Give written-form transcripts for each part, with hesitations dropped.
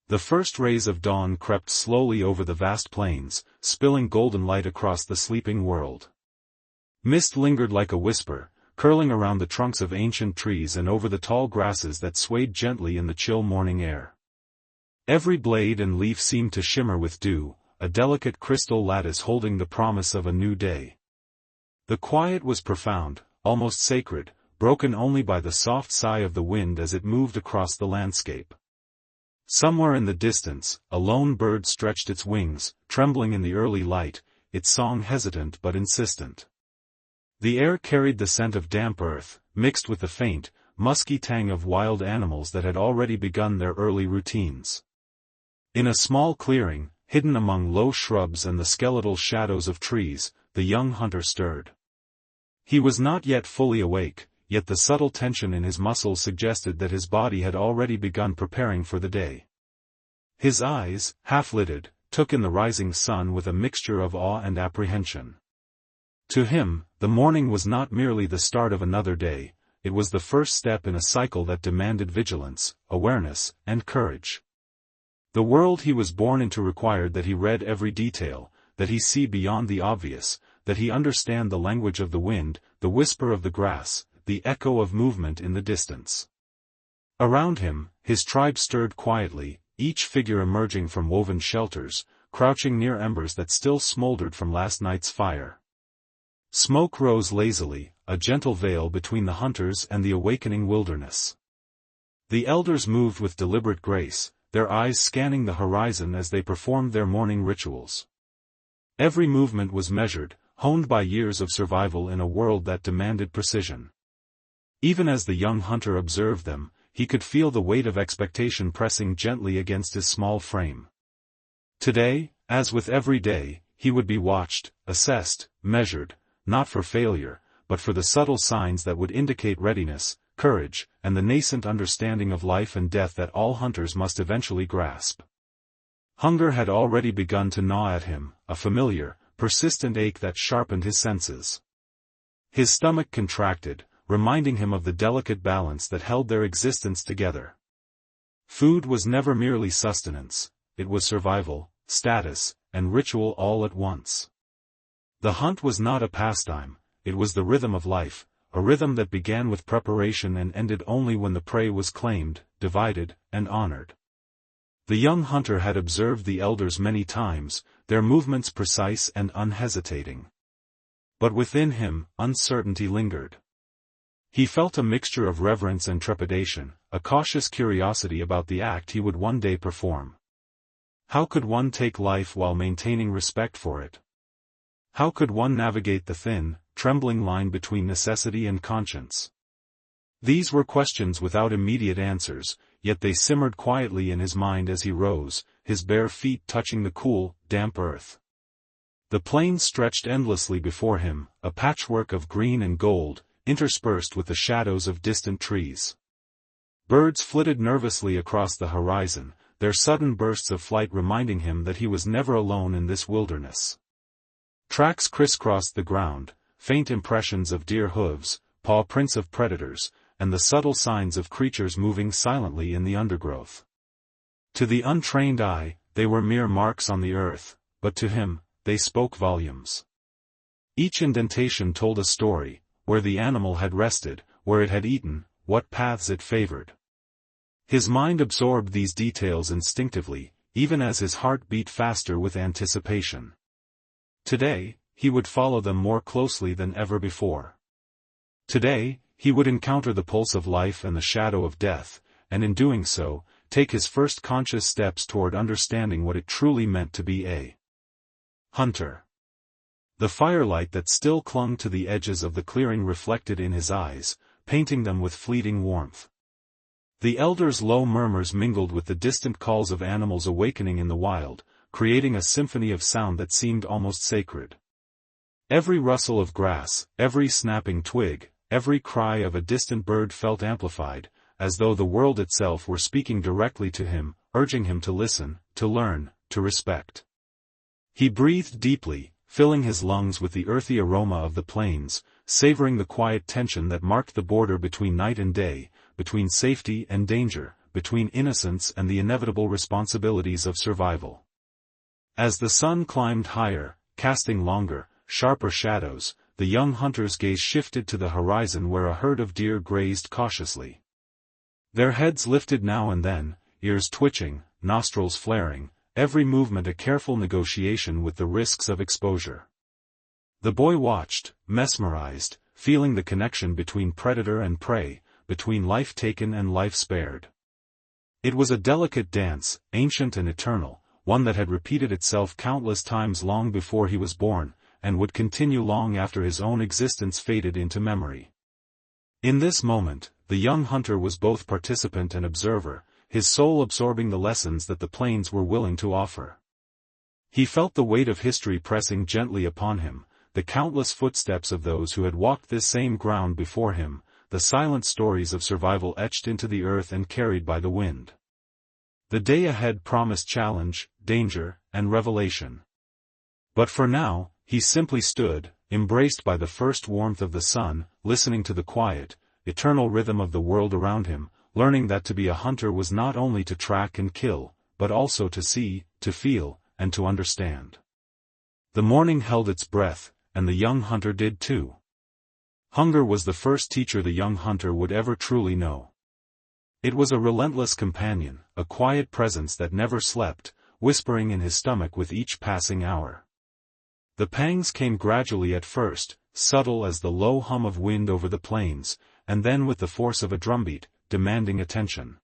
The first rays of dawn crept slowly over the vast plains, spilling golden light across the sleeping world. Mist lingered like a whisper, curling around the trunks of ancient trees and over the tall grasses that swayed gently in the chill morning air. Every blade and leaf seemed to shimmer with dew, a delicate crystal lattice holding the promise of a new day. The quiet was profound, almost sacred, broken only by the soft sigh of the wind as it moved across the landscape. Somewhere in the distance, a lone bird stretched its wings, trembling in the early light, its song hesitant but insistent. The air carried the scent of damp earth, mixed with the faint, musky tang of wild animals that had already begun their early routines. In a small clearing, hidden among low shrubs and the skeletal shadows of trees, the young hunter stirred. He was not yet fully awake, yet the subtle tension in his muscles suggested that his body had already begun preparing for the day. His eyes, half-lidded, took in the rising sun with a mixture of awe and apprehension. To him, the morning was not merely the start of another day, it was the first step in a cycle that demanded vigilance, awareness, and courage. The world he was born into required that he read every detail, that he see beyond the obvious, that he understand the language of the wind, the whisper of the grass, the echo of movement in the distance. Around him, his tribe stirred quietly, each figure emerging from woven shelters, crouching near embers that still smoldered from last night's fire. Smoke rose lazily, a gentle veil between the hunters and the awakening wilderness. The elders moved with deliberate grace, their eyes scanning the horizon as they performed their morning rituals. Every movement was measured, honed by years of survival in a world that demanded precision. Even as the young hunter observed them, he could feel the weight of expectation pressing gently against his small frame. Today, as with every day, he would be watched, assessed, measured, not for failure, but for the subtle signs that would indicate readiness, courage, and the nascent understanding of life and death that all hunters must eventually grasp. Hunger had already begun to gnaw at him, a familiar, persistent ache that sharpened his senses. His stomach contracted, reminding him of the delicate balance that held their existence together. Food was never merely sustenance, it was survival, status, and ritual all at once. The hunt was not a pastime, it was the rhythm of life, a rhythm that began with preparation and ended only when the prey was claimed, divided, and honored. The young hunter had observed the elders many times, their movements precise and unhesitating. But within him, uncertainty lingered. He felt a mixture of reverence and trepidation, a cautious curiosity about the act he would one day perform. How could one take life while maintaining respect for it? How could one navigate the thin, trembling line between necessity and conscience? These were questions without immediate answers, yet they simmered quietly in his mind as he rose, his bare feet touching the cool, damp earth. The plain stretched endlessly before him, a patchwork of green and gold, interspersed with the shadows of distant trees. Birds flitted nervously across the horizon, their sudden bursts of flight reminding him that he was never alone in this wilderness. Tracks crisscrossed the ground, faint impressions of deer hooves, paw prints of predators, and the subtle signs of creatures moving silently in the undergrowth. To the untrained eye, they were mere marks on the earth, but to him, they spoke volumes. Each indentation told a story, where the animal had rested, where it had eaten, what paths it favored. His mind absorbed these details instinctively, even as his heart beat faster with anticipation. Today, he would follow them more closely than ever before. Today, he would encounter the pulse of life and the shadow of death, and in doing so, take his first conscious steps toward understanding what it truly meant to be a hunter. The firelight that still clung to the edges of the clearing reflected in his eyes, painting them with fleeting warmth. The elders' low murmurs mingled with the distant calls of animals awakening in the wild, creating a symphony of sound that seemed almost sacred. Every rustle of grass, every snapping twig, every cry of a distant bird felt amplified, as though the world itself were speaking directly to him, urging him to listen, to learn, to respect. He breathed deeply, filling his lungs with the earthy aroma of the plains, savoring the quiet tension that marked the border between night and day, between safety and danger, between innocence and the inevitable responsibilities of survival. As the sun climbed higher, casting longer, sharper shadows, the young hunter's gaze shifted to the horizon where a herd of deer grazed cautiously. Their heads lifted now and then, ears twitching, nostrils flaring, every movement a careful negotiation with the risks of exposure. The boy watched, mesmerized, feeling the connection between predator and prey, between life taken and life spared. It was a delicate dance, ancient and eternal, one that had repeated itself countless times long before he was born, and would continue long after his own existence faded into memory. In this moment, the young hunter was both participant and observer, his soul absorbing the lessons that the plains were willing to offer. He felt the weight of history pressing gently upon him, the countless footsteps of those who had walked this same ground before him, the silent stories of survival etched into the earth and carried by the wind. The day ahead promised challenge, danger, and revelation. But for now, he simply stood, embraced by the first warmth of the sun, listening to the quiet, eternal rhythm of the world around him, learning that to be a hunter was not only to track and kill, but also to see, to feel, and to understand. The morning held its breath, and the young hunter did too. Hunger was the first teacher the young hunter would ever truly know. It was a relentless companion, a quiet presence that never slept, whispering in his stomach with each passing hour. The pangs came gradually at first, subtle as the low hum of wind over the plains, and then with the force of a drumbeat, demanding attention.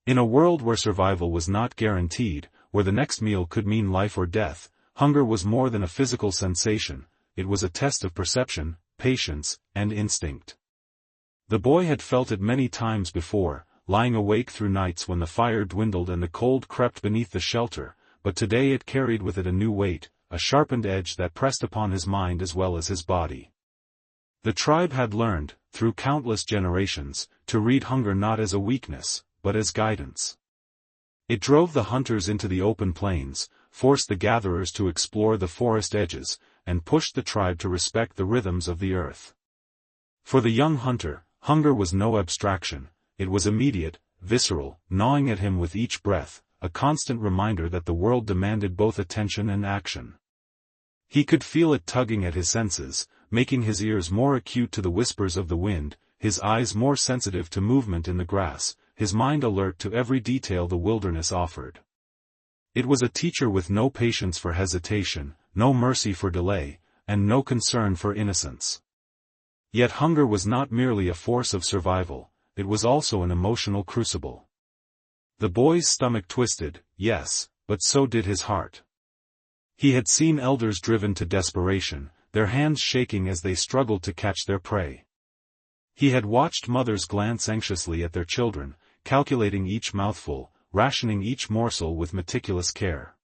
In a world where survival was not guaranteed, where the next meal could mean life or death, hunger was more than a physical sensation, it was a test of perception, patience, and instinct. The boy had felt it many times before, lying awake through nights when the fire dwindled and the cold crept beneath the shelter, but today it carried with it a new weight, a sharpened edge that pressed upon his mind as well as his body. The tribe had learned, through countless generations, to read hunger not as a weakness, but as guidance. It drove the hunters into the open plains, forced the gatherers to explore the forest edges, and pushed the tribe to respect the rhythms of the earth. For the young hunter, hunger was no abstraction, it was immediate, visceral, gnawing at him with each breath, a constant reminder that the world demanded both attention and action. He could feel it tugging at his senses, making his ears more acute to the whispers of the wind, his eyes more sensitive to movement in the grass, his mind alert to every detail the wilderness offered. It was a teacher with no patience for hesitation, no mercy for delay, and no concern for innocence. Yet hunger was not merely a force of survival, it was also an emotional crucible. The boy's stomach twisted, yes, but so did his heart. He had seen elders driven to desperation, their hands shaking as they struggled to catch their prey. He had watched mothers glance anxiously at their children, calculating each mouthful, rationing each morsel with meticulous care.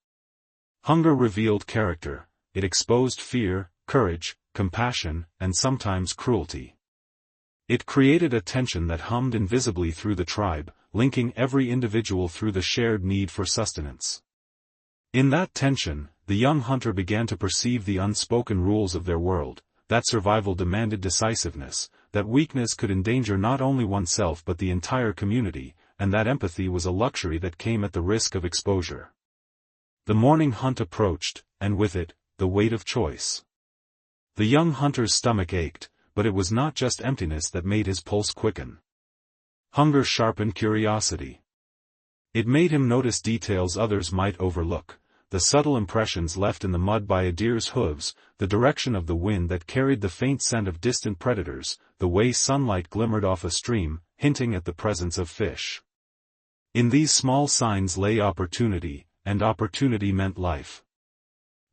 Hunger revealed character, it exposed fear, courage, compassion, and sometimes cruelty. It created a tension that hummed invisibly through the tribe, linking every individual through the shared need for sustenance. In that tension, the young hunter began to perceive the unspoken rules of their world, that survival demanded decisiveness, that weakness could endanger not only oneself but the entire community, and that empathy was a luxury that came at the risk of exposure. The morning hunt approached, and with it, the weight of choice. The young hunter's stomach ached, but it was not just emptiness that made his pulse quicken. Hunger sharpened curiosity. It made him notice details others might overlook, the subtle impressions left in the mud by a deer's hooves, the direction of the wind that carried the faint scent of distant predators, the way sunlight glimmered off a stream, hinting at the presence of fish. In these small signs lay opportunity, and opportunity meant life.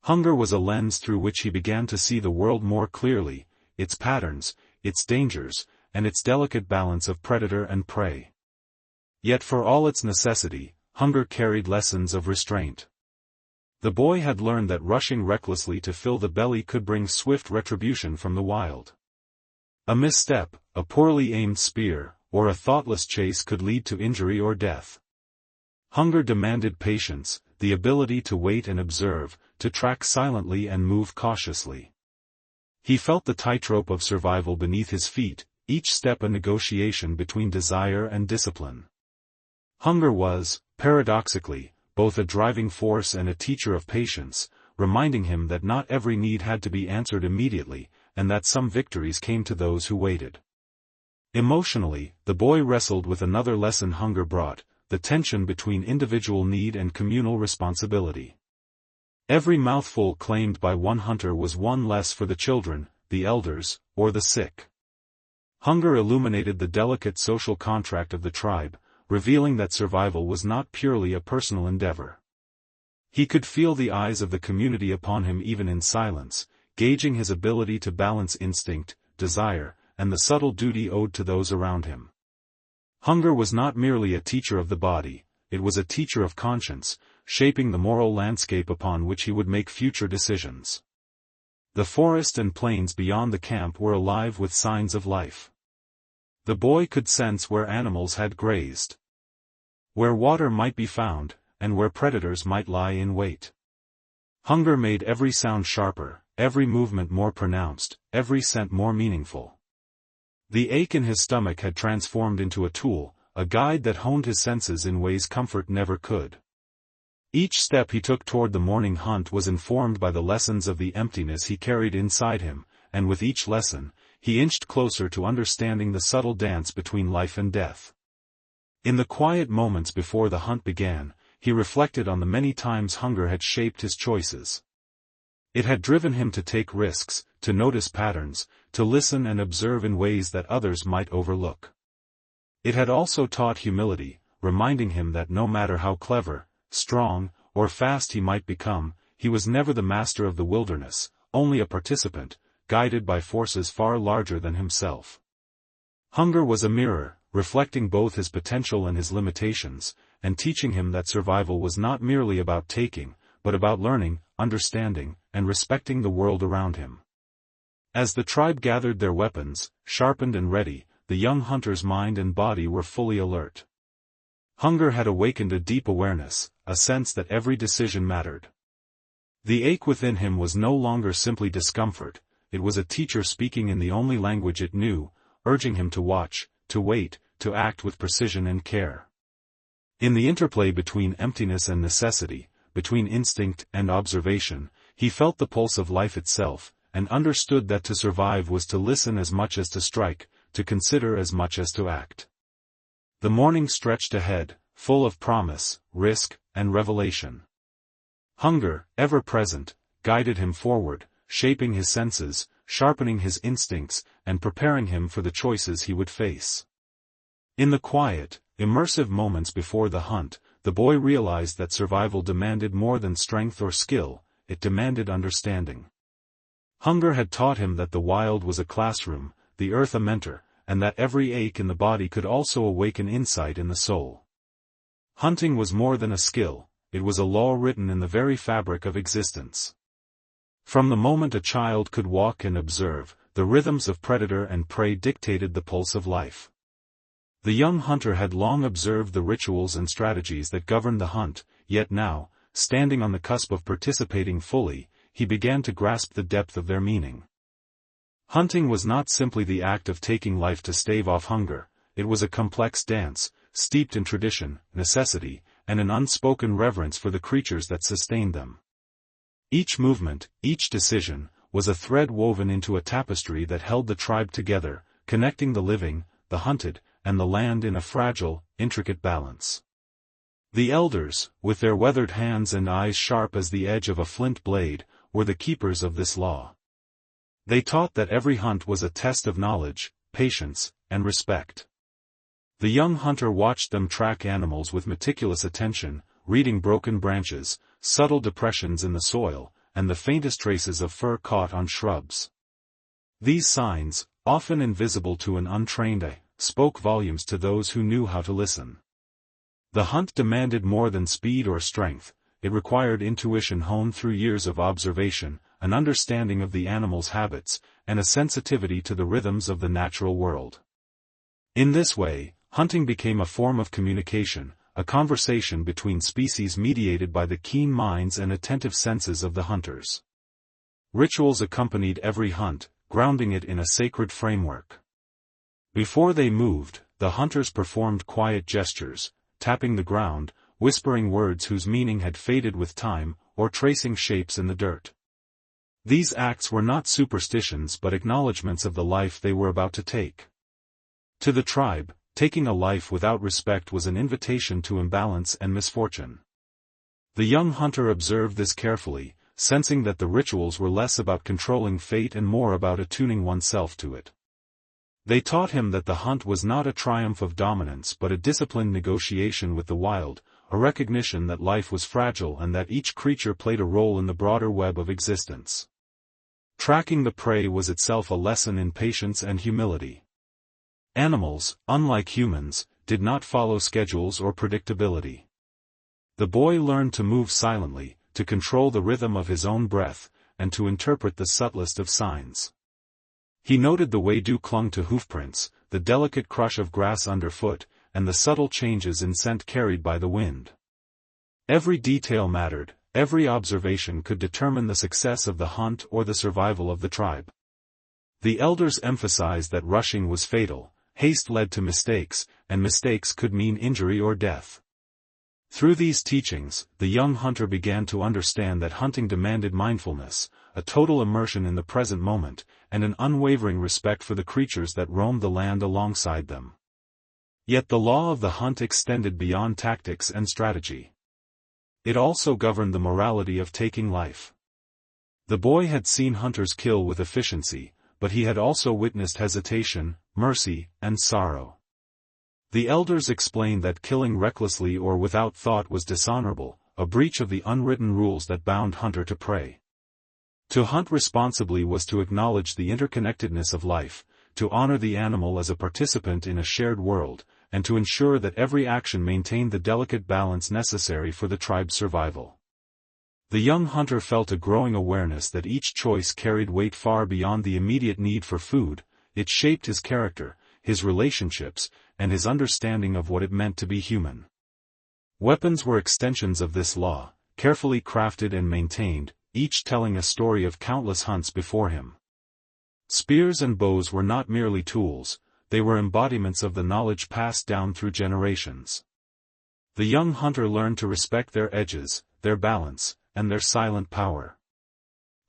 Hunger was a lens through which he began to see the world more clearly, its patterns, its dangers, and its delicate balance of predator and prey. Yet for all its necessity, hunger carried lessons of restraint. The boy had learned that rushing recklessly to fill the belly could bring swift retribution from the wild. A misstep, a poorly aimed spear, or a thoughtless chase could lead to injury or death. Hunger demanded patience, the ability to wait and observe, to track silently and move cautiously. He felt the tightrope of survival beneath his feet, each step a negotiation between desire and discipline. Hunger was, paradoxically, both a driving force and a teacher of patience, reminding him that not every need had to be answered immediately, and that some victories came to those who waited. Emotionally, the boy wrestled with another lesson hunger brought, the tension between individual need and communal responsibility. Every mouthful claimed by one hunter was one less for the children, the elders, or the sick. Hunger illuminated the delicate social contract of the tribe, revealing that survival was not purely a personal endeavor. He could feel the eyes of the community upon him even in silence, gauging his ability to balance instinct, desire, and the subtle duty owed to those around him. Hunger was not merely a teacher of the body, it was a teacher of conscience, shaping the moral landscape upon which he would make future decisions. The forest and plains beyond the camp were alive with signs of life. The boy could sense where animals had grazed, where water might be found, and where predators might lie in wait. Hunger made every sound sharper, every movement more pronounced, every scent more meaningful. The ache in his stomach had transformed into a tool, a guide that honed his senses in ways comfort never could. Each step he took toward the morning hunt was informed by the lessons of the emptiness he carried inside him, and with each lesson, he inched closer to understanding the subtle dance between life and death. In the quiet moments before the hunt began, he reflected on the many times hunger had shaped his choices. It had driven him to take risks, to notice patterns, to listen and observe in ways that others might overlook. It had also taught humility, reminding him that no matter how clever, strong, or fast he might become, he was never the master of the wilderness, only a participant, guided by forces far larger than himself. Hunger was a mirror, reflecting both his potential and his limitations, and teaching him that survival was not merely about taking, but about learning, understanding, and respecting the world around him. As the tribe gathered their weapons, sharpened and ready, the young hunter's mind and body were fully alert. Hunger had awakened a deep awareness, a sense that every decision mattered. The ache within him was no longer simply discomfort, it was a teacher speaking in the only language it knew, urging him to watch, to wait, to act with precision and care. In the interplay between emptiness and necessity, between instinct and observation, he felt the pulse of life itself, and understood that to survive was to listen as much as to strike, to consider as much as to act. The morning stretched ahead, full of promise, risk, and revelation. Hunger, ever present, guided him forward, shaping his senses, sharpening his instincts, and preparing him for the choices he would face. In the quiet, immersive moments before the hunt, the boy realized that survival demanded more than strength or skill, it demanded understanding. Hunger had taught him that the wild was a classroom, the earth a mentor, and that every ache in the body could also awaken insight in the soul. Hunting was more than a skill, it was a law written in the very fabric of existence. From the moment a child could walk and observe, the rhythms of predator and prey dictated the pulse of life. The young hunter had long observed the rituals and strategies that governed the hunt, yet now, standing on the cusp of participating fully, he began to grasp the depth of their meaning. Hunting was not simply the act of taking life to stave off hunger, it was a complex dance, steeped in tradition, necessity, and an unspoken reverence for the creatures that sustained them. Each movement, each decision, was a thread woven into a tapestry that held the tribe together, connecting the living, the hunted, and the land in a fragile, intricate balance. The elders, with their weathered hands and eyes sharp as the edge of a flint blade, were the keepers of this law. They taught that every hunt was a test of knowledge, patience, and respect. The young hunter watched them track animals with meticulous attention, reading broken branches, subtle depressions in the soil, and the faintest traces of fur caught on shrubs. These signs, often invisible to an untrained eye, spoke volumes to those who knew how to listen. The hunt demanded more than speed or strength, it required intuition honed through years of observation, an understanding of the animal's habits, and a sensitivity to the rhythms of the natural world. In this way, hunting became a form of communication, a conversation between species mediated by the keen minds and attentive senses of the hunters. Rituals accompanied every hunt, grounding it in a sacred framework. Before they moved, the hunters performed quiet gestures, tapping the ground, whispering words whose meaning had faded with time, or tracing shapes in the dirt. These acts were not superstitions but acknowledgments of the life they were about to take. To the tribe, taking a life without respect was an invitation to imbalance and misfortune. The young hunter observed this carefully, sensing that the rituals were less about controlling fate and more about attuning oneself to it. They taught him that the hunt was not a triumph of dominance but a disciplined negotiation with the wild, a recognition that life was fragile and that each creature played a role in the broader web of existence. Tracking the prey was itself a lesson in patience and humility. Animals, unlike humans, did not follow schedules or predictability. The boy learned to move silently, to control the rhythm of his own breath, and to interpret the subtlest of signs. He noted the way dew clung to hoofprints, the delicate crush of grass underfoot, and the subtle changes in scent carried by the wind. Every detail mattered, every observation could determine the success of the hunt or the survival of the tribe. The elders emphasized that rushing was fatal, haste led to mistakes, and mistakes could mean injury or death. Through these teachings, the young hunter began to understand that hunting demanded mindfulness, a total immersion in the present moment, and an unwavering respect for the creatures that roamed the land alongside them. Yet the law of the hunt extended beyond tactics and strategy. It also governed the morality of taking life. The boy had seen hunters kill with efficiency, but he had also witnessed hesitation, mercy, and sorrow. The elders explained that killing recklessly or without thought was dishonorable, a breach of the unwritten rules that bound hunter to prey. To hunt responsibly was to acknowledge the interconnectedness of life, to honor the animal as a participant in a shared world, and to ensure that every action maintained the delicate balance necessary for the tribe's survival. The young hunter felt a growing awareness that each choice carried weight far beyond the immediate need for food. It shaped his character, his relationships, and his understanding of what it meant to be human. Weapons were extensions of this law, carefully crafted and maintained, each telling a story of countless hunts before him. Spears and bows were not merely tools, they were embodiments of the knowledge passed down through generations. The young hunter learned to respect their edges, their balance, and their silent power.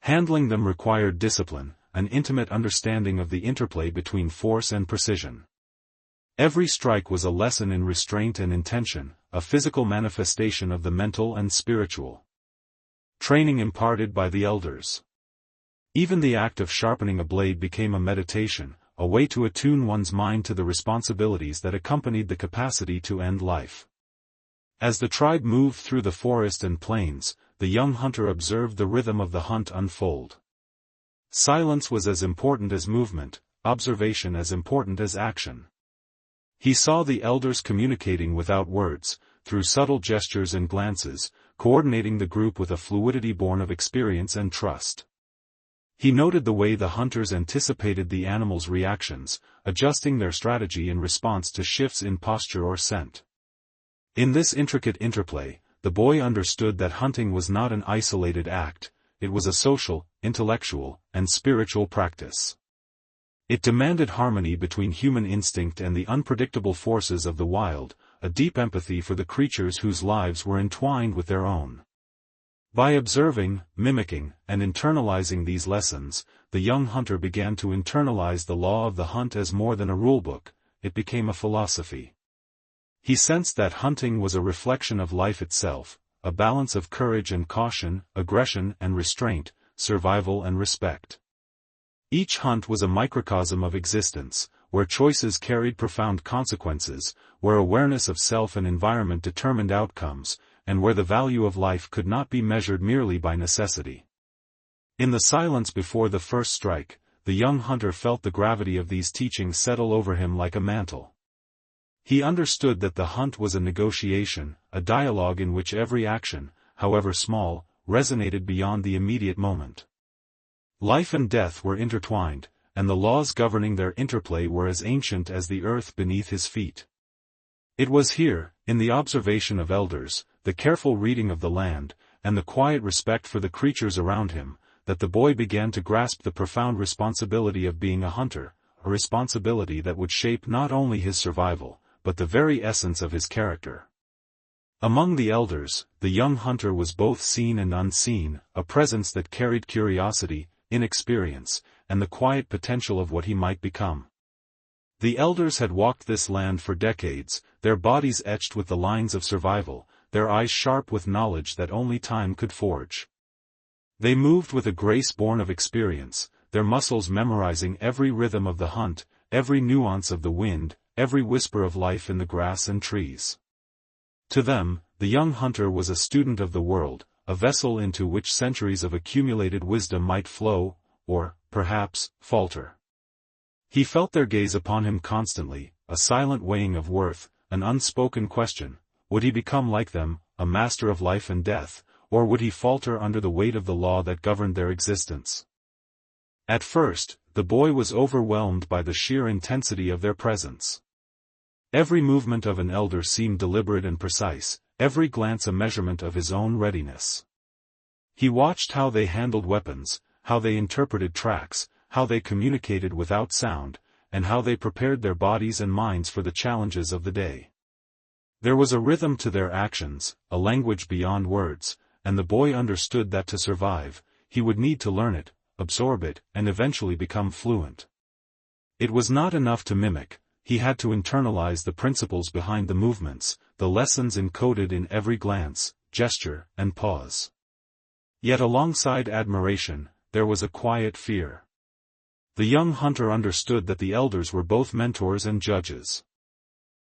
Handling them required discipline, an intimate understanding of the interplay between force and precision. Every strike was a lesson in restraint and intention, a physical manifestation of the mental and spiritual training imparted by the elders. Even the act of sharpening a blade became a meditation, a way to attune one's mind to the responsibilities that accompanied the capacity to end life. As the tribe moved through the forest and plains, the young hunter observed the rhythm of the hunt unfold. Silence was as important as movement, observation as important as action. He saw the elders communicating without words, through subtle gestures and glances, coordinating the group with a fluidity born of experience and trust. He noted the way the hunters anticipated the animals' reactions, adjusting their strategy in response to shifts in posture or scent. In this intricate interplay, the boy understood that hunting was not an isolated act, it was a social, intellectual, and spiritual practice. It demanded harmony between human instinct and the unpredictable forces of the wild, a deep empathy for the creatures whose lives were entwined with their own. By observing, mimicking, and internalizing these lessons, the young hunter began to internalize the law of the hunt as more than a rulebook, it became a philosophy. He sensed that hunting was a reflection of life itself, a balance of courage and caution, aggression and restraint, survival and respect. Each hunt was a microcosm of existence, where choices carried profound consequences, where awareness of self and environment determined outcomes, and where the value of life could not be measured merely by necessity. In the silence before the first strike, the young hunter felt the gravity of these teachings settle over him like a mantle. He understood that the hunt was a negotiation, a dialogue in which every action, however small, resonated beyond the immediate moment. Life and death were intertwined, and the laws governing their interplay were as ancient as the earth beneath his feet. It was here, in the observation of elders, the careful reading of the land, and the quiet respect for the creatures around him, that the boy began to grasp the profound responsibility of being a hunter, a responsibility that would shape not only his survival, but the very essence of his character. Among the elders, the young hunter was both seen and unseen, a presence that carried curiosity, inexperience, and the quiet potential of what he might become. The elders had walked this land for decades, their bodies etched with the lines of survival, their eyes sharp with knowledge that only time could forge. They moved with a grace born of experience, their muscles memorizing every rhythm of the hunt, every nuance of the wind, every whisper of life in the grass and trees. To them, the young hunter was a student of the world, a vessel into which centuries of accumulated wisdom might flow, or, perhaps, falter. He felt their gaze upon him constantly, a silent weighing of worth, an unspoken question: would he become like them, a master of life and death, or would he falter under the weight of the law that governed their existence? At first, the boy was overwhelmed by the sheer intensity of their presence. Every movement of an elder seemed deliberate and precise, every glance a measurement of his own readiness. He watched how they handled weapons, how they interpreted tracks, how they communicated without sound, and how they prepared their bodies and minds for the challenges of the day. There was a rhythm to their actions, a language beyond words, and the boy understood that to survive, he would need to learn it, absorb it, and eventually become fluent. It was not enough to mimic, he had to internalize the principles behind the movements, the lessons encoded in every glance, gesture, and pause. Yet alongside admiration, there was a quiet fear. The young hunter understood that the elders were both mentors and judges.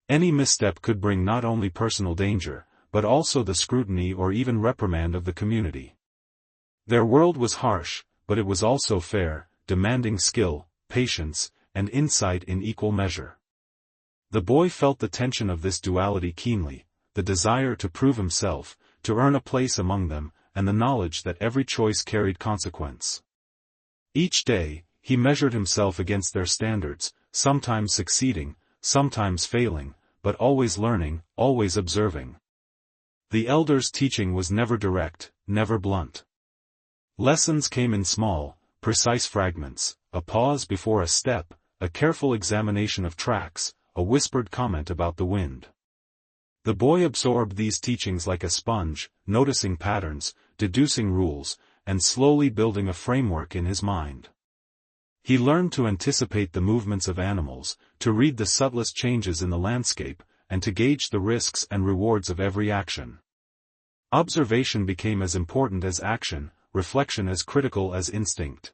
Any misstep could bring not only personal danger, but also the scrutiny or even reprimand of the community. Their world was harsh, but it was also fair, demanding skill, patience, and insight in equal measure. The boy felt the tension of this duality keenly, the desire to prove himself, to earn a place among them, and the knowledge that every choice carried consequence. Each day, he measured himself against their standards, sometimes succeeding, sometimes failing, but always learning, always observing. The elders' teaching was never direct, never blunt. Lessons came in small, precise fragments, a pause before a step, a careful examination of tracks, a whispered comment about the wind. The boy absorbed these teachings like a sponge, noticing patterns, deducing rules, and slowly building a framework in his mind. He learned to anticipate the movements of animals, to read the subtlest changes in the landscape, and to gauge the risks and rewards of every action. Observation became as important as action, reflection as critical as instinct.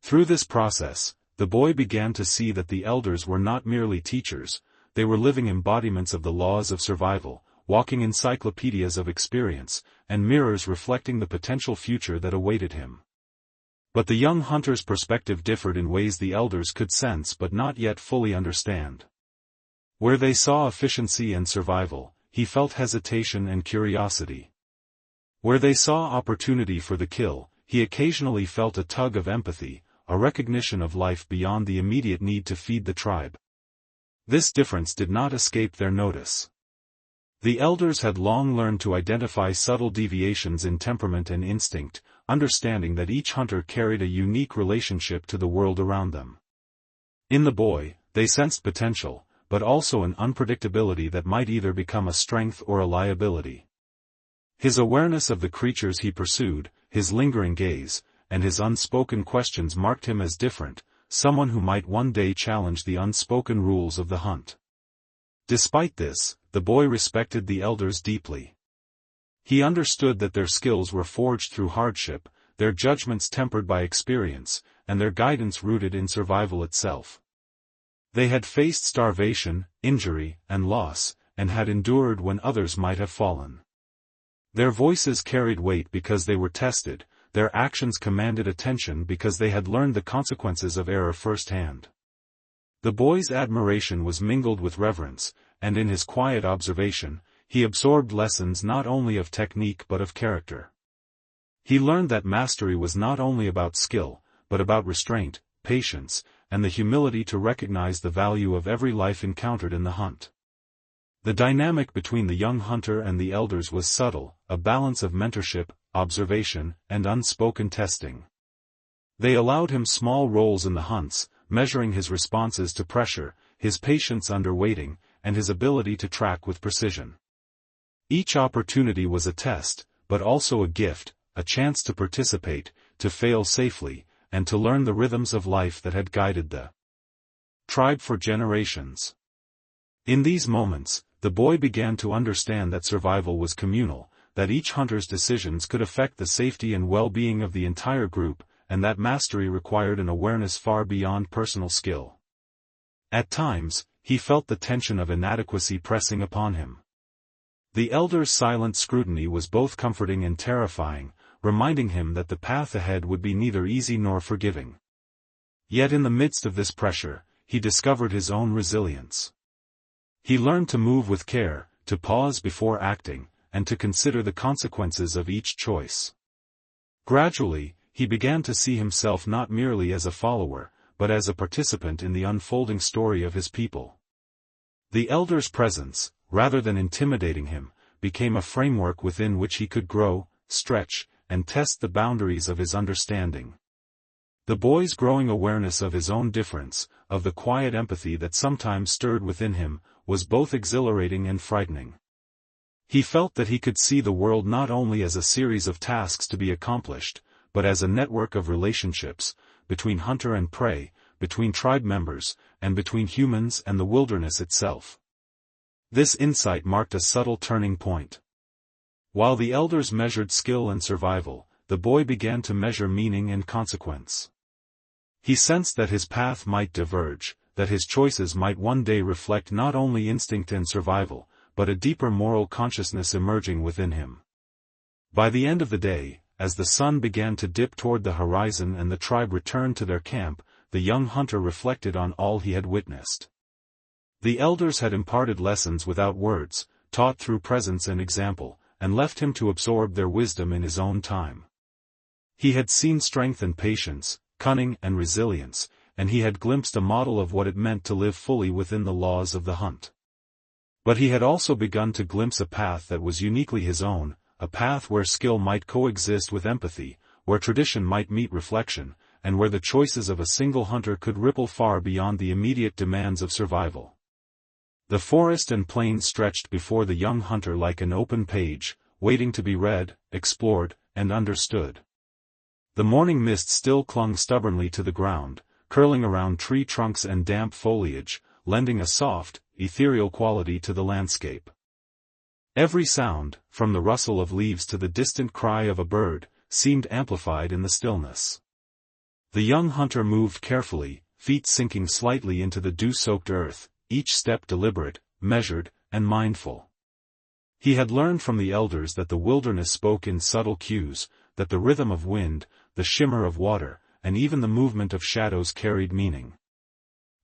Through this process, the boy began to see that the elders were not merely teachers, they were living embodiments of the laws of survival, walking encyclopedias of experience, and mirrors reflecting the potential future that awaited him. But the young hunter's perspective differed in ways the elders could sense but not yet fully understand. Where they saw efficiency and survival, he felt hesitation and curiosity. Where they saw opportunity for the kill, he occasionally felt a tug of empathy, a recognition of life beyond the immediate need to feed the tribe. This difference did not escape their notice. The elders had long learned to identify subtle deviations in temperament and instinct, understanding that each hunter carried a unique relationship to the world around them. In the boy, they sensed potential, but also an unpredictability that might either become a strength or a liability. His awareness of the creatures he pursued, his lingering gaze, and his unspoken questions marked him as different, someone who might one day challenge the unspoken rules of the hunt. Despite this, the boy respected the elders deeply. He understood that their skills were forged through hardship, their judgments tempered by experience, and their guidance rooted in survival itself. They had faced starvation, injury, and loss, and had endured when others might have fallen. Their voices carried weight because they were tested, their actions commanded attention because they had learned the consequences of error firsthand. The boy's admiration was mingled with reverence, and in his quiet observation, he absorbed lessons not only of technique but of character. He learned that mastery was not only about skill, but about restraint, patience, and the humility to recognize the value of every life encountered in the hunt. The dynamic between the young hunter and the elders was subtle, a balance of mentorship, observation, and unspoken testing. They allowed him small roles in the hunts, measuring his responses to pressure, his patience under waiting, and his ability to track with precision. Each opportunity was a test, but also a gift, a chance to participate, to fail safely, and to learn the rhythms of life that had guided the tribe for generations. In these moments, the boy began to understand that survival was communal, that each hunter's decisions could affect the safety and well-being of the entire group, and that mastery required an awareness far beyond personal skill. At times, he felt the tension of inadequacy pressing upon him. The elder's silent scrutiny was both comforting and terrifying, reminding him that the path ahead would be neither easy nor forgiving. Yet in the midst of this pressure, he discovered his own resilience. He learned to move with care, to pause before acting, and to consider the consequences of each choice. Gradually, he began to see himself not merely as a follower, but as a participant in the unfolding story of his people. The elder's presence, rather than intimidating him, became a framework within which he could grow, stretch, and test the boundaries of his understanding. The boy's growing awareness of his own difference, of the quiet empathy that sometimes stirred within him, was both exhilarating and frightening. He felt that he could see the world not only as a series of tasks to be accomplished, but as a network of relationships, between hunter and prey, between tribe members, and between humans and the wilderness itself. This insight marked a subtle turning point. While the elders measured skill and survival, the boy began to measure meaning and consequence. He sensed that his path might diverge, that his choices might one day reflect not only instinct and survival, but a deeper moral consciousness emerging within him. By the end of the day, as the sun began to dip toward the horizon and the tribe returned to their camp, the young hunter reflected on all he had witnessed. The elders had imparted lessons without words, taught through presence and example, and left him to absorb their wisdom in his own time. He had seen strength and patience, cunning and resilience, and he had glimpsed a model of what it meant to live fully within the laws of the hunt. But he had also begun to glimpse a path that was uniquely his own, a path where skill might coexist with empathy, where tradition might meet reflection, and where the choices of a single hunter could ripple far beyond the immediate demands of survival. The forest and plain stretched before the young hunter like an open page, waiting to be read, explored, and understood. The morning mist still clung stubbornly to the ground, curling around tree trunks and damp foliage, lending a soft, ethereal quality to the landscape. Every sound, from the rustle of leaves to the distant cry of a bird, seemed amplified in the stillness. The young hunter moved carefully, feet sinking slightly into the dew-soaked earth, each step deliberate, measured, and mindful. He had learned from the elders that the wilderness spoke in subtle cues, that the rhythm of wind, the shimmer of water, and even the movement of shadows carried meaning.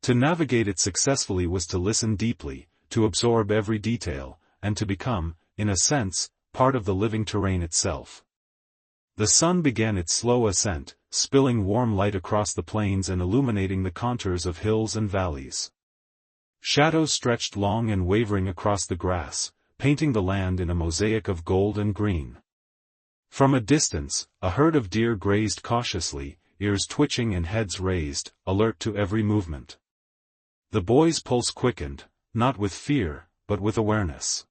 To navigate it successfully was to listen deeply, to absorb every detail, and to become, in a sense, part of the living terrain itself. The sun began its slow ascent, spilling warm light across the plains and illuminating the contours of hills and valleys. Shadows stretched long and wavering across the grass, painting the land in a mosaic of gold and green. From a distance, a herd of deer grazed cautiously, ears twitching and heads raised, alert to every movement. The boy's pulse quickened, not with fear, but with awareness.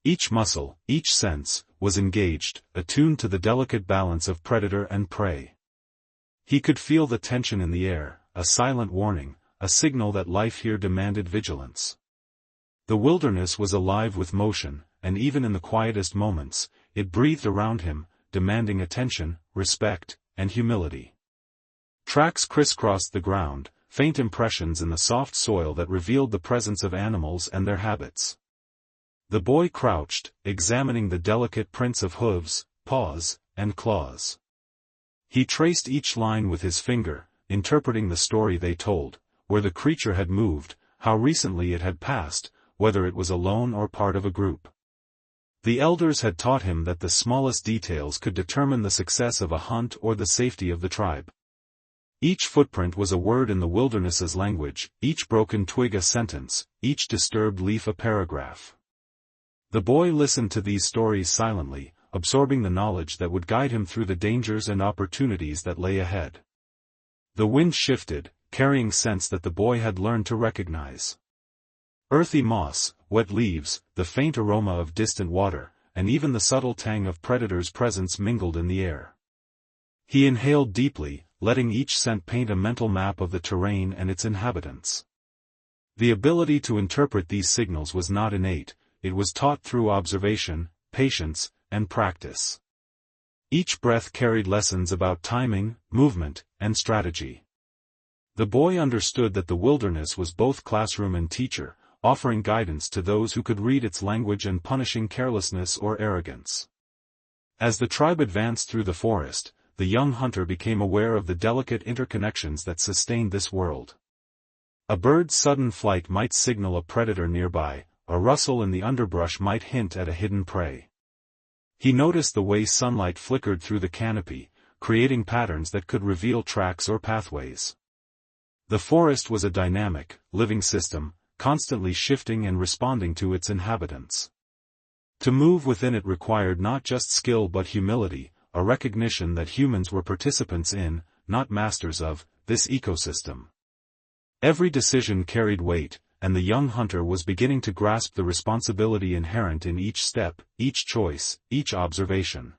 Each muscle, each sense, was engaged, attuned to the delicate balance of predator and prey. He could feel the tension in the air, a silent warning, a signal that life here demanded vigilance. The wilderness was alive with motion, and even in the quietest moments, it breathed around him, demanding attention, respect, and humility. Tracks crisscrossed the ground, faint impressions in the soft soil that revealed the presence of animals and their habits. The boy crouched, examining the delicate prints of hooves, paws, and claws. He traced each line with his finger, interpreting the story they told, where the creature had moved, how recently it had passed, whether it was alone or part of a group. The elders had taught him that the smallest details could determine the success of a hunt or the safety of the tribe. Each footprint was a word in the wilderness's language, each broken twig a sentence, each disturbed leaf a paragraph. The boy listened to these stories silently, absorbing the knowledge that would guide him through the dangers and opportunities that lay ahead. The wind shifted, carrying scents that the boy had learned to recognize. Earthy moss, wet leaves, the faint aroma of distant water, and even the subtle tang of predators' presence mingled in the air. He inhaled deeply, letting each scent paint a mental map of the terrain and its inhabitants. The ability to interpret these signals was not innate, it was taught through observation, patience, and practice. Each breath carried lessons about timing, movement, and strategy. The boy understood that the wilderness was both classroom and teacher, offering guidance to those who could read its language and punishing carelessness or arrogance. As the tribe advanced through the forest, the young hunter became aware of the delicate interconnections that sustained this world. A bird's sudden flight might signal a predator nearby, a rustle in the underbrush might hint at a hidden prey. He noticed the way sunlight flickered through the canopy, creating patterns that could reveal tracks or pathways. The forest was a dynamic, living system, constantly shifting and responding to its inhabitants. To move within it required not just skill but humility, a recognition that humans were participants in, not masters of, this ecosystem. Every decision carried weight, and the young hunter was beginning to grasp the responsibility inherent in each step, each choice, each observation.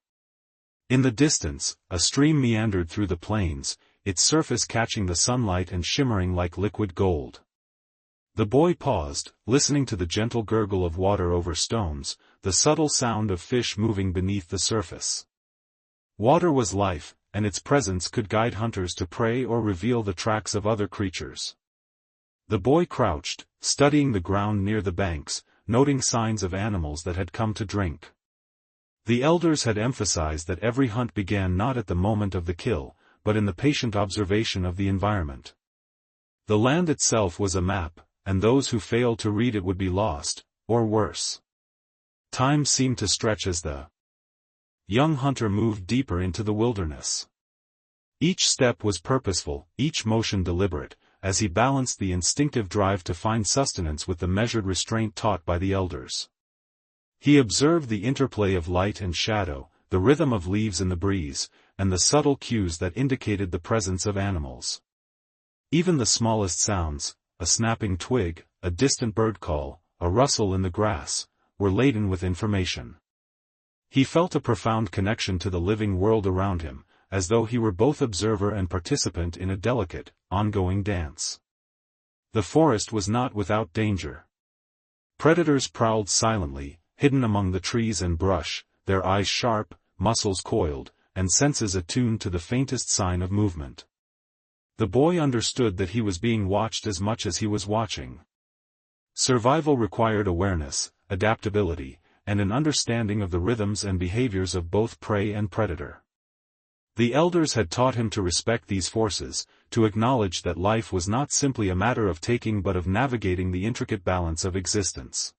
In the distance, a stream meandered through the plains, its surface catching the sunlight and shimmering like liquid gold. The boy paused, listening to the gentle gurgle of water over stones, the subtle sound of fish moving beneath the surface. Water was life, and its presence could guide hunters to prey or reveal the tracks of other creatures. The boy crouched, studying the ground near the banks, noting signs of animals that had come to drink. The elders had emphasized that every hunt began not at the moment of the kill, but in the patient observation of the environment. The land itself was a map, and those who failed to read it would be lost, or worse. Time seemed to stretch as the young hunter moved deeper into the wilderness. Each step was purposeful, each motion deliberate, as he balanced the instinctive drive to find sustenance with the measured restraint taught by the elders. He observed the interplay of light and shadow, the rhythm of leaves in the breeze, and the subtle cues that indicated the presence of animals. Even the smallest sounds, a snapping twig, a distant bird call, a rustle in the grass, were laden with information. He felt a profound connection to the living world around him, as though he were both observer and participant in a delicate, ongoing dance. The forest was not without danger. Predators prowled silently, hidden among the trees and brush, their eyes sharp, muscles coiled, and senses attuned to the faintest sign of movement. The boy understood that he was being watched as much as he was watching. Survival required awareness, adaptability, and an understanding of the rhythms and behaviors of both prey and predator. The elders had taught him to respect these forces, to acknowledge that life was not simply a matter of taking but of navigating the intricate balance of existence.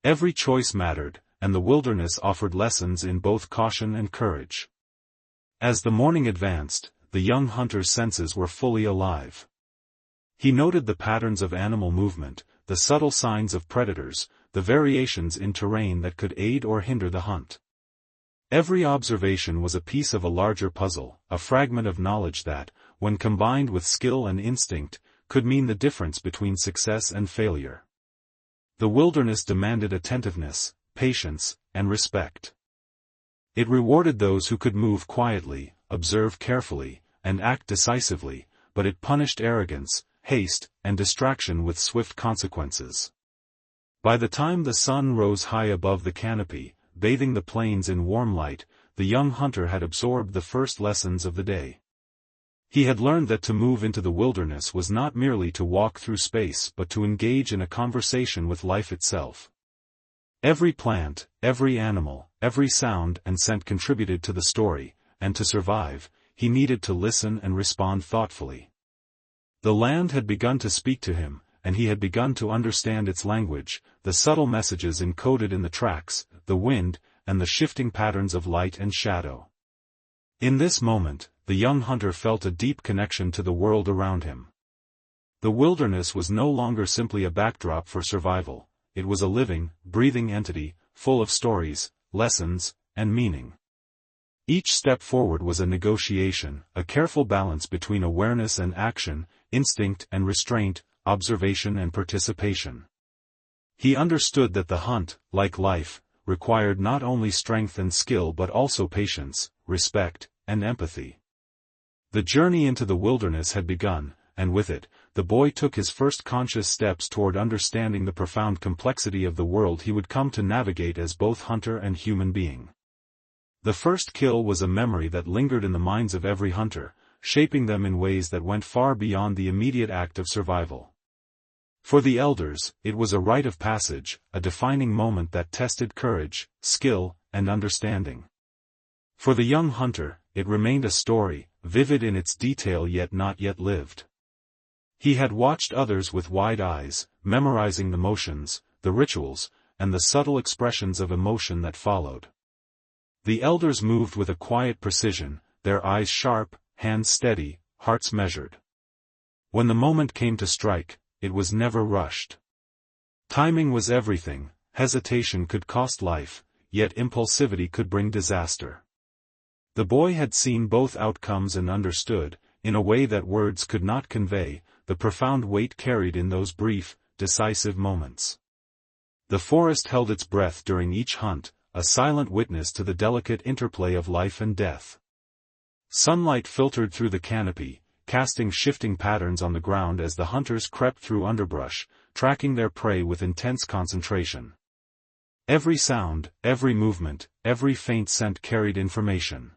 Every choice mattered, and the wilderness offered lessons in both caution and courage. As the morning advanced, the young hunter's senses were fully alive. He noted the patterns of animal movement, the subtle signs of predators, the variations in terrain that could aid or hinder the hunt. Every observation was a piece of a larger puzzle, a fragment of knowledge that, when combined with skill and instinct, could mean the difference between success and failure. The wilderness demanded attentiveness, patience, and respect. It rewarded those who could move quietly, observe carefully, and act decisively, but it punished arrogance, haste, and distraction with swift consequences. By the time the sun rose high above the canopy, bathing the plains in warm light, the young hunter had absorbed the first lessons of the day. He had learned that to move into the wilderness was not merely to walk through space but to engage in a conversation with life itself. Every plant, every animal, every sound and scent contributed to the story, and to survive, he needed to listen and respond thoughtfully. The land had begun to speak to him, and he had begun to understand its language, the subtle messages encoded in the tracks, the wind, and the shifting patterns of light and shadow. In this moment, the young hunter felt a deep connection to the world around him. The wilderness was no longer simply a backdrop for survival, it was a living, breathing entity, full of stories, lessons, and meaning. Each step forward was a negotiation, a careful balance between awareness and action, instinct and restraint, observation and participation. He understood that the hunt, like life, required not only strength and skill but also patience, respect, and empathy. The journey into the wilderness had begun, and with it, the boy took his first conscious steps toward understanding the profound complexity of the world he would come to navigate as both hunter and human being. The first kill was a memory that lingered in the minds of every hunter, shaping them in ways that went far beyond the immediate act of survival. For the elders, it was a rite of passage, a defining moment that tested courage, skill, and understanding. For the young hunter, it remained a story, vivid in its detail yet not yet lived. He had watched others with wide eyes, memorizing the motions, the rituals, and the subtle expressions of emotion that followed. The elders moved with a quiet precision, their eyes sharp, hands steady, hearts measured. When the moment came to strike, it was never rushed. Timing was everything. Hesitation could cost life, yet impulsivity could bring disaster. The boy had seen both outcomes and understood, in a way that words could not convey, the profound weight carried in those brief, decisive moments. The forest held its breath during each hunt, a silent witness to the delicate interplay of life and death. Sunlight filtered through the canopy, casting shifting patterns on the ground as the hunters crept through underbrush, tracking their prey with intense concentration. Every sound, every movement, every faint scent carried information.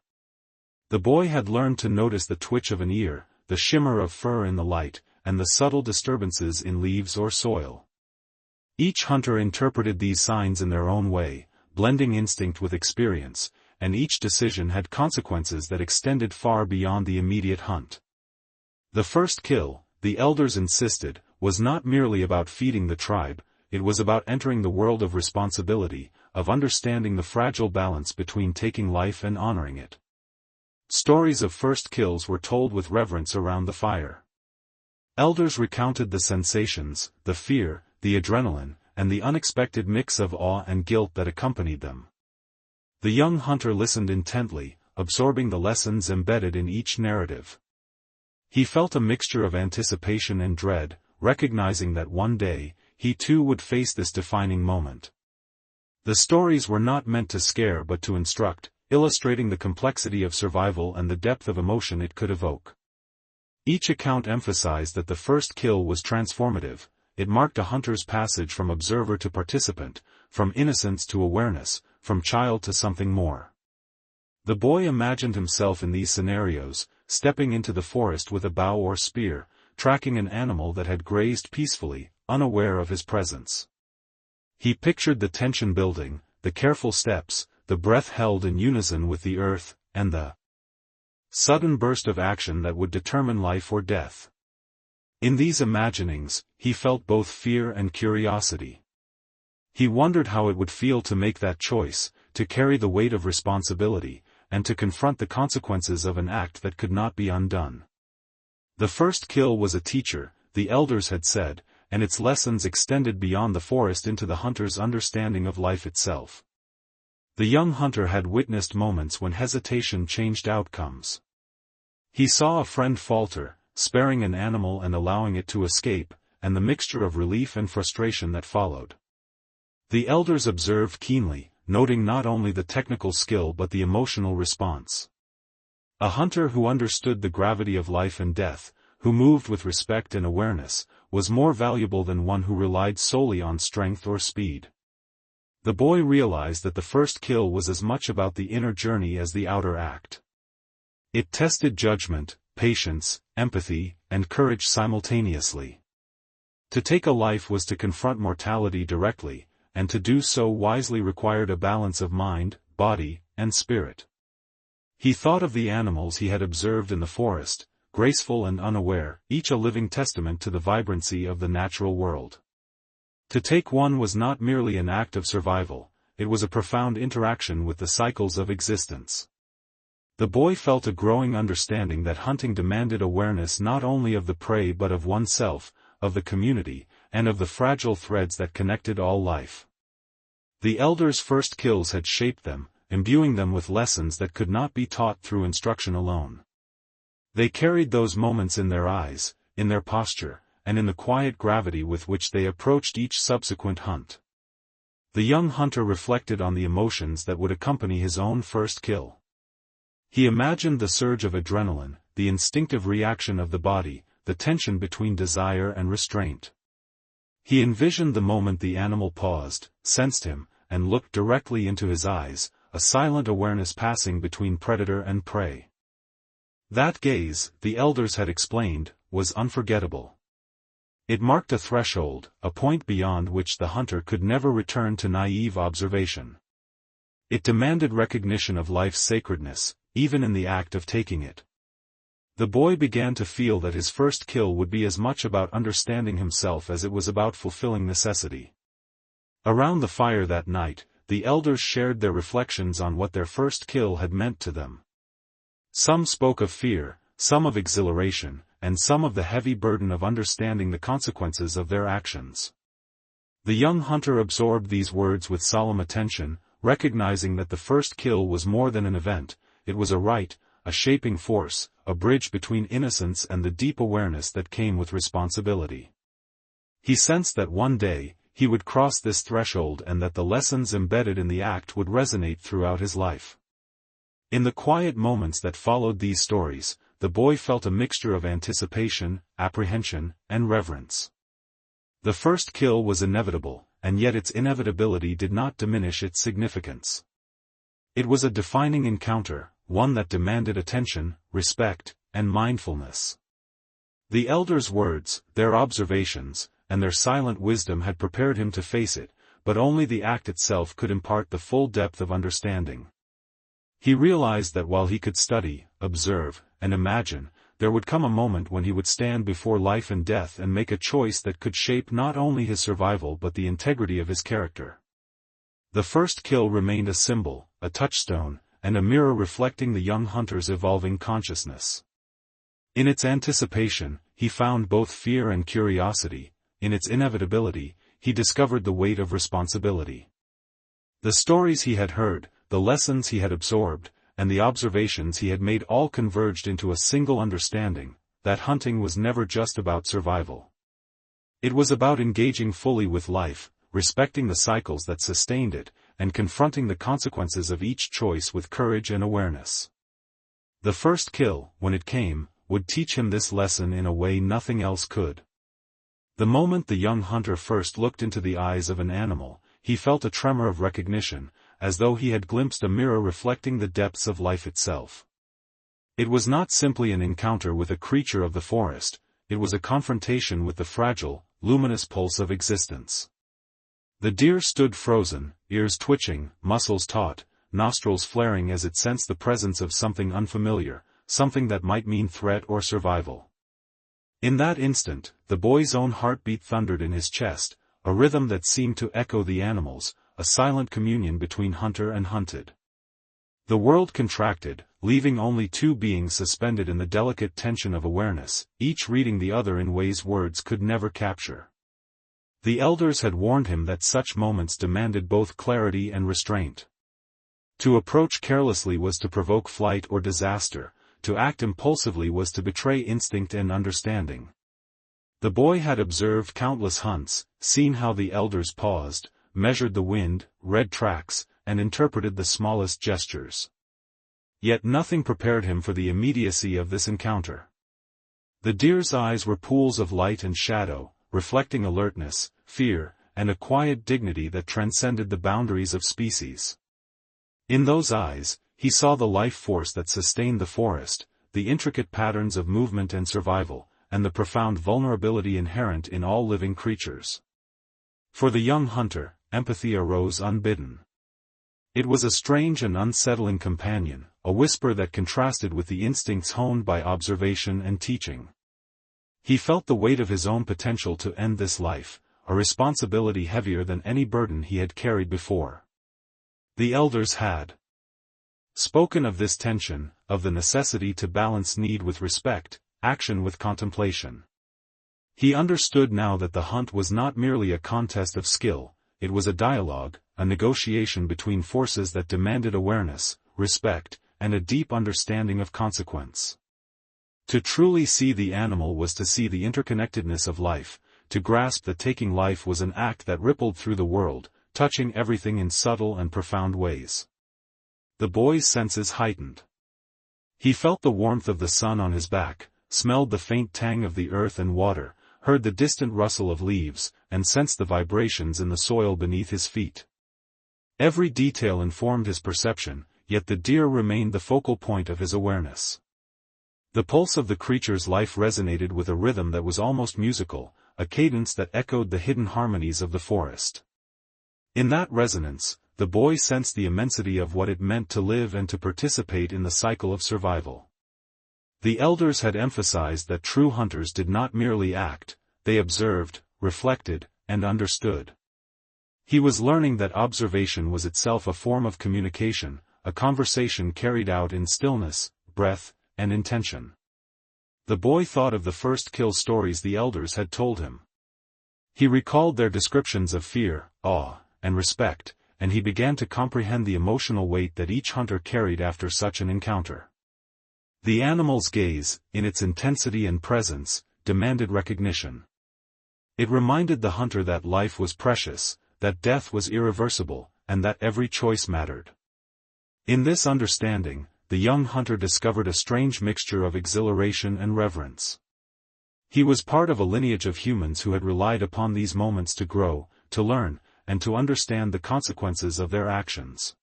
The boy had learned to notice the twitch of an ear, the shimmer of fur in the light, and the subtle disturbances in leaves or soil. Each hunter interpreted these signs in their own way, blending instinct with experience, and each decision had consequences that extended far beyond the immediate hunt. The first kill, the elders insisted, was not merely about feeding the tribe, it was about entering the world of responsibility, of understanding the fragile balance between taking life and honoring it. Stories of first kills were told with reverence around the fire. Elders recounted the sensations, the fear, the adrenaline, and the unexpected mix of awe and guilt that accompanied them. The young hunter listened intently, absorbing the lessons embedded in each narrative. He felt a mixture of anticipation and dread, recognizing that one day, he too would face this defining moment. The stories were not meant to scare but to instruct, illustrating the complexity of survival and the depth of emotion it could evoke. Each account emphasized that the first kill was transformative. It marked a hunter's passage from observer to participant, from innocence to awareness, from child to something more. The boy imagined himself in these scenarios, stepping into the forest with a bow or spear, tracking an animal that had grazed peacefully, unaware of his presence. He pictured the tension building, the careful steps, the breath held in unison with the earth, and the sudden burst of action that would determine life or death. In these imaginings, he felt both fear and curiosity. He wondered how it would feel to make that choice, to carry the weight of responsibility, and to confront the consequences of an act that could not be undone. The first kill was a teacher, the elders had said, and its lessons extended beyond the forest into the hunter's understanding of life itself. The young hunter had witnessed moments when hesitation changed outcomes. He saw a friend falter, sparing an animal and allowing it to escape, and the mixture of relief and frustration that followed. The elders observed keenly, noting not only the technical skill but the emotional response. A hunter who understood the gravity of life and death, who moved with respect and awareness, was more valuable than one who relied solely on strength or speed. The boy realized that the first kill was as much about the inner journey as the outer act. It tested judgment, patience, empathy, and courage simultaneously. To take a life was to confront mortality directly, and to do so wisely required a balance of mind, body, and spirit. He thought of the animals he had observed in the forest, graceful and unaware, each a living testament to the vibrancy of the natural world. To take one was not merely an act of survival, it was a profound interaction with the cycles of existence. The boy felt a growing understanding that hunting demanded awareness not only of the prey but of oneself, of the community, and of the fragile threads that connected all life. The elders' first kills had shaped them, imbuing them with lessons that could not be taught through instruction alone. They carried those moments in their eyes, in their posture, and in the quiet gravity with which they approached each subsequent hunt. The young hunter reflected on the emotions that would accompany his own first kill. He imagined the surge of adrenaline, the instinctive reaction of the body, the tension between desire and restraint. He envisioned the moment the animal paused, sensed him, and looked directly into his eyes, a silent awareness passing between predator and prey. That gaze, the elders had explained, was unforgettable. It marked a threshold, a point beyond which the hunter could never return to naive observation. It demanded recognition of life's sacredness, even in the act of taking it. The boy began to feel that his first kill would be as much about understanding himself as it was about fulfilling necessity. Around the fire that night, the elders shared their reflections on what their first kill had meant to them. Some spoke of fear, some of exhilaration, and some of the heavy burden of understanding the consequences of their actions. The young hunter absorbed these words with solemn attention, recognizing that the first kill was more than an event, it was a rite, a shaping force, a bridge between innocence and the deep awareness that came with responsibility. He sensed that one day, he would cross this threshold and that the lessons embedded in the act would resonate throughout his life. In the quiet moments that followed these stories, the boy felt a mixture of anticipation, apprehension, and reverence. The first kill was inevitable, and yet its inevitability did not diminish its significance. It was a defining encounter, one that demanded attention, respect, and mindfulness. The elders' words, their observations, and their silent wisdom had prepared him to face it, but only the act itself could impart the full depth of understanding. He realized that while he could study, observe, and imagine, there would come a moment when he would stand before life and death and make a choice that could shape not only his survival but the integrity of his character. The first kill remained a symbol, a touchstone, and a mirror reflecting the young hunter's evolving consciousness. In its anticipation, he found both fear and curiosity. In its inevitability, he discovered the weight of responsibility. The stories he had heard, the lessons he had absorbed, and the observations he had made all converged into a single understanding, that hunting was never just about survival. It was about engaging fully with life, respecting the cycles that sustained it, and confronting the consequences of each choice with courage and awareness. The first kill, when it came, would teach him this lesson in a way nothing else could. The moment the young hunter first looked into the eyes of an animal, he felt a tremor of recognition, as though he had glimpsed a mirror reflecting the depths of life itself. It was not simply an encounter with a creature of the forest, it was a confrontation with the fragile, luminous pulse of existence. The deer stood frozen, ears twitching, muscles taut, nostrils flaring as it sensed the presence of something unfamiliar, something that might mean threat or survival. In that instant, the boy's own heartbeat thundered in his chest, a rhythm that seemed to echo the animal's, a silent communion between hunter and hunted. The world contracted, leaving only two beings suspended in the delicate tension of awareness, each reading the other in ways words could never capture. The elders had warned him that such moments demanded both clarity and restraint. To approach carelessly was to provoke flight or disaster, to act impulsively was to betray instinct and understanding. The boy had observed countless hunts, seen how the elders paused, measured the wind, read tracks, and interpreted the smallest gestures. Yet nothing prepared him for the immediacy of this encounter. The deer's eyes were pools of light and shadow, reflecting alertness, fear, and a quiet dignity that transcended the boundaries of species. In those eyes, he saw the life force that sustained the forest, the intricate patterns of movement and survival, and the profound vulnerability inherent in all living creatures. For the young hunter, empathy arose unbidden. It was a strange and unsettling companion, a whisper that contrasted with the instincts honed by observation and teaching. He felt the weight of his own potential to end this life, a responsibility heavier than any burden he had carried before. The elders had spoken of this tension, of the necessity to balance need with respect, action with contemplation. He understood now that the hunt was not merely a contest of skill, it was a dialogue, a negotiation between forces that demanded awareness, respect, and a deep understanding of consequence. To truly see the animal was to see the interconnectedness of life, to grasp that taking life was an act that rippled through the world, touching everything in subtle and profound ways. The boy's senses heightened. He felt the warmth of the sun on his back, smelled the faint tang of the earth and water, heard the distant rustle of leaves, and sensed the vibrations in the soil beneath his feet. Every detail informed his perception, yet the deer remained the focal point of his awareness. The pulse of the creature's life resonated with a rhythm that was almost musical, a cadence that echoed the hidden harmonies of the forest. In that resonance, the boy sensed the immensity of what it meant to live and to participate in the cycle of survival. The elders had emphasized that true hunters did not merely act, they observed, reflected, and understood. He was learning that observation was itself a form of communication, a conversation carried out in stillness, breath, and intention. The boy thought of the first kill stories the elders had told him. He recalled their descriptions of fear, awe, and respect, and he began to comprehend the emotional weight that each hunter carried after such an encounter. The animal's gaze, in its intensity and presence, demanded recognition. It reminded the hunter that life was precious, that death was irreversible, and that every choice mattered. In this understanding, the young hunter discovered a strange mixture of exhilaration and reverence. He was part of a lineage of humans who had relied upon these moments to grow, to learn, and to understand the consequences of their actions.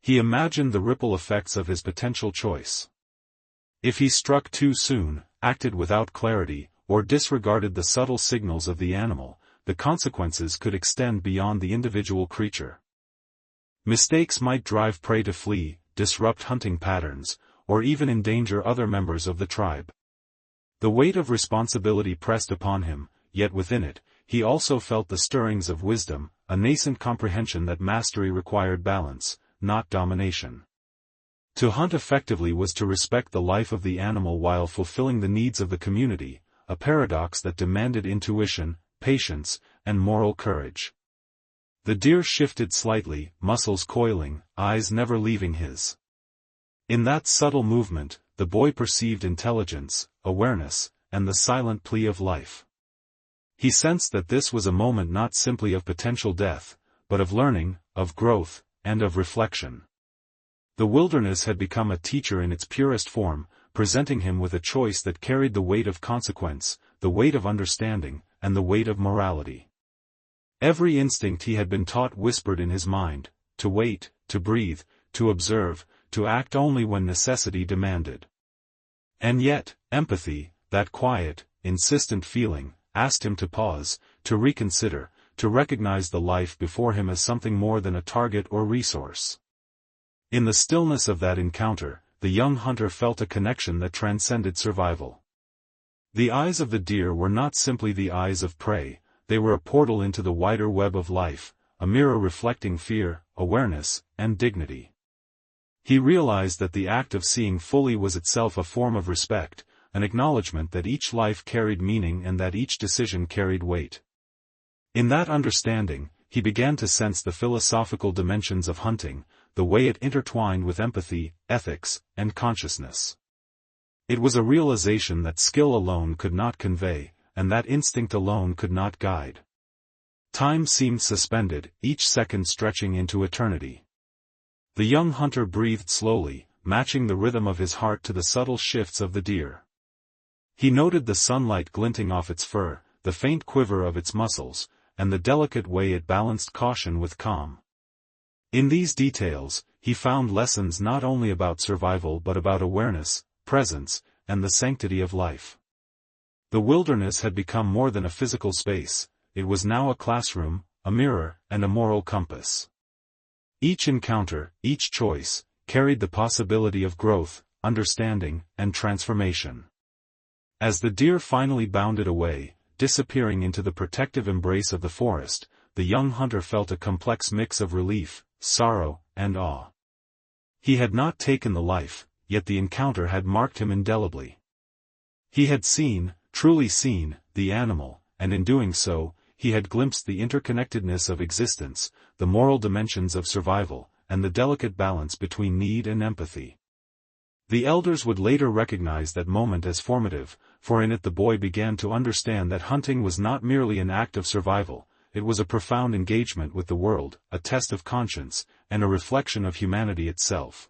He imagined the ripple effects of his potential choice. If he struck too soon, acted without clarity, or disregarded the subtle signals of the animal, the consequences could extend beyond the individual creature. Mistakes might drive prey to flee, disrupt hunting patterns, or even endanger other members of the tribe. The weight of responsibility pressed upon him, yet within it, he also felt the stirrings of wisdom, a nascent comprehension that mastery required balance, not domination. To hunt effectively was to respect the life of the animal while fulfilling the needs of the community, a paradox that demanded intuition, patience, and moral courage. The deer shifted slightly, muscles coiling, eyes never leaving his. In that subtle movement, the boy perceived intelligence, awareness, and the silent plea of life. He sensed that this was a moment not simply of potential death, but of learning, of growth, and of reflection. The wilderness had become a teacher in its purest form, presenting him with a choice that carried the weight of consequence, the weight of understanding, and the weight of morality. Every instinct he had been taught whispered in his mind, to wait, to breathe, to observe, to act only when necessity demanded. And yet, empathy, that quiet, insistent feeling, asked him to pause, to reconsider, to recognize the life before him as something more than a target or resource. In the stillness of that encounter, the young hunter felt a connection that transcended survival. The eyes of the deer were not simply the eyes of prey, they were a portal into the wider web of life, a mirror reflecting fear, awareness, and dignity. He realized that the act of seeing fully was itself a form of respect, an acknowledgement that each life carried meaning and that each decision carried weight. In that understanding, he began to sense the philosophical dimensions of hunting, the way it intertwined with empathy, ethics, and consciousness. It was a realization that skill alone could not convey, and that instinct alone could not guide. Time seemed suspended, each second stretching into eternity. The young hunter breathed slowly, matching the rhythm of his heart to the subtle shifts of the deer. He noted the sunlight glinting off its fur, the faint quiver of its muscles, and the delicate way it balanced caution with calm. In these details, he found lessons not only about survival but about awareness, presence, and the sanctity of life. The wilderness had become more than a physical space, it was now a classroom, a mirror, and a moral compass. Each encounter, each choice, carried the possibility of growth, understanding, and transformation. As the deer finally bounded away, disappearing into the protective embrace of the forest, the young hunter felt a complex mix of relief, sorrow, and awe. He had not taken the life, yet the encounter had marked him indelibly. He had seen, truly seen, the animal, and in doing so, he had glimpsed the interconnectedness of existence, the moral dimensions of survival, and the delicate balance between need and empathy. The elders would later recognize that moment as formative, for in it the boy began to understand that hunting was not merely an act of survival, it was a profound engagement with the world, a test of conscience, and a reflection of humanity itself.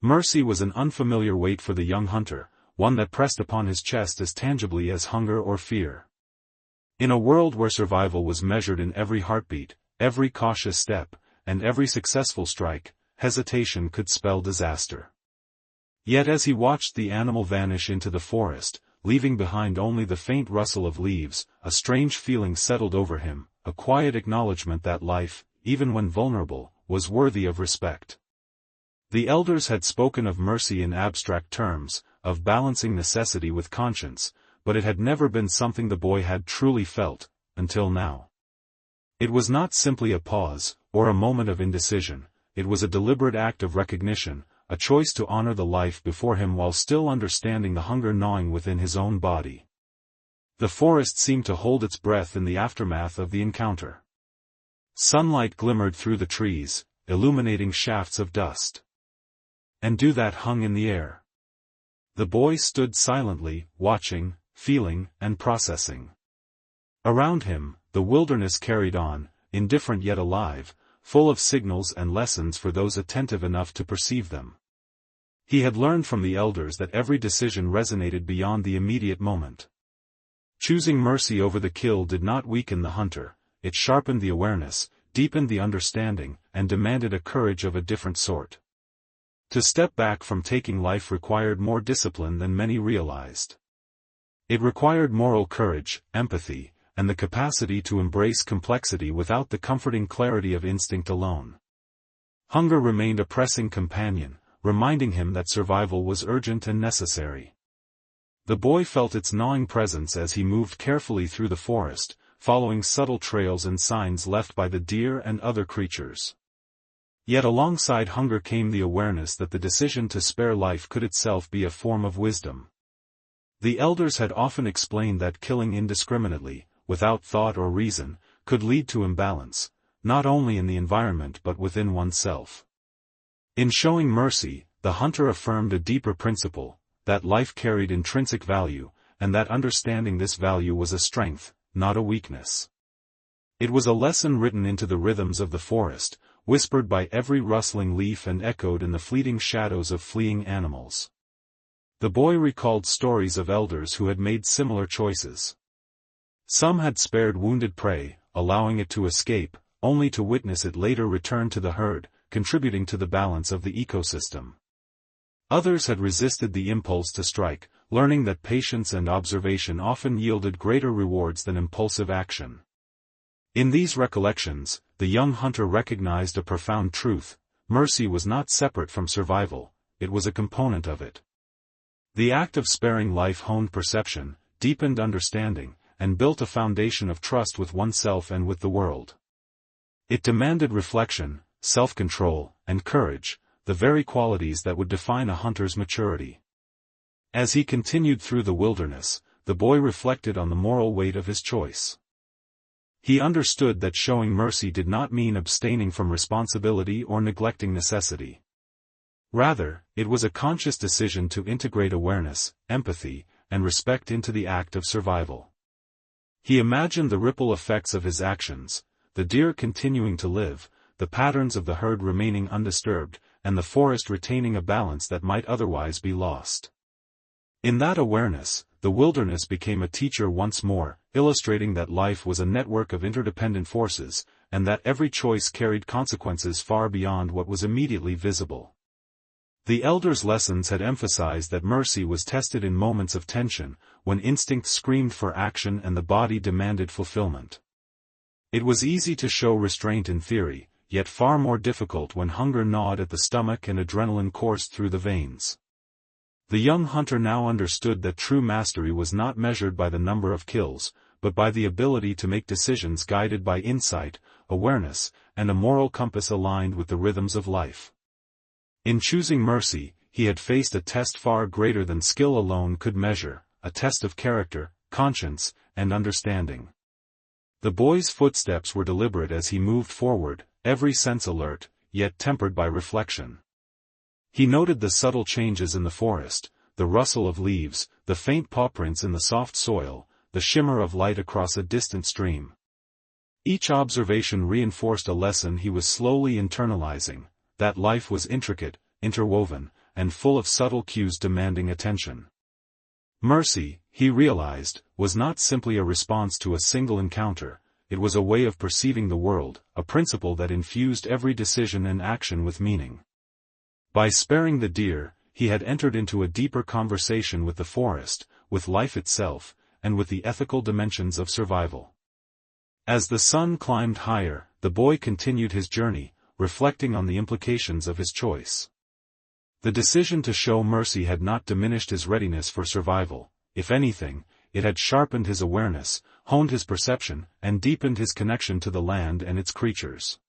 Mercy was an unfamiliar weight for the young hunter, one that pressed upon his chest as tangibly as hunger or fear. In a world where survival was measured in every heartbeat, every cautious step, and every successful strike, hesitation could spell disaster. Yet as he watched the animal vanish into the forest, leaving behind only the faint rustle of leaves, a strange feeling settled over him, a quiet acknowledgement that life, even when vulnerable, was worthy of respect. The elders had spoken of mercy in abstract terms, of balancing necessity with conscience, but it had never been something the boy had truly felt, until now. It was not simply a pause, or a moment of indecision, it was a deliberate act of recognition, a choice to honor the life before him while still understanding the hunger gnawing within his own body. The forest seemed to hold its breath in the aftermath of the encounter. Sunlight glimmered through the trees, illuminating shafts of dust. And dew that hung in the air. The boy stood silently, watching, feeling, and processing. Around him, the wilderness carried on, indifferent yet alive, full of signals and lessons for those attentive enough to perceive them. He had learned from the elders that every decision resonated beyond the immediate moment. Choosing mercy over the kill did not weaken the hunter, it sharpened the awareness, deepened the understanding, and demanded a courage of a different sort. To step back from taking life required more discipline than many realized. It required moral courage, empathy, and the capacity to embrace complexity without the comforting clarity of instinct alone. Hunger remained a pressing companion, reminding him that survival was urgent and necessary. The boy felt its gnawing presence as he moved carefully through the forest, following subtle trails and signs left by the deer and other creatures. Yet alongside hunger came the awareness that the decision to spare life could itself be a form of wisdom. The elders had often explained that killing indiscriminately, without thought or reason, could lead to imbalance, not only in the environment but within oneself. In showing mercy, the hunter affirmed a deeper principle, that life carried intrinsic value, and that understanding this value was a strength, not a weakness. It was a lesson written into the rhythms of the forest, whispered by every rustling leaf and echoed in the fleeting shadows of fleeing animals. The boy recalled stories of elders who had made similar choices. Some had spared wounded prey, allowing it to escape, only to witness it later return to the herd, contributing to the balance of the ecosystem. Others had resisted the impulse to strike, learning that patience and observation often yielded greater rewards than impulsive action. In these recollections, the young hunter recognized a profound truth: mercy was not separate from survival, it was a component of it. The act of sparing life honed perception, deepened understanding, and built a foundation of trust with oneself and with the world. It demanded reflection, self-control, and courage, the very qualities that would define a hunter's maturity. As he continued through the wilderness, the boy reflected on the moral weight of his choice. He understood that showing mercy did not mean abstaining from responsibility or neglecting necessity. Rather, it was a conscious decision to integrate awareness, empathy, and respect into the act of survival. He imagined the ripple effects of his actions, the deer continuing to live, the patterns of the herd remaining undisturbed, and the forest retaining a balance that might otherwise be lost. In that awareness, the wilderness became a teacher once more, illustrating that life was a network of interdependent forces, and that every choice carried consequences far beyond what was immediately visible. The elders' lessons had emphasized that mercy was tested in moments of tension, when instinct screamed for action and the body demanded fulfillment. It was easy to show restraint in theory, yet far more difficult when hunger gnawed at the stomach and adrenaline coursed through the veins. The young hunter now understood that true mastery was not measured by the number of kills, but by the ability to make decisions guided by insight, awareness, and a moral compass aligned with the rhythms of life. In choosing mercy, he had faced a test far greater than skill alone could measure, a test of character, conscience, and understanding. The boy's footsteps were deliberate as he moved forward, every sense alert, yet tempered by reflection. He noted the subtle changes in the forest, the rustle of leaves, the faint pawprints in the soft soil, the shimmer of light across a distant stream. Each observation reinforced a lesson he was slowly internalizing, that life was intricate, interwoven, and full of subtle cues demanding attention. Mercy, he realized, was not simply a response to a single encounter, it was a way of perceiving the world, a principle that infused every decision and action with meaning. By sparing the deer, he had entered into a deeper conversation with the forest, with life itself, and with the ethical dimensions of survival. As the sun climbed higher, the boy continued his journey, reflecting on the implications of his choice. The decision to show mercy had not diminished his readiness for survival. If anything, it had sharpened his awareness, honed his perception, and deepened his connection to the land and its creatures.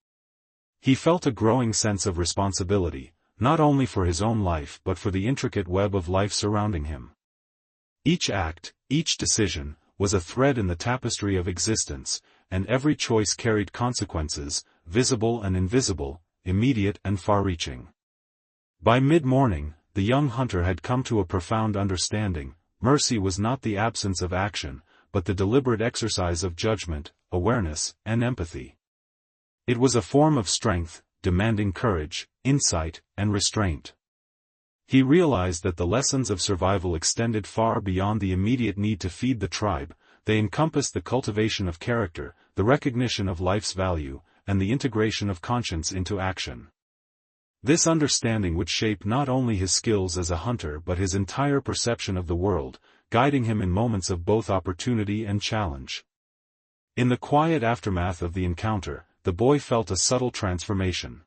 He felt a growing sense of responsibility, not only for his own life but for the intricate web of life surrounding him. Each act, each decision, was a thread in the tapestry of existence, and every choice carried consequences, visible and invisible, immediate and far-reaching. By mid-morning, the young hunter had come to a profound understanding. Mercy was not the absence of action, but the deliberate exercise of judgment, awareness, and empathy. It was a form of strength, demanding courage, insight, and restraint. He realized that the lessons of survival extended far beyond the immediate need to feed the tribe. They encompassed the cultivation of character, the recognition of life's value, and the integration of conscience into action. This understanding would shape not only his skills as a hunter but his entire perception of the world, guiding him in moments of both opportunity and challenge. In the quiet aftermath of the encounter, the boy felt a subtle transformation.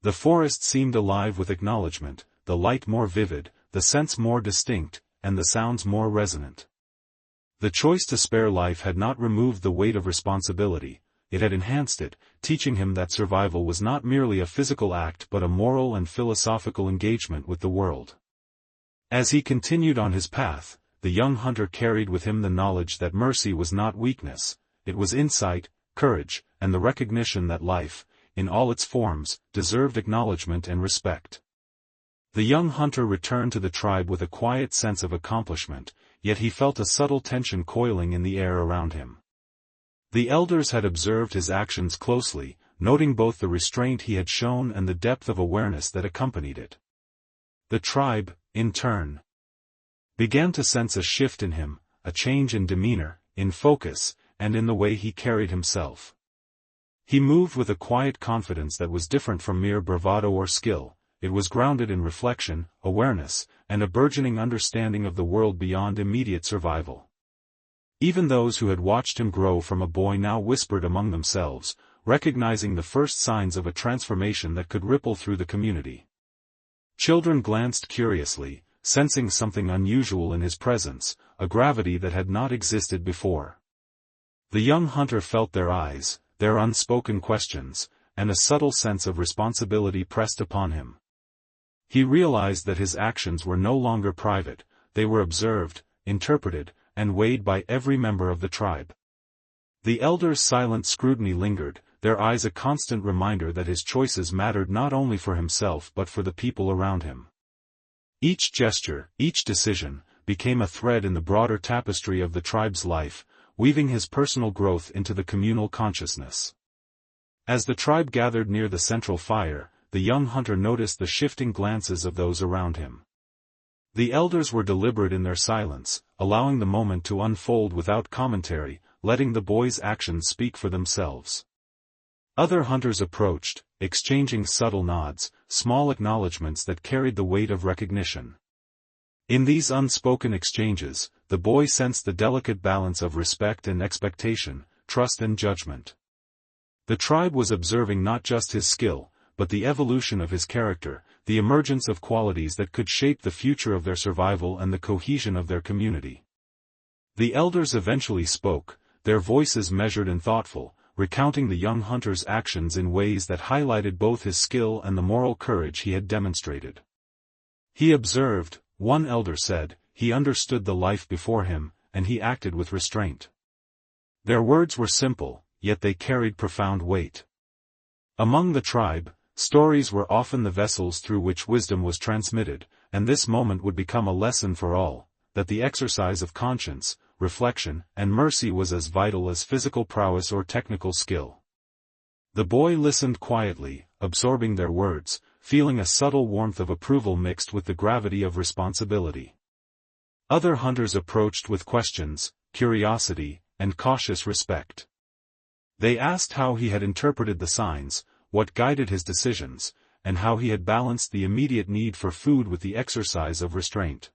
The forest seemed alive with acknowledgement, the light more vivid, the scents more distinct, and the sounds more resonant. The choice to spare life had not removed the weight of responsibility, it had enhanced it, teaching him that survival was not merely a physical act but a moral and philosophical engagement with the world. As he continued on his path, the young hunter carried with him the knowledge that mercy was not weakness, it was insight, courage, and the recognition that life, in all its forms, deserved acknowledgement and respect. The young hunter returned to the tribe with a quiet sense of accomplishment, yet he felt a subtle tension coiling in the air around him. The elders had observed his actions closely, noting both the restraint he had shown and the depth of awareness that accompanied it. The tribe, in turn, began to sense a shift in him, a change in demeanor, in focus, and in the way he carried himself. He moved with a quiet confidence that was different from mere bravado or skill. It was grounded in reflection, awareness, and a burgeoning understanding of the world beyond immediate survival. Even those who had watched him grow from a boy now whispered among themselves, recognizing the first signs of a transformation that could ripple through the community. Children glanced curiously, sensing something unusual in his presence, a gravity that had not existed before. The young hunter felt their eyes, their unspoken questions, and a subtle sense of responsibility pressed upon him. He realized that his actions were no longer private, they were observed, interpreted, and weighed by every member of the tribe. The elders' silent scrutiny lingered, their eyes a constant reminder that his choices mattered not only for himself but for the people around him. Each gesture, each decision, became a thread in the broader tapestry of the tribe's life, weaving his personal growth into the communal consciousness. As the tribe gathered near the central fire, the young hunter noticed the shifting glances of those around him. The elders were deliberate in their silence, allowing the moment to unfold without commentary, letting the boy's actions speak for themselves. Other hunters approached, exchanging subtle nods, small acknowledgments that carried the weight of recognition. In these unspoken exchanges, the boy sensed the delicate balance of respect and expectation, trust and judgment. The tribe was observing not just his skill, but the evolution of his character, the emergence of qualities that could shape the future of their survival and the cohesion of their community. The elders eventually spoke, their voices measured and thoughtful, recounting the young hunter's actions in ways that highlighted both his skill and the moral courage he had demonstrated. He observed, one elder said, he understood the life before him, and he acted with restraint. Their words were simple, yet they carried profound weight. Among the tribe, Stories were often the vessels through which wisdom was transmitted, and this moment would become a lesson for all, that the exercise of conscience, reflection, and mercy was as vital as physical prowess or technical skill. The boy listened quietly, absorbing their words, feeling a subtle warmth of approval mixed with the gravity of responsibility. Other hunters approached with questions, curiosity, and cautious respect. They asked how he had interpreted the signs, what guided his decisions, and how he had balanced the immediate need for food with the exercise of restraint.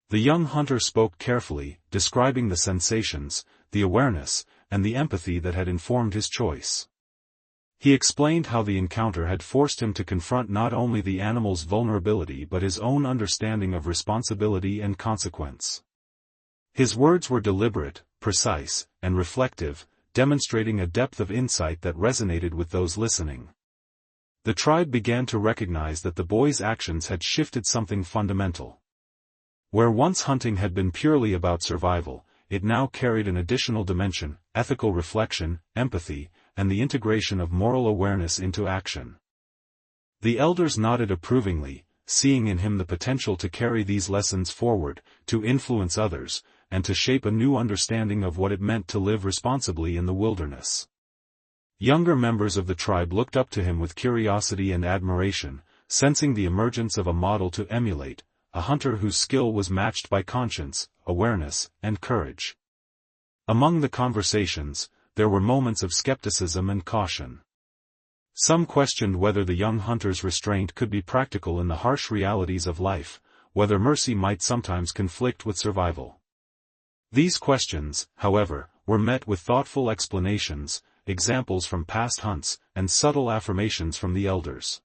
The young hunter spoke carefully, describing the sensations, the awareness, and the empathy that had informed his choice. He explained how the encounter had forced him to confront not only the animal's vulnerability but his own understanding of responsibility and consequence. His words were deliberate, precise, and reflective, demonstrating a depth of insight that resonated with those listening. The tribe began to recognize that the boy's actions had shifted something fundamental. Where once hunting had been purely about survival, it now carried an additional dimension: ethical reflection, empathy, and the integration of moral awareness into action. The elders nodded approvingly, seeing in him the potential to carry these lessons forward, to influence others, and to shape a new understanding of what it meant to live responsibly in the wilderness. Younger members of the tribe looked up to him with curiosity and admiration, sensing the emergence of a model to emulate, a hunter whose skill was matched by conscience, awareness, and courage. Among the conversations, there were moments of skepticism and caution. Some questioned whether the young hunter's restraint could be practical in the harsh realities of life, whether mercy might sometimes conflict with survival. These questions, however, were met with thoughtful explanations, examples from past hunts, and subtle affirmations from the elders.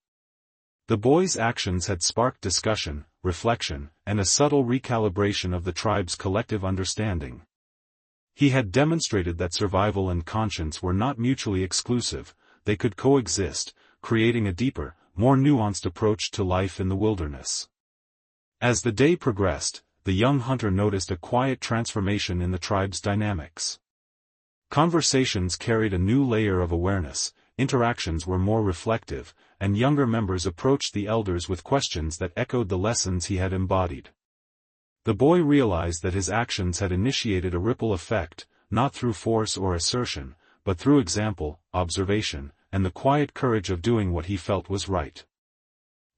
The boy's actions had sparked discussion, reflection, and a subtle recalibration of the tribe's collective understanding. He had demonstrated that survival and conscience were not mutually exclusive, they could coexist, creating a deeper, more nuanced approach to life in the wilderness. As the day progressed, the young hunter noticed a quiet transformation in the tribe's dynamics. Conversations carried a new layer of awareness, interactions were more reflective, and younger members approached the elders with questions that echoed the lessons he had embodied. The boy realized that his actions had initiated a ripple effect, not through force or assertion, but through example, observation, and the quiet courage of doing what he felt was right.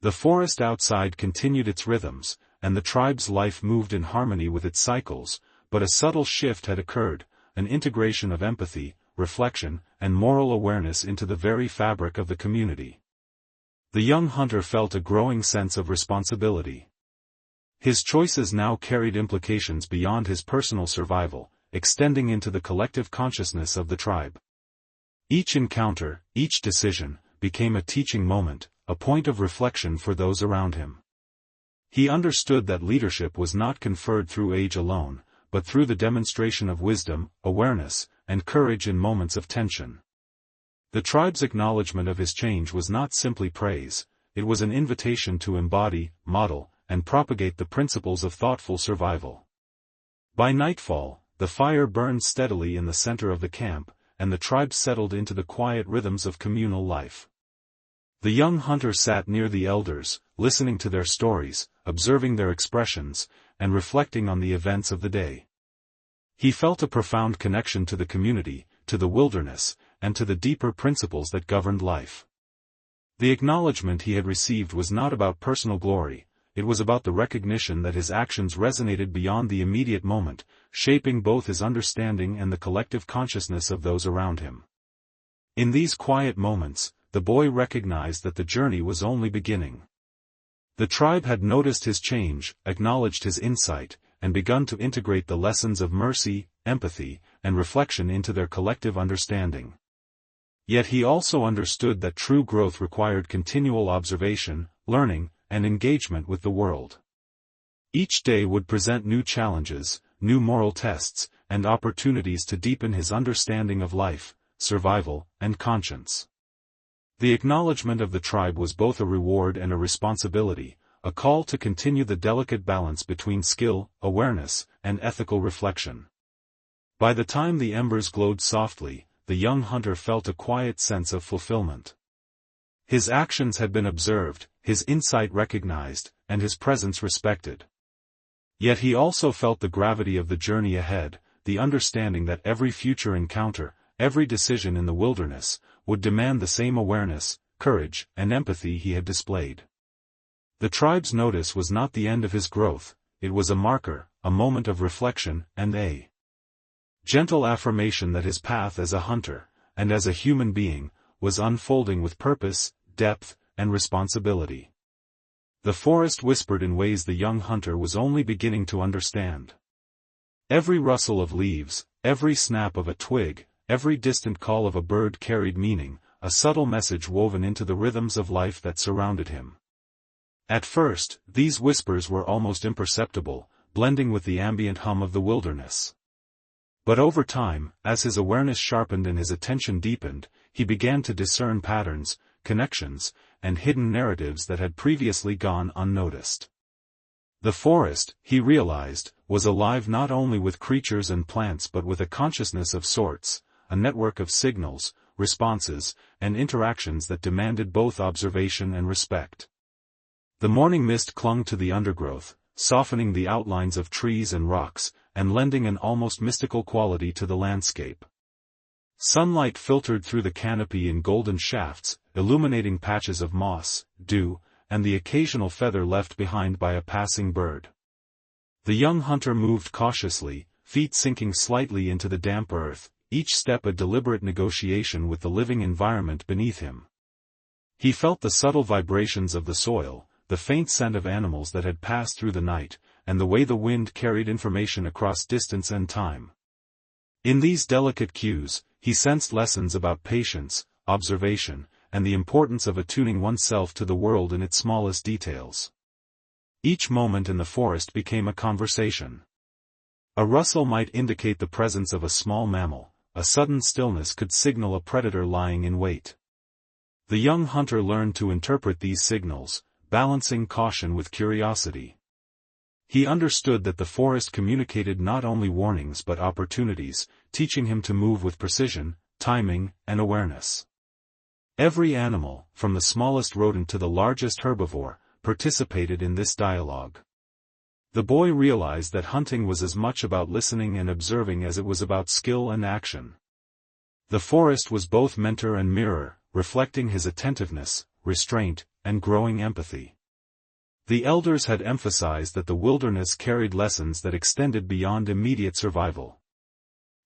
The forest outside continued its rhythms, and the tribe's life moved in harmony with its cycles, but a subtle shift had occurred, an integration of empathy, reflection, and moral awareness into the very fabric of the community. The young hunter felt a growing sense of responsibility. His choices now carried implications beyond his personal survival, extending into the collective consciousness of the tribe. Each encounter, each decision, became a teaching moment, a point of reflection for those around him. He understood that leadership was not conferred through age alone, but through the demonstration of wisdom, awareness, and courage in moments of tension. The tribe's acknowledgement of his change was not simply praise, it was an invitation to embody, model, and propagate the principles of thoughtful survival. By nightfall, the fire burned steadily in the center of the camp, and the tribe settled into the quiet rhythms of communal life. The young hunter sat near the elders, listening to their stories, observing their expressions, and reflecting on the events of the day. He felt a profound connection to the community, to the wilderness, and to the deeper principles that governed life. The acknowledgement he had received was not about personal glory, it was about the recognition that his actions resonated beyond the immediate moment, shaping both his understanding and the collective consciousness of those around him. In these quiet moments, the boy recognized that the journey was only beginning. The tribe had noticed his change, acknowledged his insight, and begun to integrate the lessons of mercy, empathy, and reflection into their collective understanding. Yet he also understood that true growth required continual observation, learning, and engagement with the world. Each day would present new challenges, new moral tests, and opportunities to deepen his understanding of life, survival, and conscience. The acknowledgement of the tribe was both a reward and a responsibility, a call to continue the delicate balance between skill, awareness, and ethical reflection. By the time the embers glowed softly, the young hunter felt a quiet sense of fulfillment. His actions had been observed, his insight recognized, and his presence respected. Yet he also felt the gravity of the journey ahead, the understanding that every future encounter, every decision in the wilderness, would demand the same awareness, courage, and empathy he had displayed. The tribe's notice was not the end of his growth, it was a marker, a moment of reflection, and a gentle affirmation that his path as a hunter, and as a human being, was unfolding with purpose, depth, and responsibility. The forest whispered in ways the young hunter was only beginning to understand. Every rustle of leaves, every snap of a twig, every distant call of a bird carried meaning, a subtle message woven into the rhythms of life that surrounded him. At first, these whispers were almost imperceptible, blending with the ambient hum of the wilderness. But over time, as his awareness sharpened and his attention deepened, he began to discern patterns, connections, and hidden narratives that had previously gone unnoticed. The forest, he realized, was alive not only with creatures and plants but with a consciousness of sorts, a network of signals, responses, and interactions that demanded both observation and respect. The morning mist clung to the undergrowth, softening the outlines of trees and rocks, and lending an almost mystical quality to the landscape. Sunlight filtered through the canopy in golden shafts, illuminating patches of moss, dew, and the occasional feather left behind by a passing bird. The young hunter moved cautiously, feet sinking slightly into the damp earth, each step a deliberate negotiation with the living environment beneath him. He felt the subtle vibrations of the soil, the faint scent of animals that had passed through the night, and the way the wind carried information across distance and time. In these delicate cues, he sensed lessons about patience, observation, and the importance of attuning oneself to the world in its smallest details. Each moment in the forest became a conversation. A rustle might indicate the presence of a small mammal, a sudden stillness could signal a predator lying in wait. The young hunter learned to interpret these signals, balancing caution with curiosity. He understood that the forest communicated not only warnings but opportunities, teaching him to move with precision, timing, and awareness. Every animal, from the smallest rodent to the largest herbivore, participated in this dialogue. The boy realized that hunting was as much about listening and observing as it was about skill and action. The forest was both mentor and mirror, reflecting his attentiveness, restraint, and growing empathy. The elders had emphasized that the wilderness carried lessons that extended beyond immediate survival.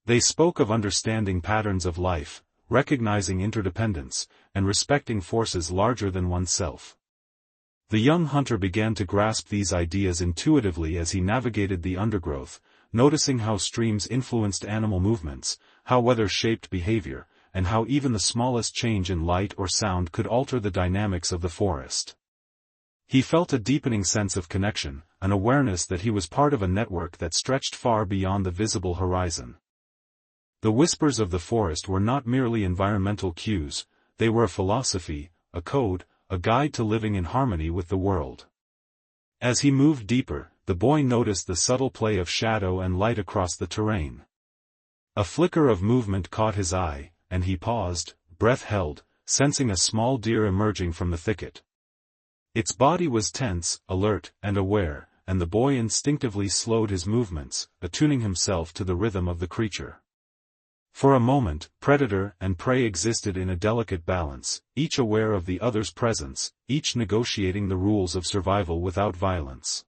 They spoke of understanding patterns of life, recognizing interdependence, and respecting forces larger than oneself. The young hunter began to grasp these ideas intuitively as he navigated the undergrowth, noticing how streams influenced animal movements, how weather shaped behavior, and how even the smallest change in light or sound could alter the dynamics of the forest. He felt a deepening sense of connection, an awareness that he was part of a network that stretched far beyond the visible horizon. The whispers of the forest were not merely environmental cues, they were a philosophy, a code, a guide to living in harmony with the world. As he moved deeper, the boy noticed the subtle play of shadow and light across the terrain. A flicker of movement caught his eye, and he paused, breath held, sensing a small deer emerging from the thicket. Its body was tense, alert, and aware, and the boy instinctively slowed his movements, attuning himself to the rhythm of the creature. For a moment, predator and prey existed in a delicate balance, each aware of the other's presence, each negotiating the rules of survival without violence.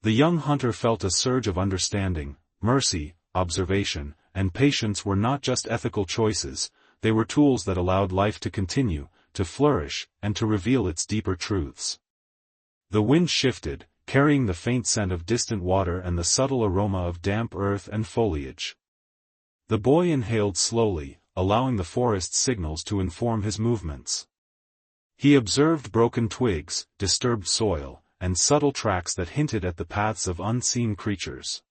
The young hunter felt a surge of understanding, mercy, observation, and patience were not just ethical choices, they were tools that allowed life to continue, to flourish, and to reveal its deeper truths. The wind shifted, carrying the faint scent of distant water and the subtle aroma of damp earth and foliage. The boy inhaled slowly, allowing the forest's signals to inform his movements. He observed broken twigs, disturbed soil, and subtle tracks that hinted at the paths of unseen creatures.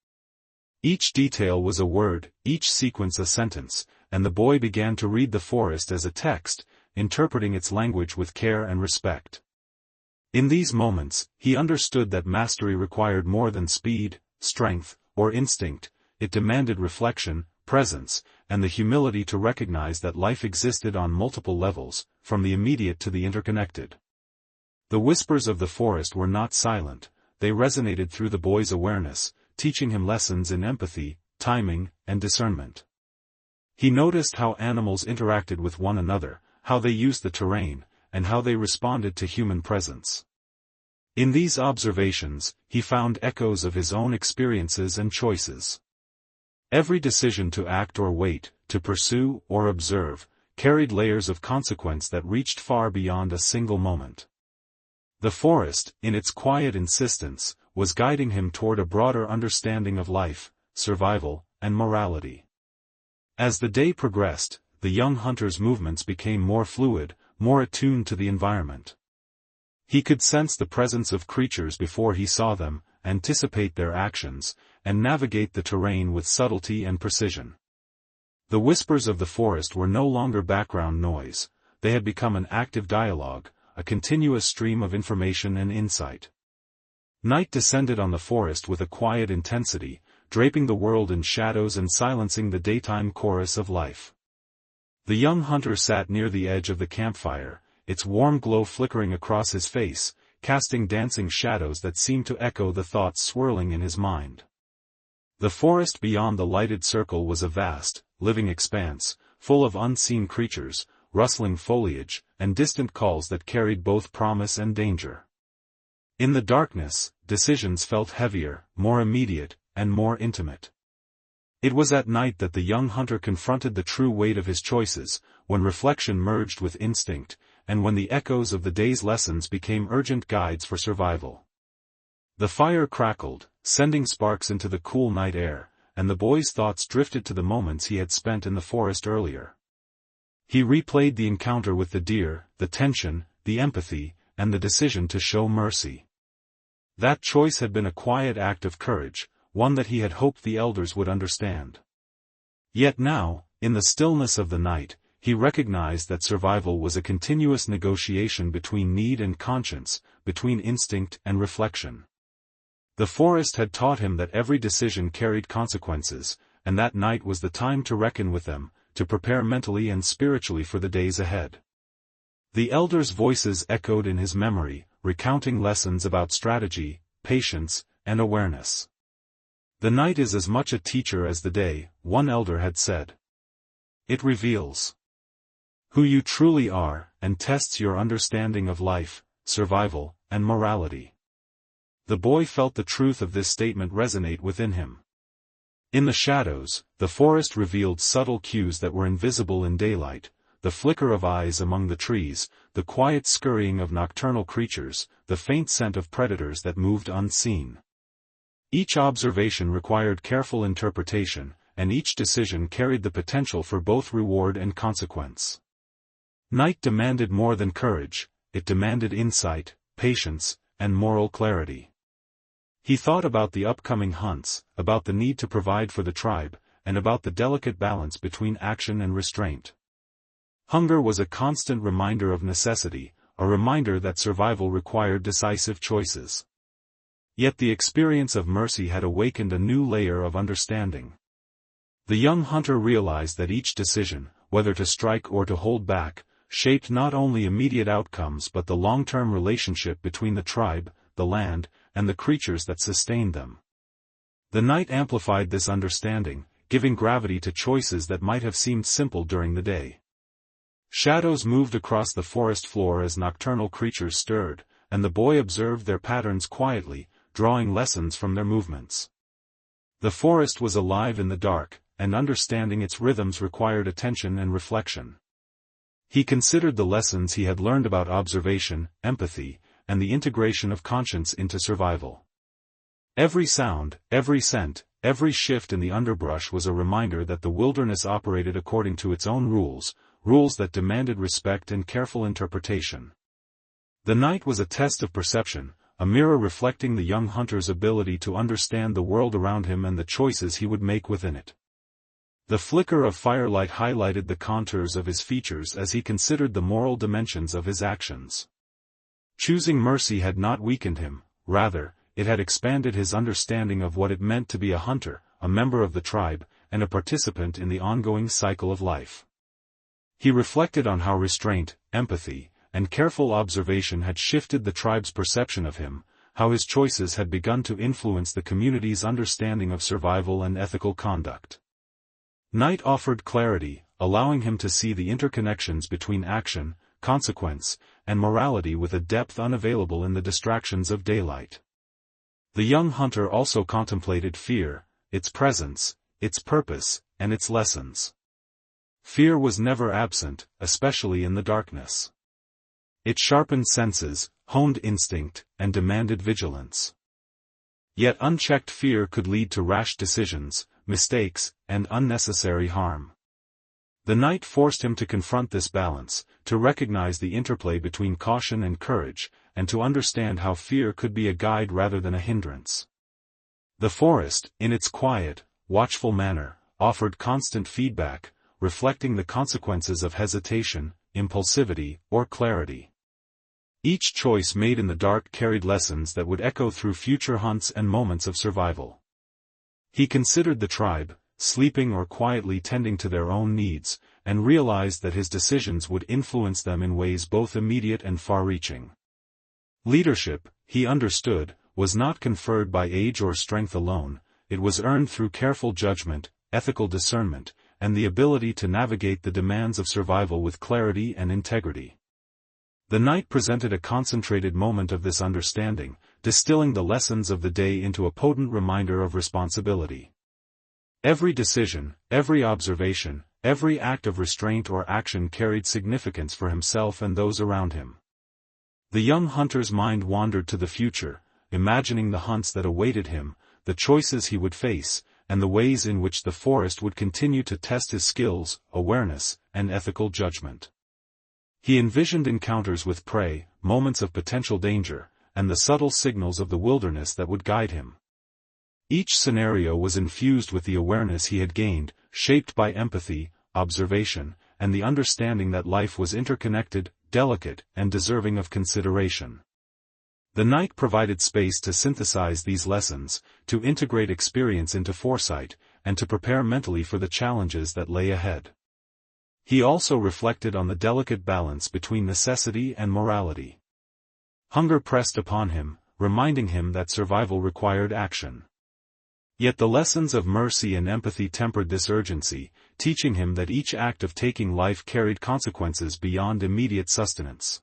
Each detail was a word, each sequence a sentence, and the boy began to read the forest as a text, interpreting its language with care and respect. In these moments, he understood that mastery required more than speed, strength, or instinct, it demanded reflection, presence, and the humility to recognize that life existed on multiple levels, from the immediate to the interconnected. The whispers of the forest were not silent, they resonated through the boy's awareness, teaching him lessons in empathy, timing, and discernment. He noticed how animals interacted with one another, how they used the terrain, and how they responded to human presence. In these observations, he found echoes of his own experiences and choices. Every decision to act or wait, to pursue or observe, carried layers of consequence that reached far beyond a single moment. The forest, in its quiet insistence, was guiding him toward a broader understanding of life, survival, and morality. As the day progressed, the young hunter's movements became more fluid, more attuned to the environment. He could sense the presence of creatures before he saw them, anticipate their actions, and navigate the terrain with subtlety and precision. The whispers of the forest were no longer background noise, they had become an active dialogue, a continuous stream of information and insight. Night descended on the forest with a quiet intensity, draping the world in shadows and silencing the daytime chorus of life. The young hunter sat near the edge of the campfire, its warm glow flickering across his face, casting dancing shadows that seemed to echo the thoughts swirling in his mind. The forest beyond the lighted circle was a vast, living expanse, full of unseen creatures, rustling foliage, and distant calls that carried both promise and danger. In the darkness, decisions felt heavier, more immediate, and more intimate. It was at night that the young hunter confronted the true weight of his choices, when reflection merged with instinct, and when the echoes of the day's lessons became urgent guides for survival. The fire crackled, sending sparks into the cool night air, and the boy's thoughts drifted to the moments he had spent in the forest earlier. He replayed the encounter with the deer, the tension, the empathy, and the decision to show mercy. That choice had been a quiet act of courage, one that he had hoped the elders would understand. Yet now, in the stillness of the night, he recognized that survival was a continuous negotiation between need and conscience, between instinct and reflection. The forest had taught him that every decision carried consequences, and that night was the time to reckon with them, to prepare mentally and spiritually for the days ahead. The elders' voices echoed in his memory, recounting lessons about strategy, patience, and awareness. The night is as much a teacher as the day, one elder had said. It reveals who you truly are, and tests your understanding of life, survival, and morality. The boy felt the truth of this statement resonate within him. In the shadows, the forest revealed subtle cues that were invisible in daylight, the flicker of eyes among the trees, the quiet scurrying of nocturnal creatures, the faint scent of predators that moved unseen. Each observation required careful interpretation, and each decision carried the potential for both reward and consequence. Night demanded more than courage, it demanded insight, patience, and moral clarity. He thought about the upcoming hunts, about the need to provide for the tribe, and about the delicate balance between action and restraint. Hunger was a constant reminder of necessity, a reminder that survival required decisive choices. Yet the experience of mercy had awakened a new layer of understanding. The young hunter realized that each decision, whether to strike or to hold back, shaped not only immediate outcomes but the long-term relationship between the tribe, the land, and the creatures that sustained them. The night amplified this understanding, giving gravity to choices that might have seemed simple during the day. Shadows moved across the forest floor as nocturnal creatures stirred, and the boy observed their patterns quietly, drawing lessons from their movements. The forest was alive in the dark, and understanding its rhythms required attention and reflection. He considered the lessons he had learned about observation, empathy, and the integration of conscience into survival. Every sound, every scent, every shift in the underbrush was a reminder that the wilderness operated according to its own rules, rules that demanded respect and careful interpretation. The night was a test of perception, a mirror reflecting the young hunter's ability to understand the world around him and the choices he would make within it. The flicker of firelight highlighted the contours of his features as he considered the moral dimensions of his actions. Choosing mercy had not weakened him, rather, it had expanded his understanding of what it meant to be a hunter, a member of the tribe, and a participant in the ongoing cycle of life. He reflected on how restraint, empathy, and careful observation had shifted the tribe's perception of him, how his choices had begun to influence the community's understanding of survival and ethical conduct. Night offered clarity, allowing him to see the interconnections between action, consequence, and morality with a depth unavailable in the distractions of daylight. The young hunter also contemplated fear, its presence, its purpose, and its lessons. Fear was never absent, especially in the darkness. It sharpened senses, honed instinct, and demanded vigilance. Yet unchecked fear could lead to rash decisions, mistakes, and unnecessary harm. The night forced him to confront this balance, to recognize the interplay between caution and courage, and to understand how fear could be a guide rather than a hindrance. The forest, in its quiet, watchful manner, offered constant feedback, reflecting the consequences of hesitation, impulsivity, or clarity. Each choice made in the dark carried lessons that would echo through future hunts and moments of survival. He considered the tribe, sleeping or quietly tending to their own needs, and realized that his decisions would influence them in ways both immediate and far-reaching. Leadership, he understood, was not conferred by age or strength alone, it was earned through careful judgment, ethical discernment, and the ability to navigate the demands of survival with clarity and integrity. The night presented a concentrated moment of this understanding, distilling the lessons of the day into a potent reminder of responsibility. Every decision, every observation, every act of restraint or action carried significance for himself and those around him. The young hunter's mind wandered to the future, imagining the hunts that awaited him, the choices he would face, and the ways in which the forest would continue to test his skills, awareness, and ethical judgment. He envisioned encounters with prey, moments of potential danger, and the subtle signals of the wilderness that would guide him. Each scenario was infused with the awareness he had gained, shaped by empathy, observation, and the understanding that life was interconnected, delicate, and deserving of consideration. The night provided space to synthesize these lessons, to integrate experience into foresight, and to prepare mentally for the challenges that lay ahead. He also reflected on the delicate balance between necessity and morality. Hunger pressed upon him, reminding him that survival required action. Yet the lessons of mercy and empathy tempered this urgency, teaching him that each act of taking life carried consequences beyond immediate sustenance.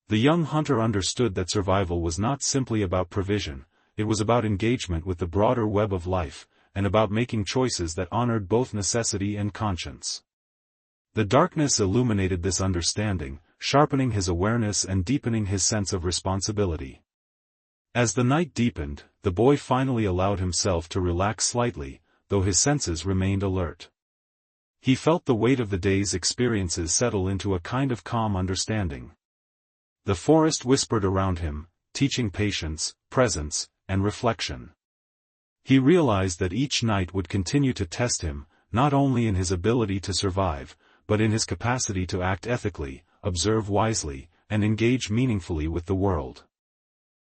The young hunter understood that survival was not simply about provision, it was about engagement with the broader web of life, and about making choices that honored both necessity and conscience. The darkness illuminated this understanding, sharpening his awareness and deepening his sense of responsibility. As the night deepened, the boy finally allowed himself to relax slightly, though his senses remained alert. He felt the weight of the day's experiences settle into a kind of calm understanding. The forest whispered around him, teaching patience, presence, and reflection. He realized that each night would continue to test him, not only in his ability to survive, but in his capacity to act ethically, observe wisely, and engage meaningfully with the world.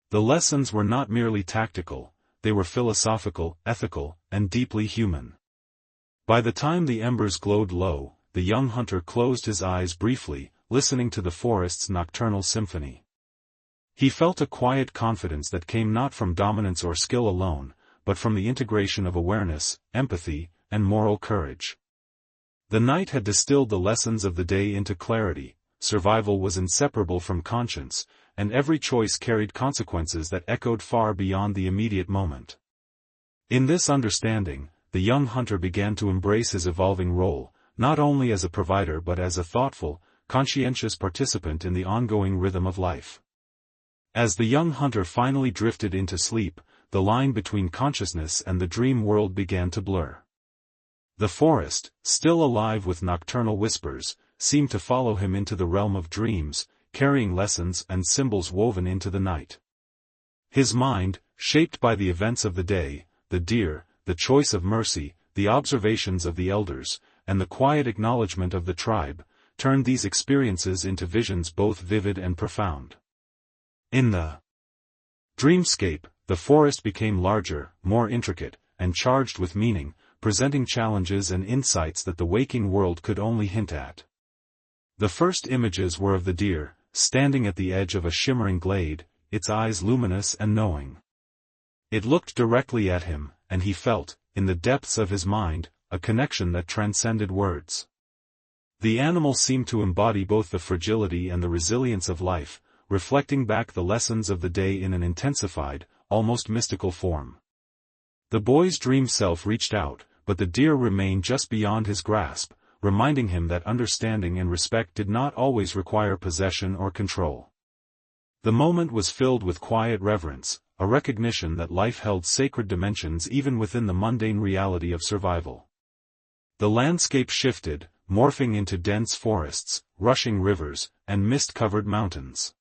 The lessons were not merely tactical, they were philosophical, ethical, and deeply human. By the time the embers glowed low, the young hunter closed his eyes briefly, listening to the forest's nocturnal symphony. He felt a quiet confidence that came not from dominance or skill alone, but from the integration of awareness, empathy, and moral courage. The night had distilled the lessons of the day into clarity, survival was inseparable from conscience, and every choice carried consequences that echoed far beyond the immediate moment. In this understanding, the young hunter began to embrace his evolving role, not only as a provider but as a thoughtful, conscientious participant in the ongoing rhythm of life. As the young hunter finally drifted into sleep, the line between consciousness and the dream world began to blur. The forest, still alive with nocturnal whispers, seemed to follow him into the realm of dreams, carrying lessons and symbols woven into the night. His mind, shaped by the events of the day, the deer, the choice of mercy, the observations of the elders, and the quiet acknowledgement of the tribe, turned these experiences into visions both vivid and profound. In the dreamscape, the forest became larger, more intricate, and charged with meaning, presenting challenges and insights that the waking world could only hint at. The first images were of the deer, standing at the edge of a shimmering glade, its eyes luminous and knowing. It looked directly at him, and he felt, in the depths of his mind, a connection that transcended words. The animal seemed to embody both the fragility and the resilience of life, reflecting back the lessons of the day in an intensified, almost mystical form. The boy's dream self reached out, but the deer remained just beyond his grasp, reminding him that understanding and respect did not always require possession or control. The moment was filled with quiet reverence, a recognition that life held sacred dimensions even within the mundane reality of survival. The landscape shifted, morphing into dense forests, rushing rivers, and mist-covered mountains.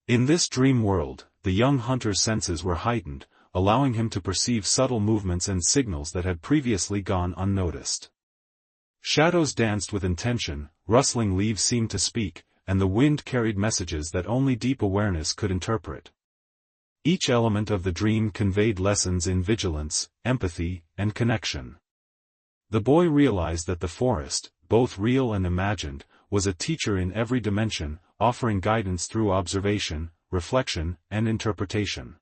In this dream world, the young hunter's senses were heightened, allowing him to perceive subtle movements and signals that had previously gone unnoticed. Shadows danced with intention, rustling leaves seemed to speak, and the wind carried messages that only deep awareness could interpret. Each element of the dream conveyed lessons in vigilance, empathy, and connection. The boy realized that the forest, both real and imagined, was a teacher in every dimension, offering guidance through observation, reflection, and interpretation.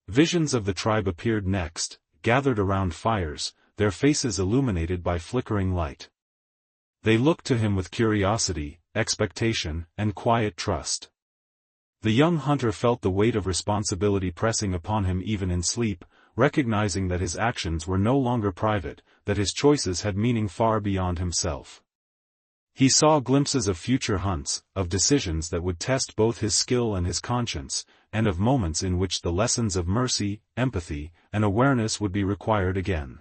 Visions of the tribe appeared next, gathered around fires, their faces illuminated by flickering light. They looked to him with curiosity, expectation, and quiet trust. The young hunter felt the weight of responsibility pressing upon him even in sleep, recognizing that his actions were no longer private, that his choices had meaning far beyond himself. He saw glimpses of future hunts, of decisions that would test both his skill and his conscience, and of moments in which the lessons of mercy, empathy, and awareness would be required again.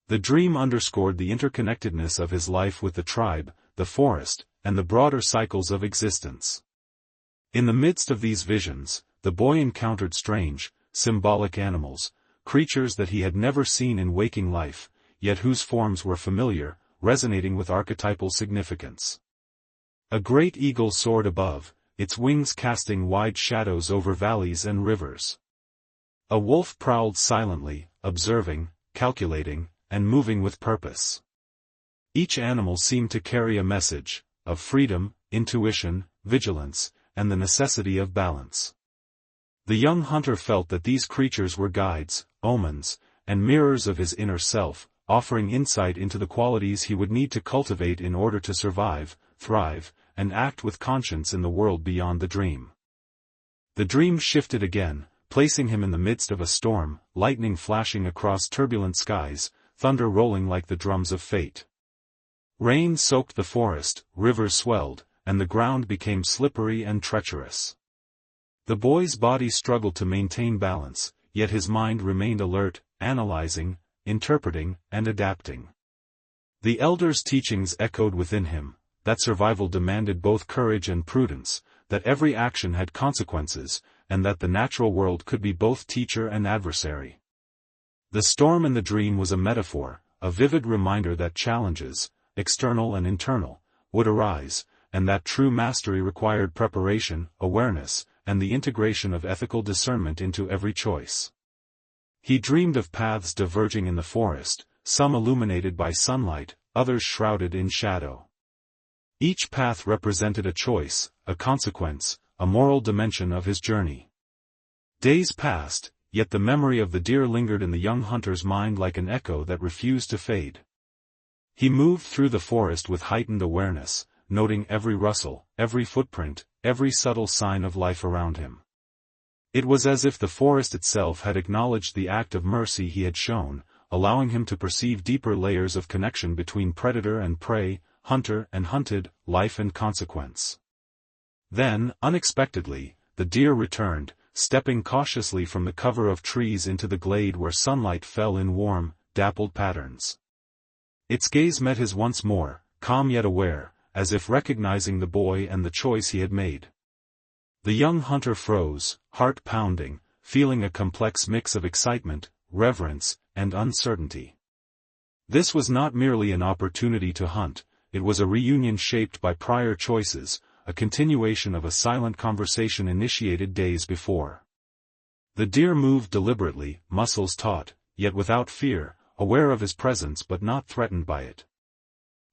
The dream underscored the interconnectedness of his life with the tribe, the forest, and the broader cycles of existence. In the midst of these visions, the boy encountered strange, symbolic animals, creatures that he had never seen in waking life, yet whose forms were familiar, resonating with archetypal significance. A great eagle soared above, its wings casting wide shadows over valleys and rivers. A wolf prowled silently, observing, calculating, and moving with purpose. Each animal seemed to carry a message, of freedom, intuition, vigilance, and the necessity of balance. The young hunter felt that these creatures were guides, omens, and mirrors of his inner self, offering insight into the qualities he would need to cultivate in order to survive, thrive, and act with conscience in the world beyond the dream. The dream shifted again, placing him in the midst of a storm, lightning flashing across turbulent skies, thunder rolling like the drums of fate. Rain soaked the forest, rivers swelled, and the ground became slippery and treacherous. The boy's body struggled to maintain balance, yet his mind remained alert, analyzing, interpreting, and adapting. The elders' teachings echoed within him, that survival demanded both courage and prudence, that every action had consequences, and that the natural world could be both teacher and adversary. The storm in the dream was a metaphor, a vivid reminder that challenges, external and internal, would arise, and that true mastery required preparation, awareness, and the integration of ethical discernment into every choice. He dreamed of paths diverging in the forest, some illuminated by sunlight, others shrouded in shadow. Each path represented a choice, a consequence, a moral dimension of his journey. Days passed, yet the memory of the deer lingered in the young hunter's mind like an echo that refused to fade. He moved through the forest with heightened awareness, noting every rustle, every footprint, every subtle sign of life around him. It was as if the forest itself had acknowledged the act of mercy he had shown, allowing him to perceive deeper layers of connection between predator and prey, hunter and hunted, life and consequence. Then, unexpectedly, the deer returned, stepping cautiously from the cover of trees into the glade where sunlight fell in warm, dappled patterns. Its gaze met his once more, calm yet aware, as if recognizing the boy and the choice he had made. The young hunter froze, heart pounding, feeling a complex mix of excitement, reverence, and uncertainty. This was not merely an opportunity to hunt, it was a reunion shaped by prior choices, a continuation of a silent conversation initiated days before. The deer moved deliberately, muscles taut, yet without fear, aware of his presence but not threatened by it.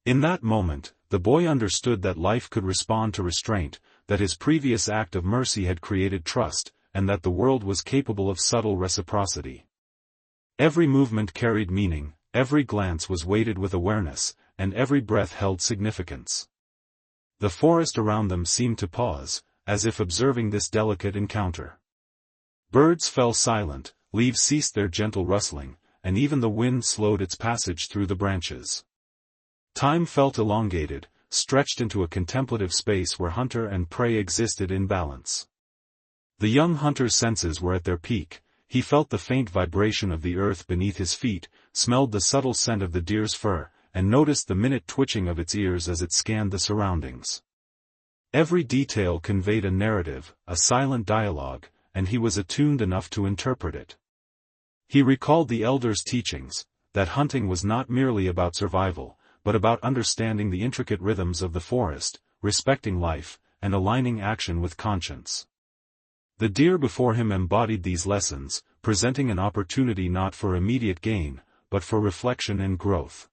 In that moment, the boy understood that life could respond to restraint, that his previous act of mercy had created trust, and that the world was capable of subtle reciprocity. Every movement carried meaning, every glance was weighted with awareness, and every breath held significance. The forest around them seemed to pause, as if observing this delicate encounter. Birds fell silent, leaves ceased their gentle rustling, and even the wind slowed its passage through the branches. Time felt elongated, stretched into a contemplative space where hunter and prey existed in balance. The young hunter's senses were at their peak. He felt the faint vibration of the earth beneath his feet, smelled the subtle scent of the deer's fur, and noticed the minute twitching of its ears as it scanned the surroundings. Every detail conveyed a narrative, a silent dialogue, and he was attuned enough to interpret it. He recalled the elders' teachings, that hunting was not merely about survival, but about understanding the intricate rhythms of the forest, respecting life, and aligning action with conscience. The deer before him embodied these lessons, presenting an opportunity not for immediate gain, but for reflection and growth.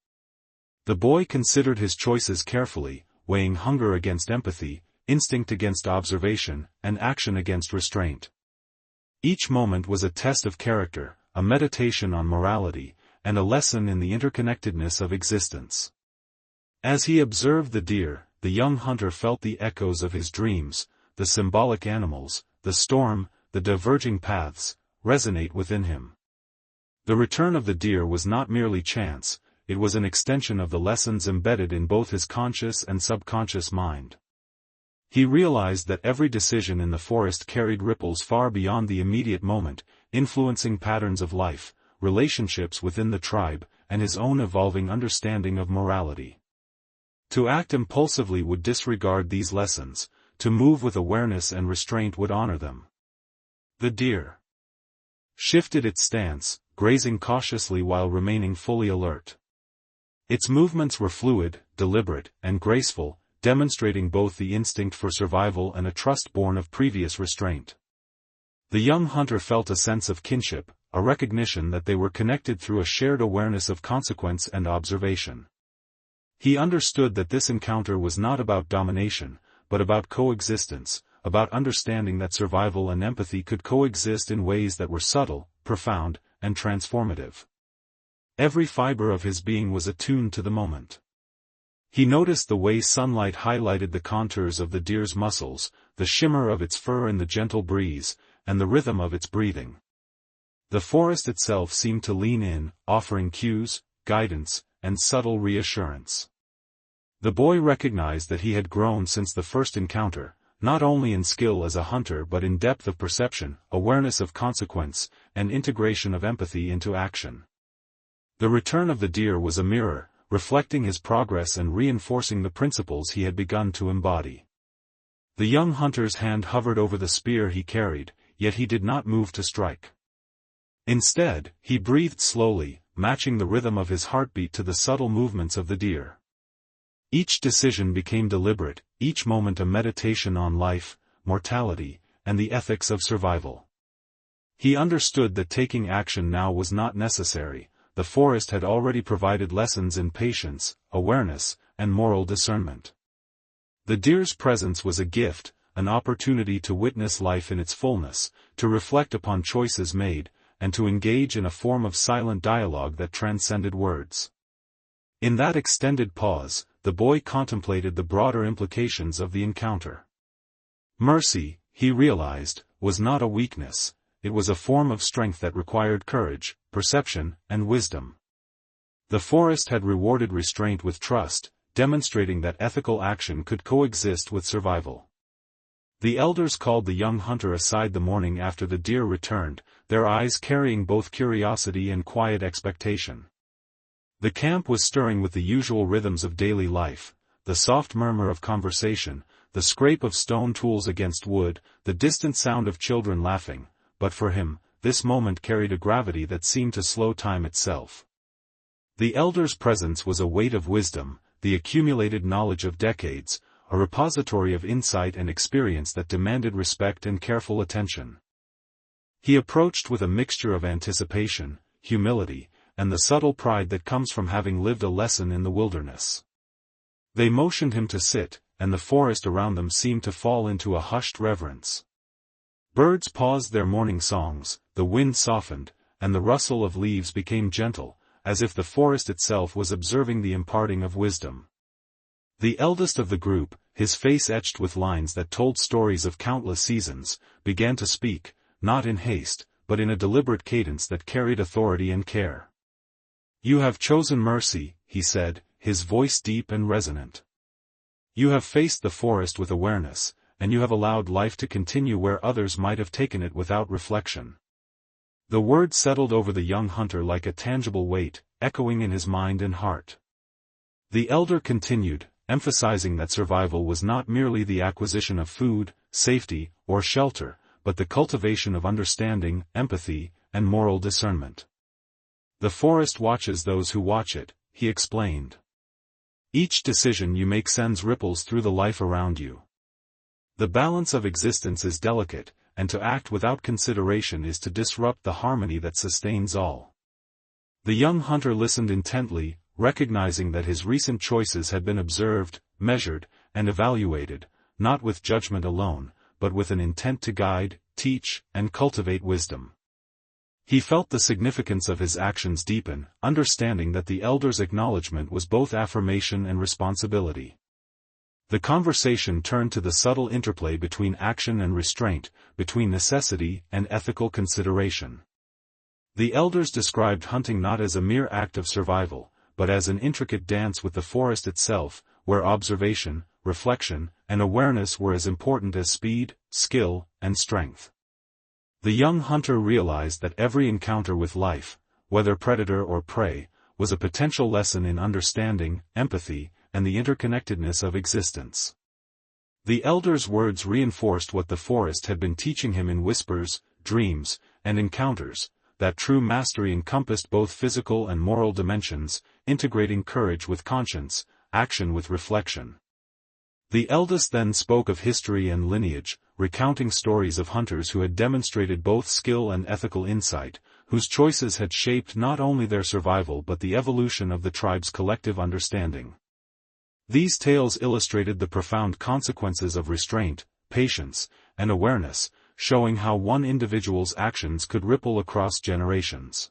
The boy considered his choices carefully, weighing hunger against empathy, instinct against observation, and action against restraint. Each moment was a test of character, a meditation on morality, and a lesson in the interconnectedness of existence. As he observed the deer, the young hunter felt the echoes of his dreams, the symbolic animals, the storm, the diverging paths, resonate within him. The return of the deer was not merely chance, it was an extension of the lessons embedded in both his conscious and subconscious mind. He realized that every decision in the forest carried ripples far beyond the immediate moment, influencing patterns of life, relationships within the tribe, and his own evolving understanding of morality. To act impulsively would disregard these lessons, to move with awareness and restraint would honor them. The deer shifted its stance, grazing cautiously while remaining fully alert. Its movements were fluid, deliberate, and graceful, demonstrating both the instinct for survival and a trust born of previous restraint. The young hunter felt a sense of kinship, a recognition that they were connected through a shared awareness of consequence and observation. He understood that this encounter was not about domination, but about coexistence, about understanding that survival and empathy could coexist in ways that were subtle, profound, and transformative. Every fiber of his being was attuned to the moment. He noticed the way sunlight highlighted the contours of the deer's muscles, the shimmer of its fur in the gentle breeze, and the rhythm of its breathing. The forest itself seemed to lean in, offering cues, guidance, and subtle reassurance. The boy recognized that he had grown since the first encounter, not only in skill as a hunter but in depth of perception, awareness of consequence, and integration of empathy into action. The return of the deer was a mirror, reflecting his progress and reinforcing the principles he had begun to embody. The young hunter's hand hovered over the spear he carried, yet he did not move to strike. Instead, he breathed slowly, matching the rhythm of his heartbeat to the subtle movements of the deer. Each decision became deliberate, each moment a meditation on life, mortality, and the ethics of survival. He understood that taking action now was not necessary. The forest had already provided lessons in patience, awareness, and moral discernment. The deer's presence was a gift, an opportunity to witness life in its fullness, to reflect upon choices made, and to engage in a form of silent dialogue that transcended words. In that extended pause, the boy contemplated the broader implications of the encounter. Mercy, he realized, was not a weakness, it was a form of strength that required courage, perception, and wisdom. The forest had rewarded restraint with trust, demonstrating that ethical action could coexist with survival. The elders called the young hunter aside the morning after the deer returned, their eyes carrying both curiosity and quiet expectation. The camp was stirring with the usual rhythms of daily life, the soft murmur of conversation, the scrape of stone tools against wood, the distant sound of children laughing, but for him, this moment carried a gravity that seemed to slow time itself. The elder's presence was a weight of wisdom, the accumulated knowledge of decades, a repository of insight and experience that demanded respect and careful attention. He approached with a mixture of anticipation, humility, and the subtle pride that comes from having lived a lesson in the wilderness. They motioned him to sit, and the forest around them seemed to fall into a hushed reverence. Birds paused their morning songs, the wind softened, and the rustle of leaves became gentle, as if the forest itself was observing the imparting of wisdom. The eldest of the group, his face etched with lines that told stories of countless seasons, began to speak, not in haste, but in a deliberate cadence that carried authority and care. "You have chosen mercy," he said, his voice deep and resonant. "You have faced the forest with awareness, and you have allowed life to continue where others might have taken it without reflection." The word settled over the young hunter like a tangible weight, echoing in his mind and heart. The elder continued, emphasizing that survival was not merely the acquisition of food, safety, or shelter, but the cultivation of understanding, empathy, and moral discernment. "The forest watches those who watch it," he explained. "Each decision you make sends ripples through the life around you. The balance of existence is delicate, and to act without consideration is to disrupt the harmony that sustains all." The young hunter listened intently, recognizing that his recent choices had been observed, measured, and evaluated, not with judgment alone, but with an intent to guide, teach, and cultivate wisdom. He felt the significance of his actions deepen, understanding that the elder's acknowledgement was both affirmation and responsibility. The conversation turned to the subtle interplay between action and restraint, between necessity and ethical consideration. The elders described hunting not as a mere act of survival, but as an intricate dance with the forest itself, where observation, reflection, and awareness were as important as speed, skill, and strength. The young hunter realized that every encounter with life, whether predator or prey, was a potential lesson in understanding, empathy, and the interconnectedness of existence. The elder's words reinforced what the forest had been teaching him in whispers, dreams, and encounters, that true mastery encompassed both physical and moral dimensions, integrating courage with conscience, action with reflection. The eldest then spoke of history and lineage, recounting stories of hunters who had demonstrated both skill and ethical insight, whose choices had shaped not only their survival but the evolution of the tribe's collective understanding. These tales illustrated the profound consequences of restraint, patience, and awareness, showing how one individual's actions could ripple across generations.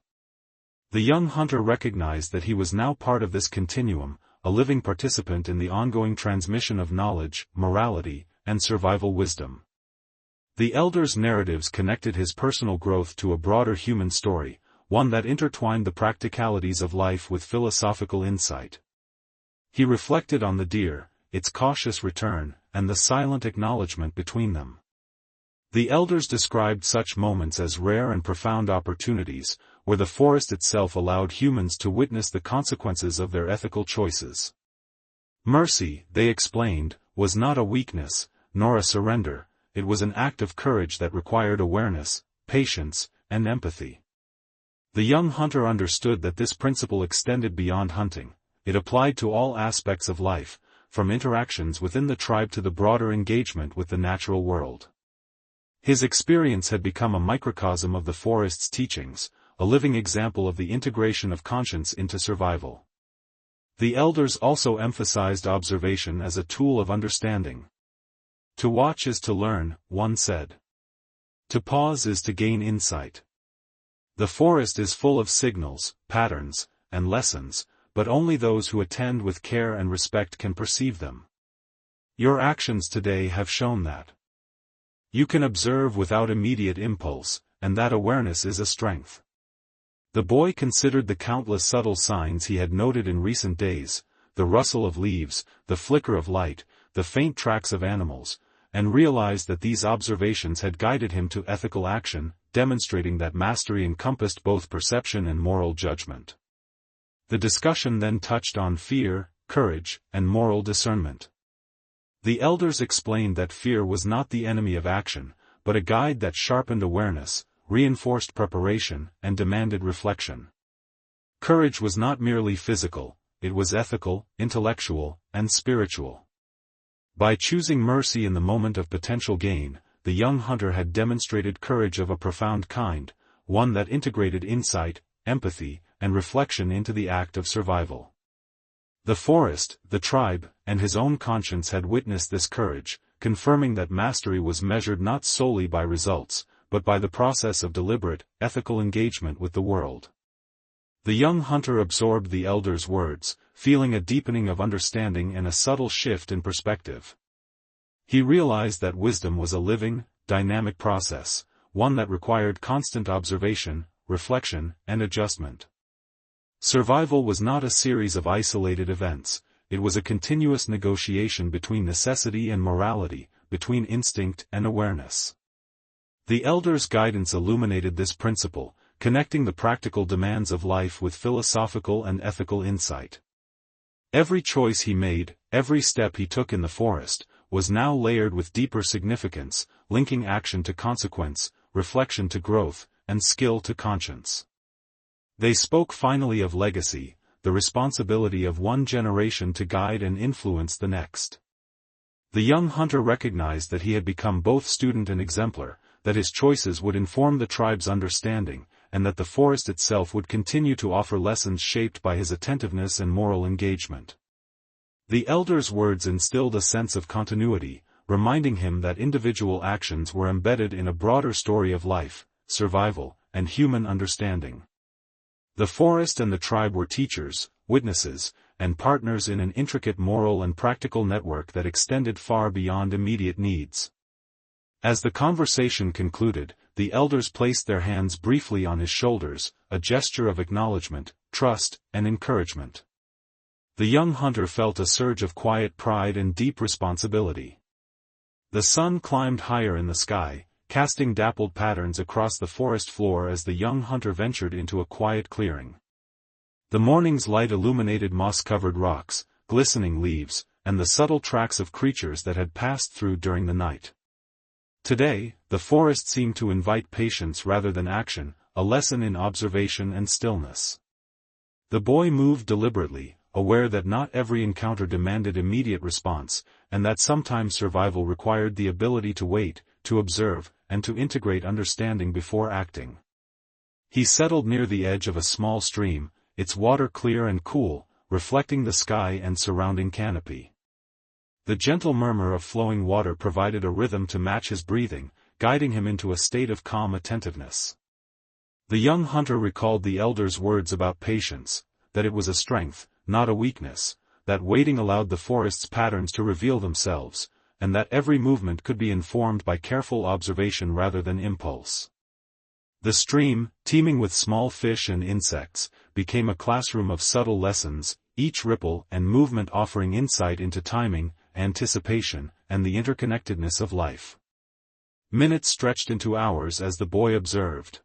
The young hunter recognized that he was now part of this continuum, a living participant in the ongoing transmission of knowledge, morality, and survival wisdom. The elder's narratives connected his personal growth to a broader human story, one that intertwined the practicalities of life with philosophical insight. He reflected on the deer, its cautious return, and the silent acknowledgement between them. The elders described such moments as rare and profound opportunities, where the forest itself allowed humans to witness the consequences of their ethical choices. Mercy, they explained, was not a weakness, nor a surrender, it was an act of courage that required awareness, patience, and empathy. The young hunter understood that this principle extended beyond hunting. It applied to all aspects of life, from interactions within the tribe to the broader engagement with the natural world. His experience had become a microcosm of the forest's teachings, a living example of the integration of conscience into survival. The elders also emphasized observation as a tool of understanding. "To watch is to learn," one said. "To pause is to gain insight. The forest is full of signals, patterns, and lessons, but only those who attend with care and respect can perceive them. Your actions today have shown that. You can observe without immediate impulse, and that awareness is a strength." The boy considered the countless subtle signs he had noted in recent days, the rustle of leaves, the flicker of light, the faint tracks of animals, and realized that these observations had guided him to ethical action, demonstrating that mastery encompassed both perception and moral judgment. The discussion then touched on fear, courage, and moral discernment. The elders explained that fear was not the enemy of action, but a guide that sharpened awareness, reinforced preparation, and demanded reflection. Courage was not merely physical, it was ethical, intellectual, and spiritual. By choosing mercy in the moment of potential gain, the young hunter had demonstrated courage of a profound kind, one that integrated insight, empathy, and reflection into the act of survival. The forest, the tribe, and his own conscience had witnessed this courage, confirming that mastery was measured not solely by results, but by the process of deliberate, ethical engagement with the world. The young hunter absorbed the elder's words, feeling a deepening of understanding and a subtle shift in perspective. He realized that wisdom was a living, dynamic process, one that required constant observation, reflection, and adjustment. Survival was not a series of isolated events, it was a continuous negotiation between necessity and morality, between instinct and awareness. The elder's guidance illuminated this principle, connecting the practical demands of life with philosophical and ethical insight. Every choice he made, every step he took in the forest, was now layered with deeper significance, linking action to consequence, reflection to growth, and skill to conscience. They spoke finally of legacy, the responsibility of one generation to guide and influence the next. The young hunter recognized that he had become both student and exemplar, that his choices would inform the tribe's understanding, and that the forest itself would continue to offer lessons shaped by his attentiveness and moral engagement. The elder's words instilled a sense of continuity, reminding him that individual actions were embedded in a broader story of life, survival, and human understanding. The forest and the tribe were teachers, witnesses, and partners in an intricate moral and practical network that extended far beyond immediate needs. As the conversation concluded, the elders placed their hands briefly on his shoulders, a gesture of acknowledgement, trust, and encouragement. The young hunter felt a surge of quiet pride and deep responsibility. The sun climbed higher in the sky, casting dappled patterns across the forest floor as the young hunter ventured into a quiet clearing. The morning's light illuminated moss-covered rocks, glistening leaves, and the subtle tracks of creatures that had passed through during the night. Today, the forest seemed to invite patience rather than action, a lesson in observation and stillness. The boy moved deliberately, aware that not every encounter demanded immediate response, and that sometimes survival required the ability to wait, to observe, and to integrate understanding before acting. He settled near the edge of a small stream, its water clear and cool, reflecting the sky and surrounding canopy. The gentle murmur of flowing water provided a rhythm to match his breathing, guiding him into a state of calm attentiveness. The young hunter recalled the elder's words about patience, that it was a strength, not a weakness, that waiting allowed the forest's patterns to reveal themselves, and that every movement could be informed by careful observation rather than impulse. The stream, teeming with small fish and insects, became a classroom of subtle lessons, each ripple and movement offering insight into timing, anticipation, and the interconnectedness of life. Minutes stretched into hours as the boy observed.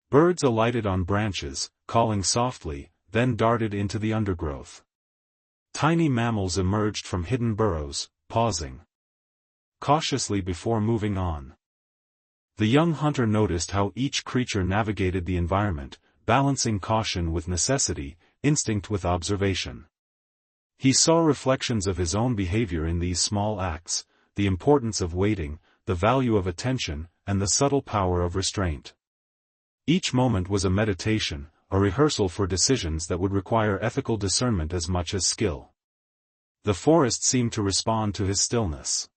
Birds alighted on branches, calling softly, then darted into the undergrowth. Tiny mammals emerged from hidden burrows, pausing cautiously before moving on. The young hunter noticed how each creature navigated the environment, balancing caution with necessity, instinct with observation. He saw reflections of his own behavior in these small acts, the importance of waiting, the value of attention, and the subtle power of restraint. Each moment was a meditation, a rehearsal for decisions that would require ethical discernment as much as skill. The forest seemed to respond to his stillness.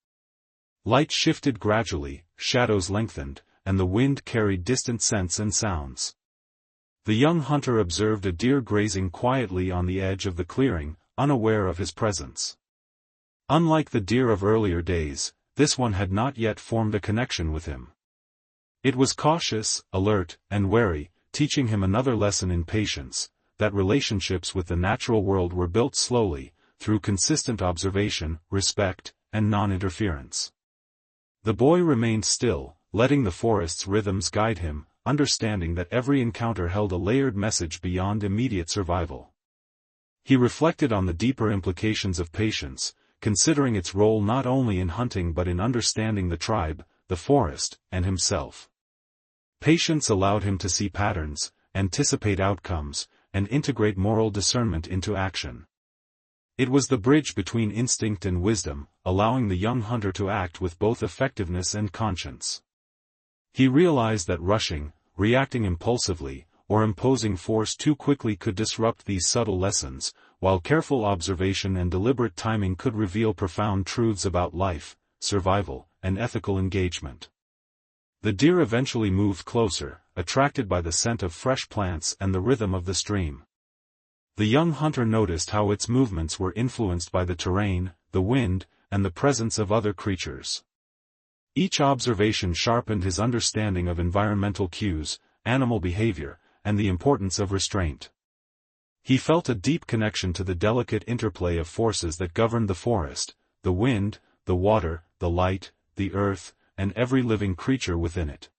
Light shifted gradually, shadows lengthened, and the wind carried distant scents and sounds. The young hunter observed a deer grazing quietly on the edge of the clearing, unaware of his presence. Unlike the deer of earlier days, this one had not yet formed a connection with him. It was cautious, alert, and wary, teaching him another lesson in patience, that relationships with the natural world were built slowly, through consistent observation, respect, and non-interference. The boy remained still, letting the forest's rhythms guide him, understanding that every encounter held a layered message beyond immediate survival. He reflected on the deeper implications of patience, considering its role not only in hunting but in understanding the tribe, the forest, and himself. Patience allowed him to see patterns, anticipate outcomes, and integrate moral discernment into action. It was the bridge between instinct and wisdom, allowing the young hunter to act with both effectiveness and conscience. He realized that rushing, reacting impulsively, or imposing force too quickly could disrupt these subtle lessons, while careful observation and deliberate timing could reveal profound truths about life, survival, and ethical engagement. The deer eventually moved closer, attracted by the scent of fresh plants and the rhythm of the stream. The young hunter noticed how its movements were influenced by the terrain, the wind, and the presence of other creatures. Each observation sharpened his understanding of environmental cues, animal behavior, and the importance of restraint. He felt a deep connection to the delicate interplay of forces that governed the forest: the wind, the water, the light, the earth, and every living creature within it.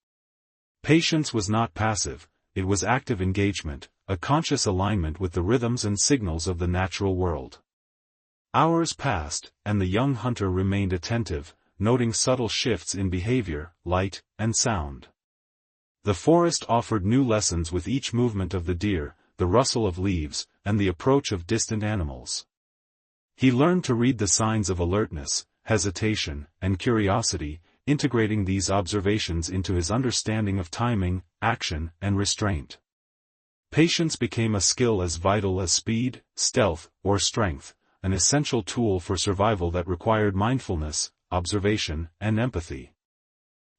Patience was not passive, it was active engagement, a conscious alignment with the rhythms and signals of the natural world. Hours passed, and the young hunter remained attentive, noting subtle shifts in behavior, light, and sound. The forest offered new lessons with each movement of the deer, the rustle of leaves, and the approach of distant animals. He learned to read the signs of alertness, hesitation, and curiosity, integrating these observations into his understanding of timing, action, and restraint. Patience became a skill as vital as speed, stealth, or strength, an essential tool for survival that required mindfulness, observation, and empathy.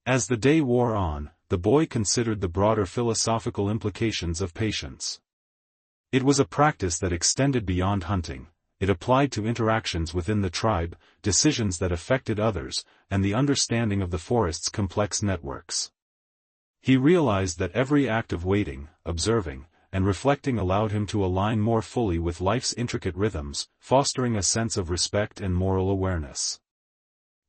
As the day wore on, the boy considered the broader philosophical implications of patience. It was a practice that extended beyond hunting. It applied to interactions within the tribe, decisions that affected others, and the understanding of the forest's complex networks. He realized that every act of waiting, observing, and reflecting allowed him to align more fully with life's intricate rhythms, fostering a sense of respect and moral awareness.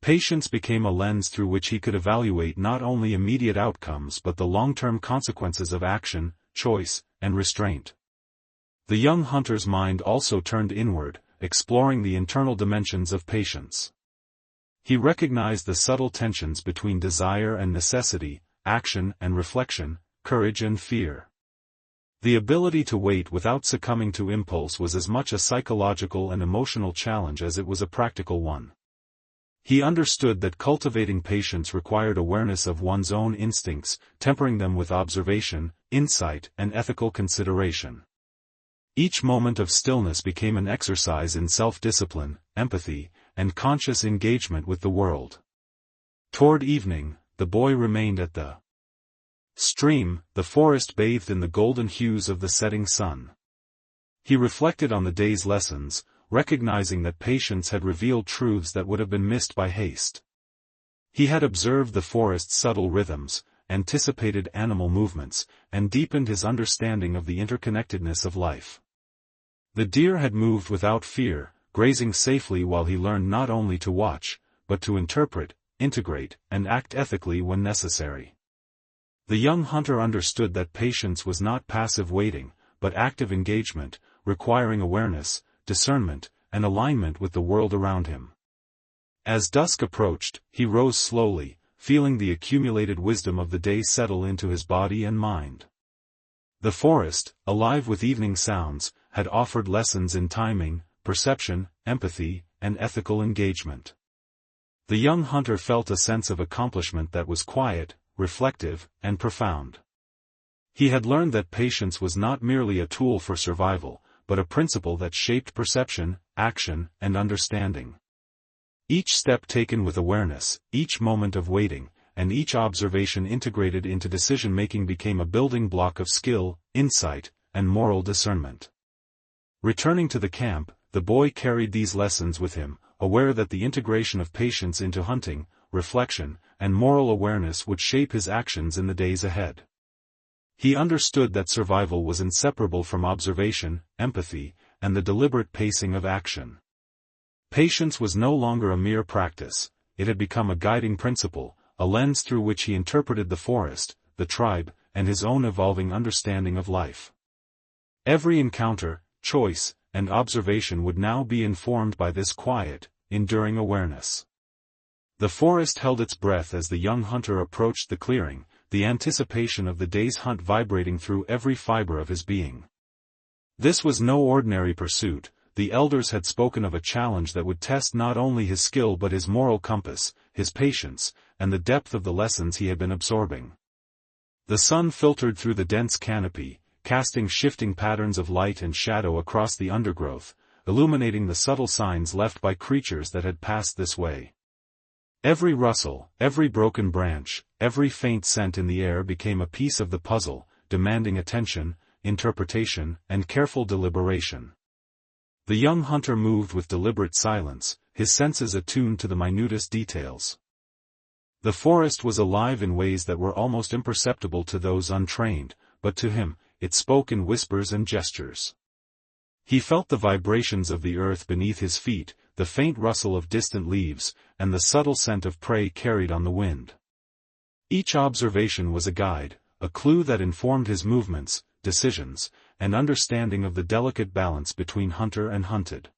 Patience became a lens through which he could evaluate not only immediate outcomes but the long-term consequences of action, choice, and restraint. The young hunter's mind also turned inward, exploring the internal dimensions of patience. He recognized the subtle tensions between desire and necessity, action and reflection, courage and fear. The ability to wait without succumbing to impulse was as much a psychological and emotional challenge as it was a practical one. He understood that cultivating patience required awareness of one's own instincts, tempering them with observation, insight, and ethical consideration. Each moment of stillness became an exercise in self-discipline, empathy, and conscious engagement with the world. Toward evening, the boy remained at the stream, the forest bathed in the golden hues of the setting sun. He reflected on the day's lessons, recognizing that patience had revealed truths that would have been missed by haste. He had observed the forest's subtle rhythms, anticipated animal movements, and deepened his understanding of the interconnectedness of life. The deer had moved without fear, grazing safely while he learned not only to watch, but to interpret, integrate, and act ethically when necessary. The young hunter understood that patience was not passive waiting, but active engagement, requiring awareness, discernment, and alignment with the world around him. As dusk approached, he rose slowly, feeling the accumulated wisdom of the day settle into his body and mind. The forest, alive with evening sounds, had offered lessons in timing, perception, empathy, and ethical engagement. The young hunter felt a sense of accomplishment that was quiet, reflective, and profound. He had learned that patience was not merely a tool for survival, but a principle that shaped perception, action, and understanding. Each step taken with awareness, each moment of waiting, and each observation integrated into decision-making became a building block of skill, insight, and moral discernment. Returning to the camp, the boy carried these lessons with him, aware that the integration of patience into hunting, reflection, and moral awareness would shape his actions in the days ahead. He understood that survival was inseparable from observation, empathy, and the deliberate pacing of action. Patience was no longer a mere practice, it had become a guiding principle, a lens through which he interpreted the forest, the tribe, and his own evolving understanding of life. Every encounter, choice, and observation would now be informed by this quiet, enduring awareness. The forest held its breath as the young hunter approached the clearing, the anticipation of the day's hunt vibrating through every fiber of his being. This was no ordinary pursuit. The elders had spoken of a challenge that would test not only his skill but his moral compass, his patience, and the depth of the lessons he had been absorbing. The sun filtered through the dense canopy, casting shifting patterns of light and shadow across the undergrowth, illuminating the subtle signs left by creatures that had passed this way. Every rustle, every broken branch, every faint scent in the air became a piece of the puzzle, demanding attention, interpretation, and careful deliberation. The young hunter moved with deliberate silence, his senses attuned to the minutest details. The forest was alive in ways that were almost imperceptible to those untrained, but to him, it spoke in whispers and gestures. He felt the vibrations of the earth beneath his feet, the faint rustle of distant leaves, and the subtle scent of prey carried on the wind. Each observation was a guide, a clue that informed his movements, decisions, and understanding of the delicate balance between hunter and hunted.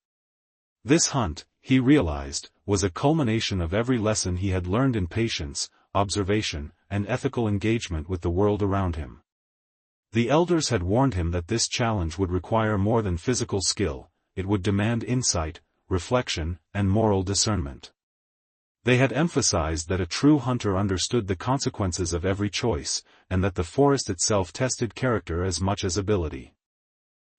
This hunt, he realized, was a culmination of every lesson he had learned in patience, observation, and ethical engagement with the world around him. The elders had warned him that this challenge would require more than physical skill, it would demand insight, reflection, and moral discernment. They had emphasized that a true hunter understood the consequences of every choice, and that the forest itself tested character as much as ability.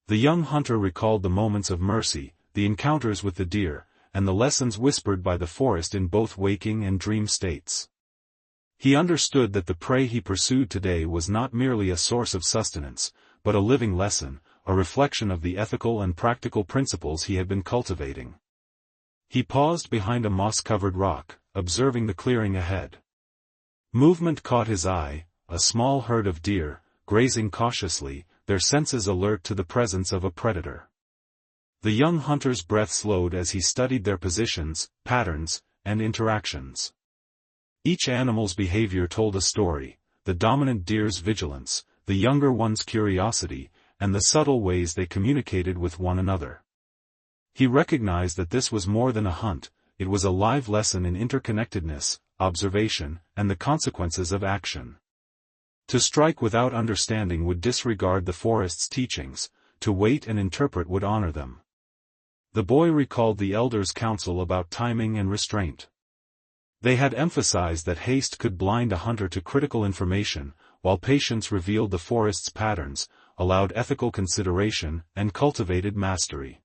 The young hunter recalled the moments of mercy, the encounters with the deer, and the lessons whispered by the forest in both waking and dream states. He understood that the prey he pursued today was not merely a source of sustenance, but a living lesson, a reflection of the ethical and practical principles he had been cultivating. He paused behind a moss-covered rock, observing the clearing ahead. Movement caught his eye, a small herd of deer, grazing cautiously, their senses alert to the presence of a predator. The young hunter's breath slowed as he studied their positions, patterns, and interactions. Each animal's behavior told a story, the dominant deer's vigilance, the younger one's curiosity, and the subtle ways they communicated with one another. He recognized that this was more than a hunt, it was a live lesson in interconnectedness, observation, and the consequences of action. To strike without understanding would disregard the forest's teachings, to wait and interpret would honor them. The boy recalled the elders' counsel about timing and restraint. They had emphasized that haste could blind a hunter to critical information, while patience revealed the forest's patterns, allowed ethical consideration, and cultivated mastery.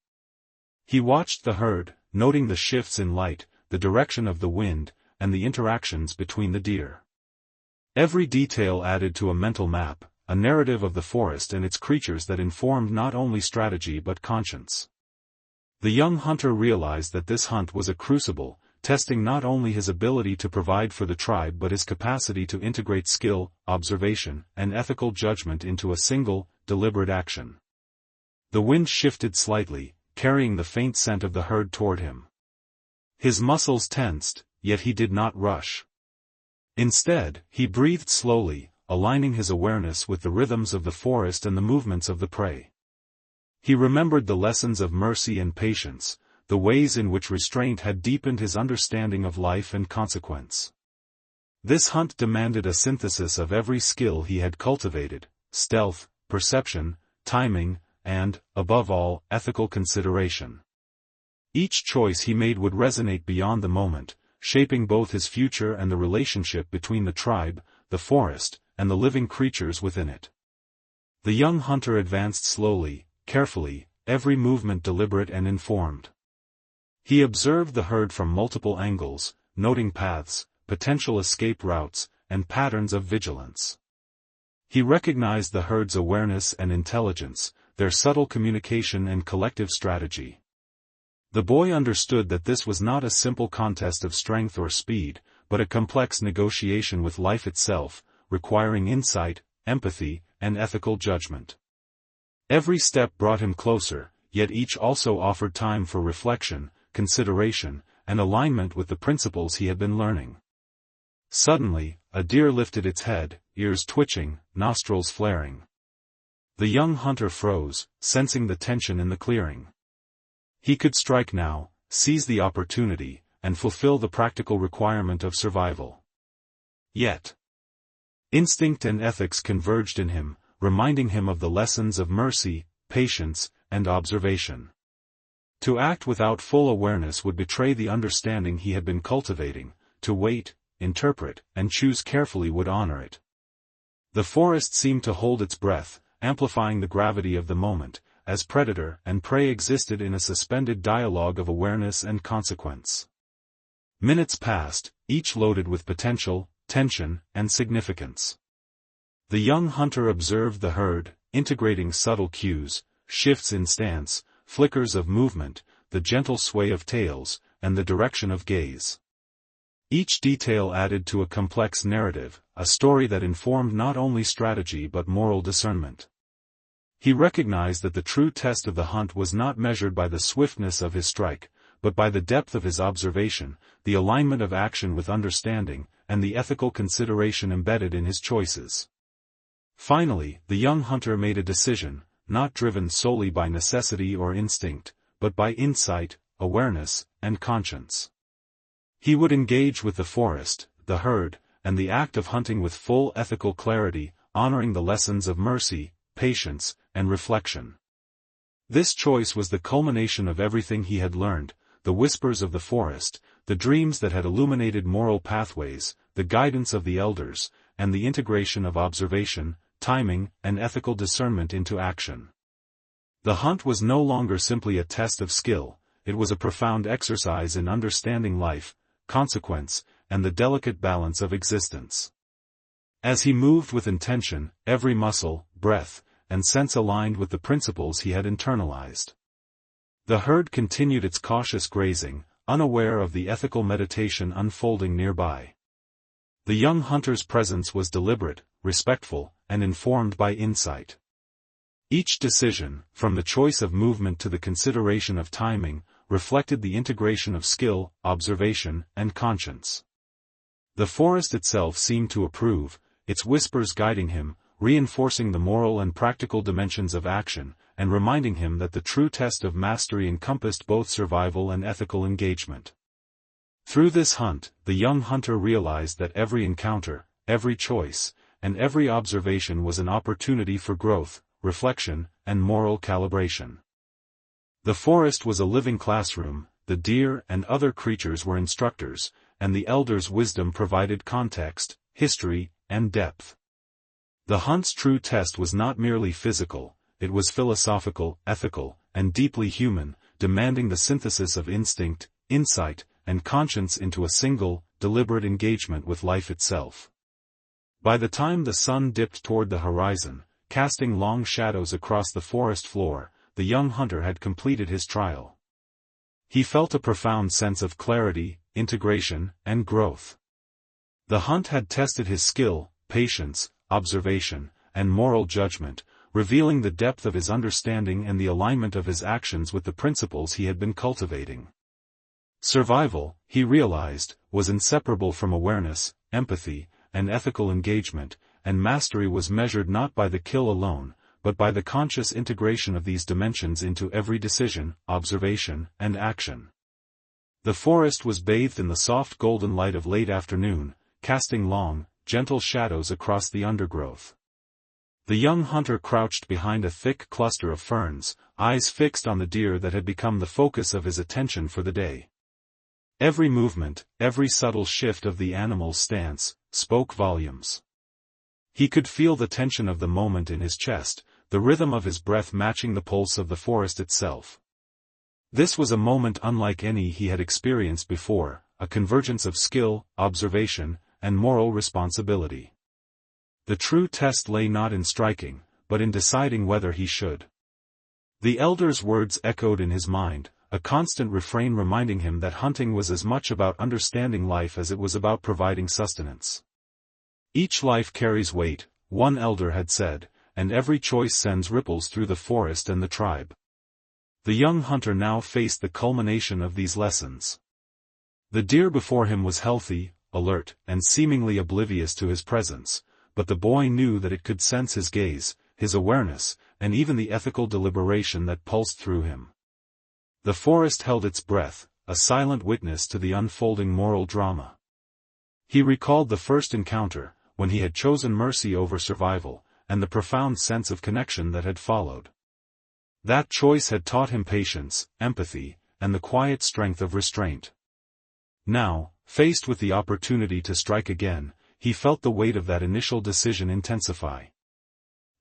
He watched the herd, noting the shifts in light, the direction of the wind, and the interactions between the deer. Every detail added to a mental map, a narrative of the forest and its creatures that informed not only strategy but conscience. The young hunter realized that this hunt was a crucible, testing not only his ability to provide for the tribe but his capacity to integrate skill, observation, and ethical judgment into a single, deliberate action. The wind shifted slightly, carrying the faint scent of the herd toward him. His muscles tensed, yet he did not rush. Instead, he breathed slowly, aligning his awareness with the rhythms of the forest and the movements of the prey. He remembered the lessons of mercy and patience, the ways in which restraint had deepened his understanding of life and consequence. This hunt demanded a synthesis of every skill he had cultivated: stealth, perception, timing, and, above all, ethical consideration. Each choice he made would resonate beyond the moment, shaping both his future and the relationship between the tribe, the forest, and the living creatures within it. The young hunter advanced slowly, carefully, every movement deliberate and informed. He observed the herd from multiple angles, noting paths, potential escape routes, and patterns of vigilance. He recognized the herd's awareness and intelligence, their subtle communication and collective strategy. The boy understood that this was not a simple contest of strength or speed, but a complex negotiation with life itself, requiring insight, empathy, and ethical judgment. Every step brought him closer, yet each also offered time for reflection, consideration, and alignment with the principles he had been learning. Suddenly, a deer lifted its head, ears twitching, nostrils flaring. The young hunter froze, sensing the tension in the clearing. He could strike now, seize the opportunity, and fulfill the practical requirement of survival. Yet, instinct and ethics converged in him, reminding him of the lessons of mercy, patience, and observation. To act without full awareness would betray the understanding he had been cultivating, to wait, interpret, and choose carefully would honor it. The forest seemed to hold its breath, amplifying the gravity of the moment, as predator and prey existed in a suspended dialogue of awareness and consequence. Minutes passed, each loaded with potential, tension, and significance. The young hunter observed the herd, integrating subtle cues, shifts in stance, flickers of movement, the gentle sway of tails, and the direction of gaze. Each detail added to a complex narrative, a story that informed not only strategy but moral discernment. He recognized that the true test of the hunt was not measured by the swiftness of his strike, but by the depth of his observation, the alignment of action with understanding, and the ethical consideration embedded in his choices. Finally, the young hunter made a decision, not driven solely by necessity or instinct, but by insight, awareness, and conscience. He would engage with the forest, the herd, and the act of hunting with full ethical clarity, honoring the lessons of mercy, patience, and reflection. This choice was the culmination of everything he had learned, the whispers of the forest, the dreams that had illuminated moral pathways, the guidance of the elders, and the integration of observation, timing, and ethical discernment into action. The hunt was no longer simply a test of skill, it was a profound exercise in understanding life, consequence, and the delicate balance of existence. As he moved with intention, every muscle, breath, and sense aligned with the principles he had internalized. The herd continued its cautious grazing, unaware of the ethical meditation unfolding nearby. The young hunter's presence was deliberate, respectful, and informed by insight. Each decision, from the choice of movement to the consideration of timing, reflected the integration of skill, observation, and conscience. The forest itself seemed to approve, its whispers guiding him, reinforcing the moral and practical dimensions of action, and reminding him that the true test of mastery encompassed both survival and ethical engagement. Through this hunt, the young hunter realized that every encounter, every choice, and every observation was an opportunity for growth, reflection, and moral calibration. The forest was a living classroom, the deer and other creatures were instructors, and the elders' wisdom provided context, history, and depth. The hunt's true test was not merely physical, it was philosophical, ethical, and deeply human, demanding the synthesis of instinct, insight, and conscience into a single, deliberate engagement with life itself. By the time the sun dipped toward the horizon, casting long shadows across the forest floor, the young hunter had completed his trial. He felt a profound sense of clarity, integration, and growth. The hunt had tested his skill, patience, observation, and moral judgment, revealing the depth of his understanding and the alignment of his actions with the principles he had been cultivating. Survival, he realized, was inseparable from awareness, empathy, and ethical engagement, and mastery was measured not by the kill alone, but by the conscious integration of these dimensions into every decision, observation, and action. The forest was bathed in the soft golden light of late afternoon, casting long, gentle shadows across the undergrowth. The young hunter crouched behind a thick cluster of ferns, eyes fixed on the deer that had become the focus of his attention for the day. Every movement, every subtle shift of the animal's stance, spoke volumes. He could feel the tension of the moment in his chest, the rhythm of his breath matching the pulse of the forest itself. This was a moment unlike any he had experienced before, a convergence of skill, observation, and moral responsibility. The true test lay not in striking, but in deciding whether he should. The elder's words echoed in his mind, a constant refrain reminding him that hunting was as much about understanding life as it was about providing sustenance. Each life carries weight, one elder had said, and every choice sends ripples through the forest and the tribe. The young hunter now faced the culmination of these lessons. The deer before him was healthy, alert, and seemingly oblivious to his presence, but the boy knew that it could sense his gaze, his awareness, and even the ethical deliberation that pulsed through him. The forest held its breath, a silent witness to the unfolding moral drama. He recalled the first encounter, when he had chosen mercy over survival, and the profound sense of connection that had followed. That choice had taught him patience, empathy, and the quiet strength of restraint. Now, faced with the opportunity to strike again, he felt the weight of that initial decision intensify.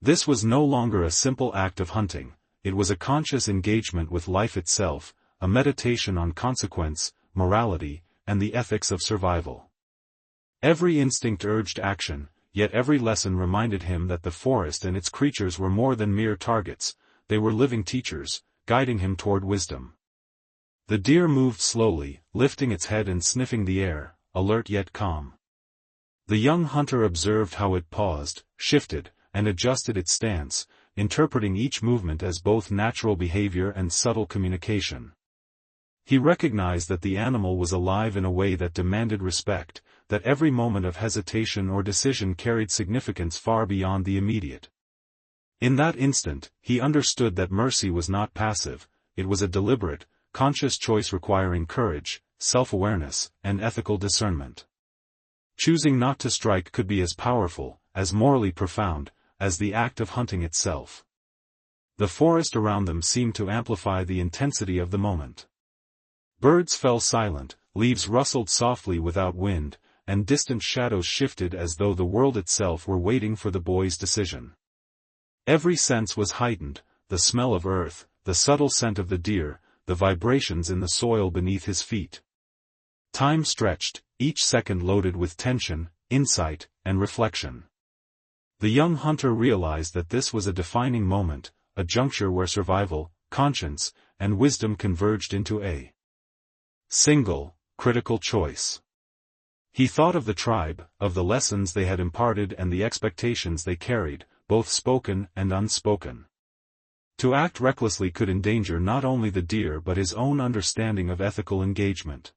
This was no longer a simple act of hunting, it was a conscious engagement with life itself, a meditation on consequence, morality, and the ethics of survival. Every instinct urged action, yet every lesson reminded him that the forest and its creatures were more than mere targets, they were living teachers, guiding him toward wisdom. The deer moved slowly, lifting its head and sniffing the air, alert yet calm. The young hunter observed how it paused, shifted, and adjusted its stance, interpreting each movement as both natural behavior and subtle communication. He recognized that the animal was alive in a way that demanded respect, that every moment of hesitation or decision carried significance far beyond the immediate. In that instant, he understood that mercy was not passive, it was a deliberate, conscious choice requiring courage, self-awareness, and ethical discernment. Choosing not to strike could be as powerful, as morally profound, as the act of hunting itself. The forest around them seemed to amplify the intensity of the moment. Birds fell silent, leaves rustled softly without wind, and distant shadows shifted as though the world itself were waiting for the boy's decision. Every sense was heightened, the smell of earth, the subtle scent of the deer, the vibrations in the soil beneath his feet. Time stretched, each second loaded with tension, insight, and reflection. The young hunter realized that this was a defining moment, a juncture where survival, conscience, and wisdom converged into a single, critical choice. He thought of the tribe, of the lessons they had imparted and the expectations they carried, both spoken and unspoken. To act recklessly could endanger not only the deer but his own understanding of ethical engagement.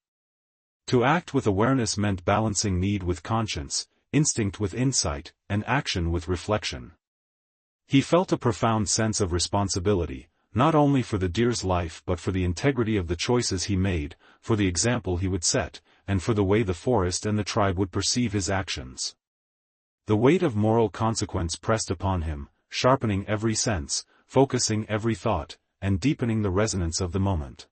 To act with awareness meant balancing need with conscience, instinct with insight, and action with reflection. He felt a profound sense of responsibility, not only for the deer's life but for the integrity of the choices he made, for the example he would set, and for the way the forest and the tribe would perceive his actions. The weight of moral consequence pressed upon him, sharpening every sense, focusing every thought, and deepening the resonance of the moment.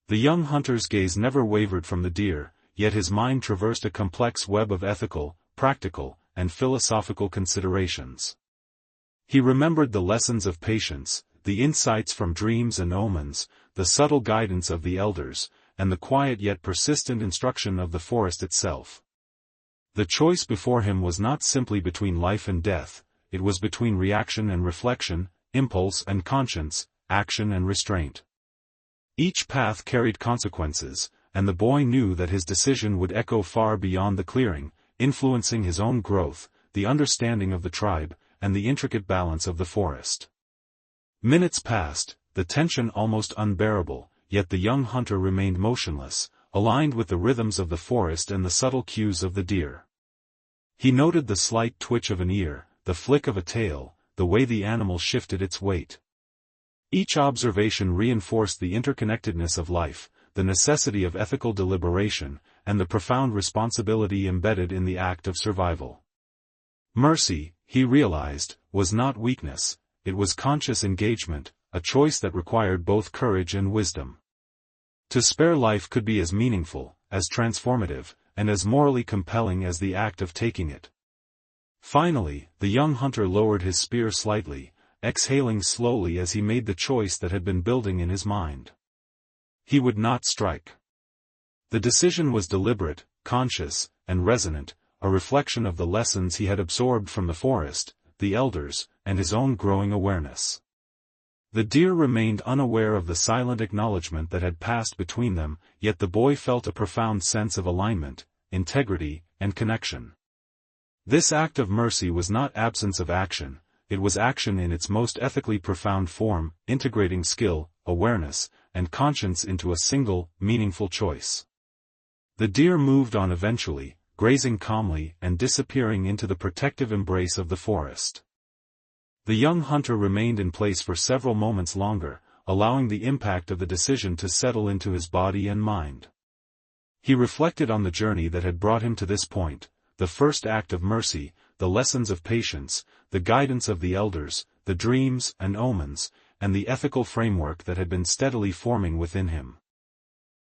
The young hunter's gaze never wavered from the deer, yet his mind traversed a complex web of ethical, practical, and philosophical considerations. He remembered the lessons of patience, the insights from dreams and omens, the subtle guidance of the elders, and the quiet yet persistent instruction of the forest itself. The choice before him was not simply between life and death, it was between reaction and reflection, impulse and conscience, action and restraint. Each path carried consequences, and the boy knew that his decision would echo far beyond the clearing, influencing his own growth, the understanding of the tribe, and the intricate balance of the forest. Minutes passed, the tension almost unbearable, yet the young hunter remained motionless, aligned with the rhythms of the forest and the subtle cues of the deer. He noted the slight twitch of an ear, the flick of a tail, the way the animal shifted its weight. Each observation reinforced the interconnectedness of life, the necessity of ethical deliberation, and the profound responsibility embedded in the act of survival. Mercy, he realized, was not weakness, it was conscious engagement, a choice that required both courage and wisdom. To spare life could be as meaningful, as transformative, and as morally compelling as the act of taking it. Finally, the young hunter lowered his spear slightly, exhaling slowly as he made the choice that had been building in his mind. He would not strike. The decision was deliberate, conscious, and resonant, a reflection of the lessons he had absorbed from the forest, the elders, and his own growing awareness. The deer remained unaware of the silent acknowledgement that had passed between them, yet the boy felt a profound sense of alignment, integrity, and connection. This act of mercy was not absence of action, it was action in its most ethically profound form, integrating skill, awareness, and conscience into a single, meaningful choice. The deer moved on eventually, grazing calmly and disappearing into the protective embrace of the forest. The young hunter remained in place for several moments longer, allowing the impact of the decision to settle into his body and mind. He reflected on the journey that had brought him to this point, the first act of mercy, the lessons of patience, the guidance of the elders, the dreams and omens, and the ethical framework that had been steadily forming within him.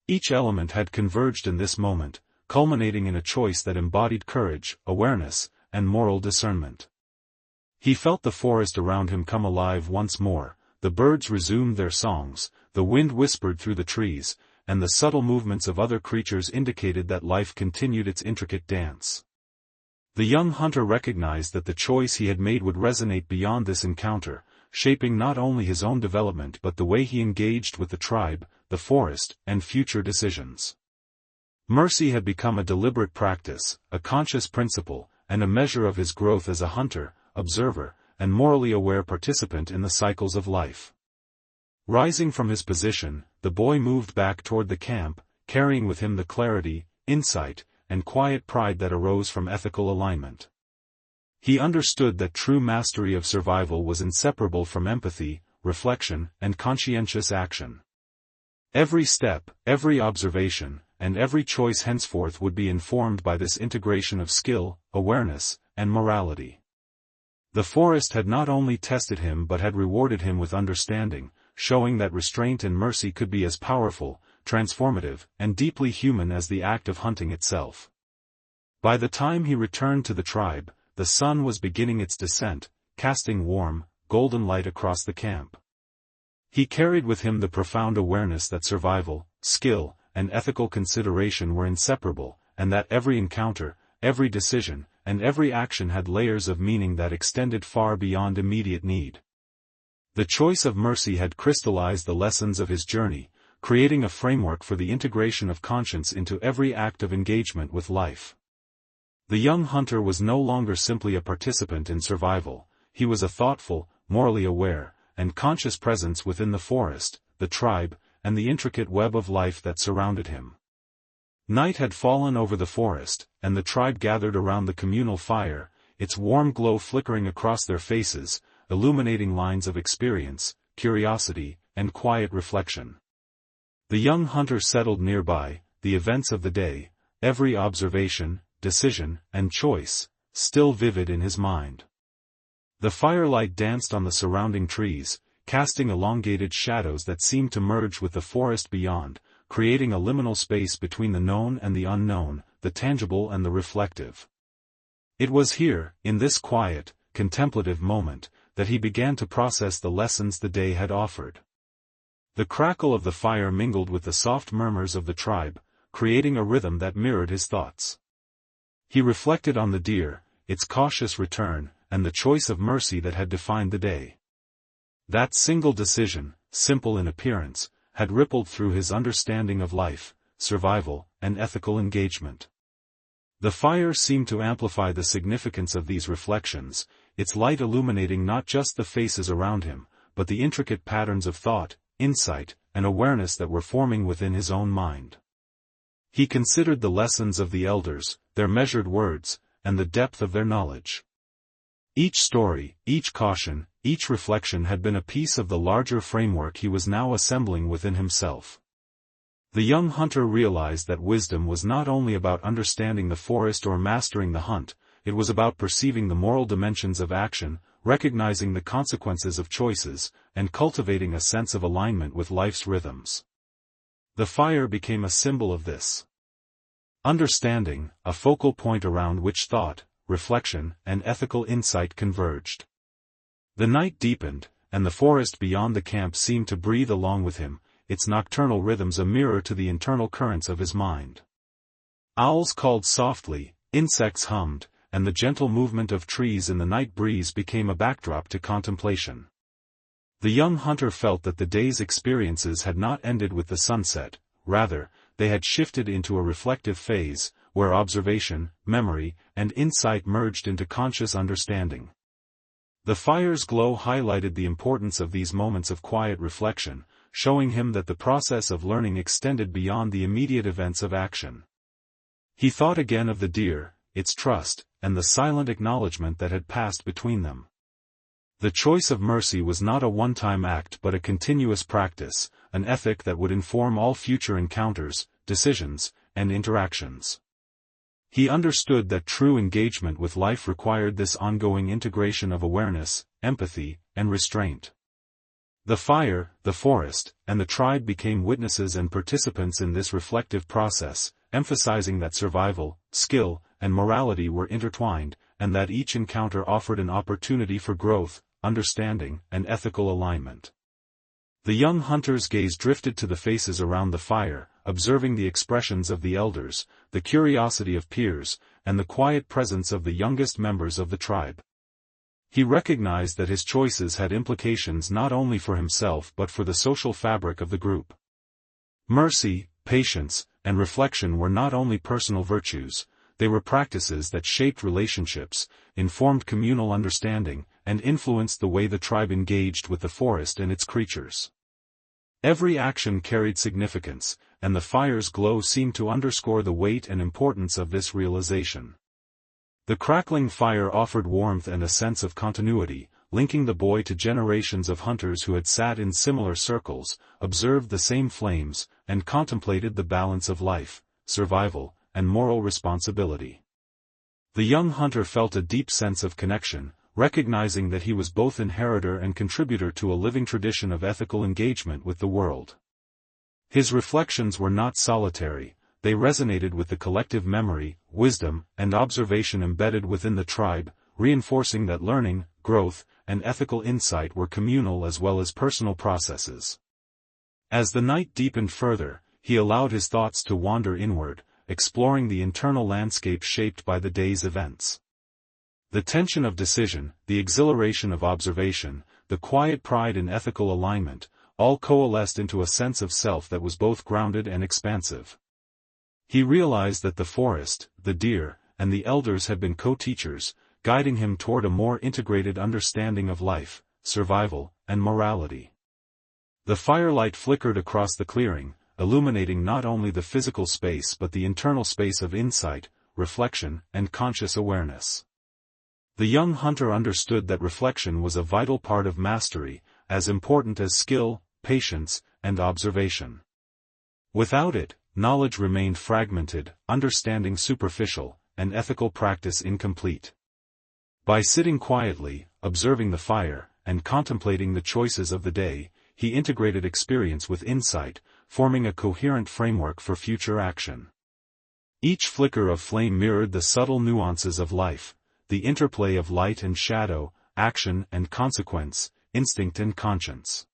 Each element had converged in this moment, culminating in a choice that embodied courage, awareness, and moral discernment. He felt the forest around him come alive once more, the birds resumed their songs, the wind whispered through the trees, and the subtle movements of other creatures indicated that life continued its intricate dance. The young hunter recognized that the choice he had made would resonate beyond this encounter, shaping not only his own development but the way he engaged with the tribe, the forest, and future decisions. Mercy had become a deliberate practice, a conscious principle, and a measure of his growth as a hunter, observer, and morally aware participant in the cycles of life. Rising from his position, the boy moved back toward the camp, carrying with him the clarity, insight, and quiet pride that arose from ethical alignment. He understood that true mastery of survival was inseparable from empathy, reflection, and conscientious action. Every step, every observation, and every choice henceforth would be informed by this integration of skill, awareness, and morality. The forest had not only tested him but had rewarded him with understanding, showing that restraint and mercy could be as powerful, transformative, and deeply human as the act of hunting itself. By the time he returned to the tribe, the sun was beginning its descent, casting warm, golden light across the camp. He carried with him the profound awareness that survival, skill, and ethical consideration were inseparable, and that every encounter, every decision, and every action had layers of meaning that extended far beyond immediate need. The choice of mercy had crystallized the lessons of his journey, creating a framework for the integration of conscience into every act of engagement with life. The young hunter was no longer simply a participant in survival, he was a thoughtful, morally aware, and conscious presence within the forest, the tribe, and the intricate web of life that surrounded him. Night had fallen over the forest, and the tribe gathered around the communal fire, its warm glow flickering across their faces, illuminating lines of experience, curiosity, and quiet reflection. The young hunter settled nearby, the events of the day, every observation, decision, and choice, still vivid in his mind. The firelight danced on the surrounding trees, casting elongated shadows that seemed to merge with the forest beyond, creating a liminal space between the known and the unknown, the tangible and the reflective. It was here, in this quiet, contemplative moment, that he began to process the lessons the day had offered. The crackle of the fire mingled with the soft murmurs of the tribe, creating a rhythm that mirrored his thoughts. He reflected on the deer, its cautious return, and the choice of mercy that had defined the day. That single decision, simple in appearance, had rippled through his understanding of life, survival, and ethical engagement. The fire seemed to amplify the significance of these reflections, its light illuminating not just the faces around him, but the intricate patterns of thought, insight, and awareness that were forming within his own mind. He considered the lessons of the elders, their measured words, and the depth of their knowledge. Each story, each caution, each reflection had been a piece of the larger framework he was now assembling within himself. The young hunter realized that wisdom was not only about understanding the forest or mastering the hunt, it was about perceiving the moral dimensions of action, recognizing the consequences of choices, and cultivating a sense of alignment with life's rhythms. The fire became a symbol of this. Understanding, a focal point around which thought, reflection, and ethical insight converged. The night deepened, and the forest beyond the camp seemed to breathe along with him, its nocturnal rhythms a mirror to the internal currents of his mind. Owls called softly, insects hummed, and the gentle movement of trees in the night breeze became a backdrop to contemplation. The young hunter felt that the day's experiences had not ended with the sunset, rather, they had shifted into a reflective phase, where observation, memory, and insight merged into conscious understanding. The fire's glow highlighted the importance of these moments of quiet reflection, showing him that the process of learning extended beyond the immediate events of action. He thought again of the deer, its trust, and the silent acknowledgement that had passed between them. The choice of mercy was not a one-time act but a continuous practice, an ethic that would inform all future encounters, decisions, and interactions. He understood that true engagement with life required this ongoing integration of awareness, empathy, and restraint. The fire, the forest, and the tribe became witnesses and participants in this reflective process, emphasizing that survival, skill, and morality were intertwined, and that each encounter offered an opportunity for growth, understanding, and ethical alignment. The young hunter's gaze drifted to the faces around the fire, observing the expressions of the elders, the curiosity of peers, and the quiet presence of the youngest members of the tribe. He recognized that his choices had implications not only for himself but for the social fabric of the group. Mercy, patience, and reflection were not only personal virtues, they were practices that shaped relationships, informed communal understanding, and influenced the way the tribe engaged with the forest and its creatures. Every action carried significance, and the fire's glow seemed to underscore the weight and importance of this realization. The crackling fire offered warmth and a sense of continuity, linking the boy to generations of hunters who had sat in similar circles, observed the same flames, and contemplated the balance of life, survival, and moral responsibility. The young hunter felt a deep sense of connection, recognizing that he was both inheritor and contributor to a living tradition of ethical engagement with the world. His reflections were not solitary, they resonated with the collective memory, wisdom, and observation embedded within the tribe, reinforcing that learning, growth, and ethical insight were communal as well as personal processes. As the night deepened further, he allowed his thoughts to wander inward, exploring the internal landscape shaped by the day's events. The tension of decision, the exhilaration of observation, the quiet pride in ethical alignment, all coalesced into a sense of self that was both grounded and expansive. He realized that the forest, the deer, and the elders had been co-teachers, guiding him toward a more integrated understanding of life, survival, and morality. The firelight flickered across the clearing, illuminating not only the physical space but the internal space of insight, reflection, and conscious awareness. The young hunter understood that reflection was a vital part of mastery, as important as skill, patience, and observation. Without it, knowledge remained fragmented, understanding superficial, and ethical practice incomplete. By sitting quietly, observing the fire, and contemplating the choices of the day, he integrated experience with insight, forming a coherent framework for future action. Each flicker of flame mirrored the subtle nuances of life, the interplay of light and shadow, action and consequence, instinct and conscience.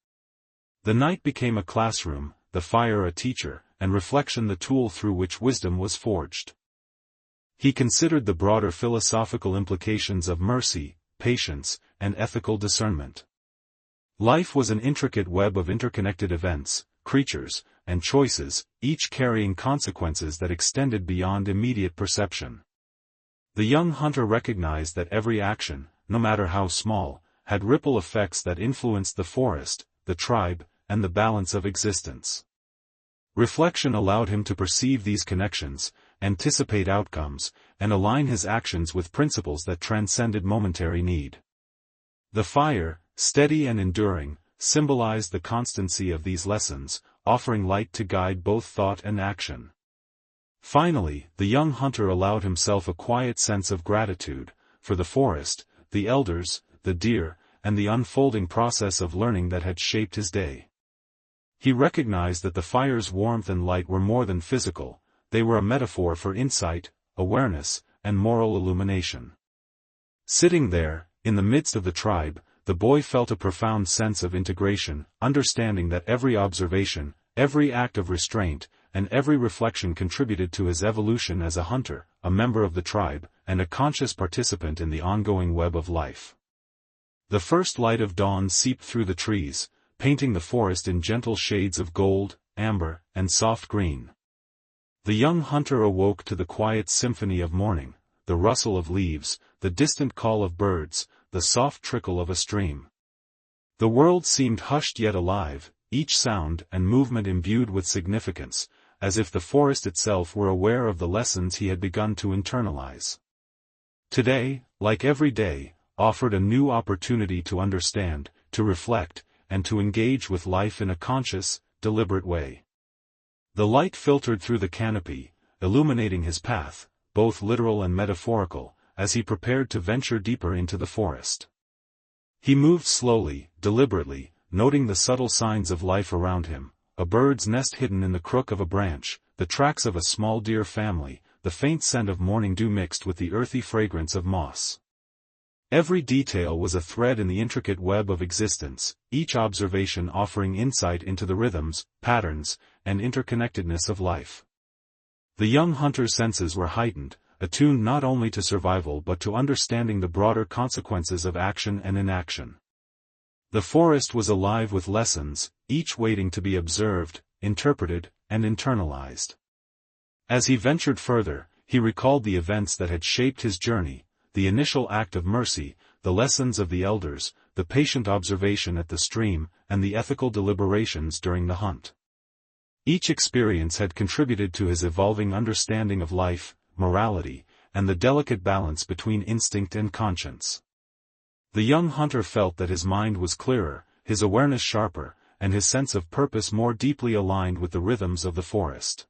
The night became a classroom, the fire a teacher, and reflection the tool through which wisdom was forged. He considered the broader philosophical implications of mercy, patience, and ethical discernment. Life was an intricate web of interconnected events, creatures, and choices, each carrying consequences that extended beyond immediate perception. The young hunter recognized that every action, no matter how small, had ripple effects that influenced the forest, the tribe, and the balance of existence. Reflection allowed him to perceive these connections, anticipate outcomes, and align his actions with principles that transcended momentary need. The fire, steady and enduring, symbolized the constancy of these lessons, offering light to guide both thought and action. Finally, the young hunter allowed himself a quiet sense of gratitude, for the forest, the elders, the deer, and the unfolding process of learning that had shaped his day. He recognized that the fire's warmth and light were more than physical, they were a metaphor for insight, awareness, and moral illumination. Sitting there, in the midst of the tribe, the boy felt a profound sense of integration, understanding that every observation, every act of restraint, and every reflection contributed to his evolution as a hunter, a member of the tribe, and a conscious participant in the ongoing web of life. The first light of dawn seeped through the trees, painting the forest in gentle shades of gold, amber, and soft green. The young hunter awoke to the quiet symphony of morning, the rustle of leaves, the distant call of birds, the soft trickle of a stream. The world seemed hushed yet alive, each sound and movement imbued with significance, as if the forest itself were aware of the lessons he had begun to internalize. Today, like every day, offered a new opportunity to understand, to reflect, and to engage with life in a conscious, deliberate way. The light filtered through the canopy, illuminating his path, both literal and metaphorical, as he prepared to venture deeper into the forest. He moved slowly, deliberately, noting the subtle signs of life around him, a bird's nest hidden in the crook of a branch, the tracks of a small deer family, the faint scent of morning dew mixed with the earthy fragrance of moss. Every detail was a thread in the intricate web of existence, each observation offering insight into the rhythms, patterns, and interconnectedness of life. The young hunter's senses were heightened, attuned not only to survival but to understanding the broader consequences of action and inaction. The forest was alive with lessons, each waiting to be observed, interpreted, and internalized. As he ventured further, he recalled the events that had shaped his journey, the initial act of mercy, the lessons of the elders, the patient observation at the stream, and the ethical deliberations during the hunt. Each experience had contributed to his evolving understanding of life, morality, and the delicate balance between instinct and conscience. The young hunter felt that his mind was clearer, his awareness sharper, and his sense of purpose more deeply aligned with the rhythms of the forest.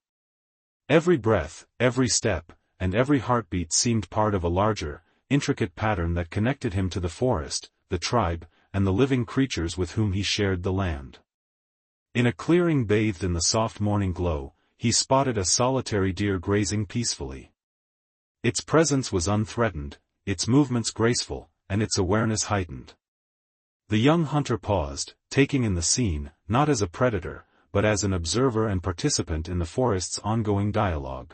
Every breath, every step, and every heartbeat seemed part of a larger, intricate pattern that connected him to the forest, the tribe, and the living creatures with whom he shared the land. In a clearing bathed in the soft morning glow, he spotted a solitary deer grazing peacefully. Its presence was unthreatened, its movements graceful, and its awareness heightened. The young hunter paused, taking in the scene, not as a predator, but as an observer and participant in the forest's ongoing dialogue.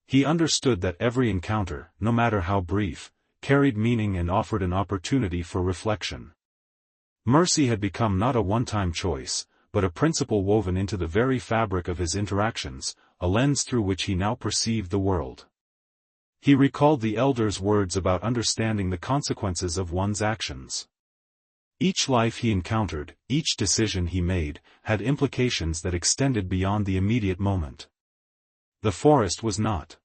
He understood that every encounter, no matter how brief, carried meaning and offered an opportunity for reflection. Mercy had become not a one-time choice, but a principle woven into the very fabric of his interactions, a lens through which he now perceived the world. He recalled the elders' words about understanding the consequences of one's actions. Each life he encountered, each decision he made, had implications that extended beyond the immediate moment. The forest was not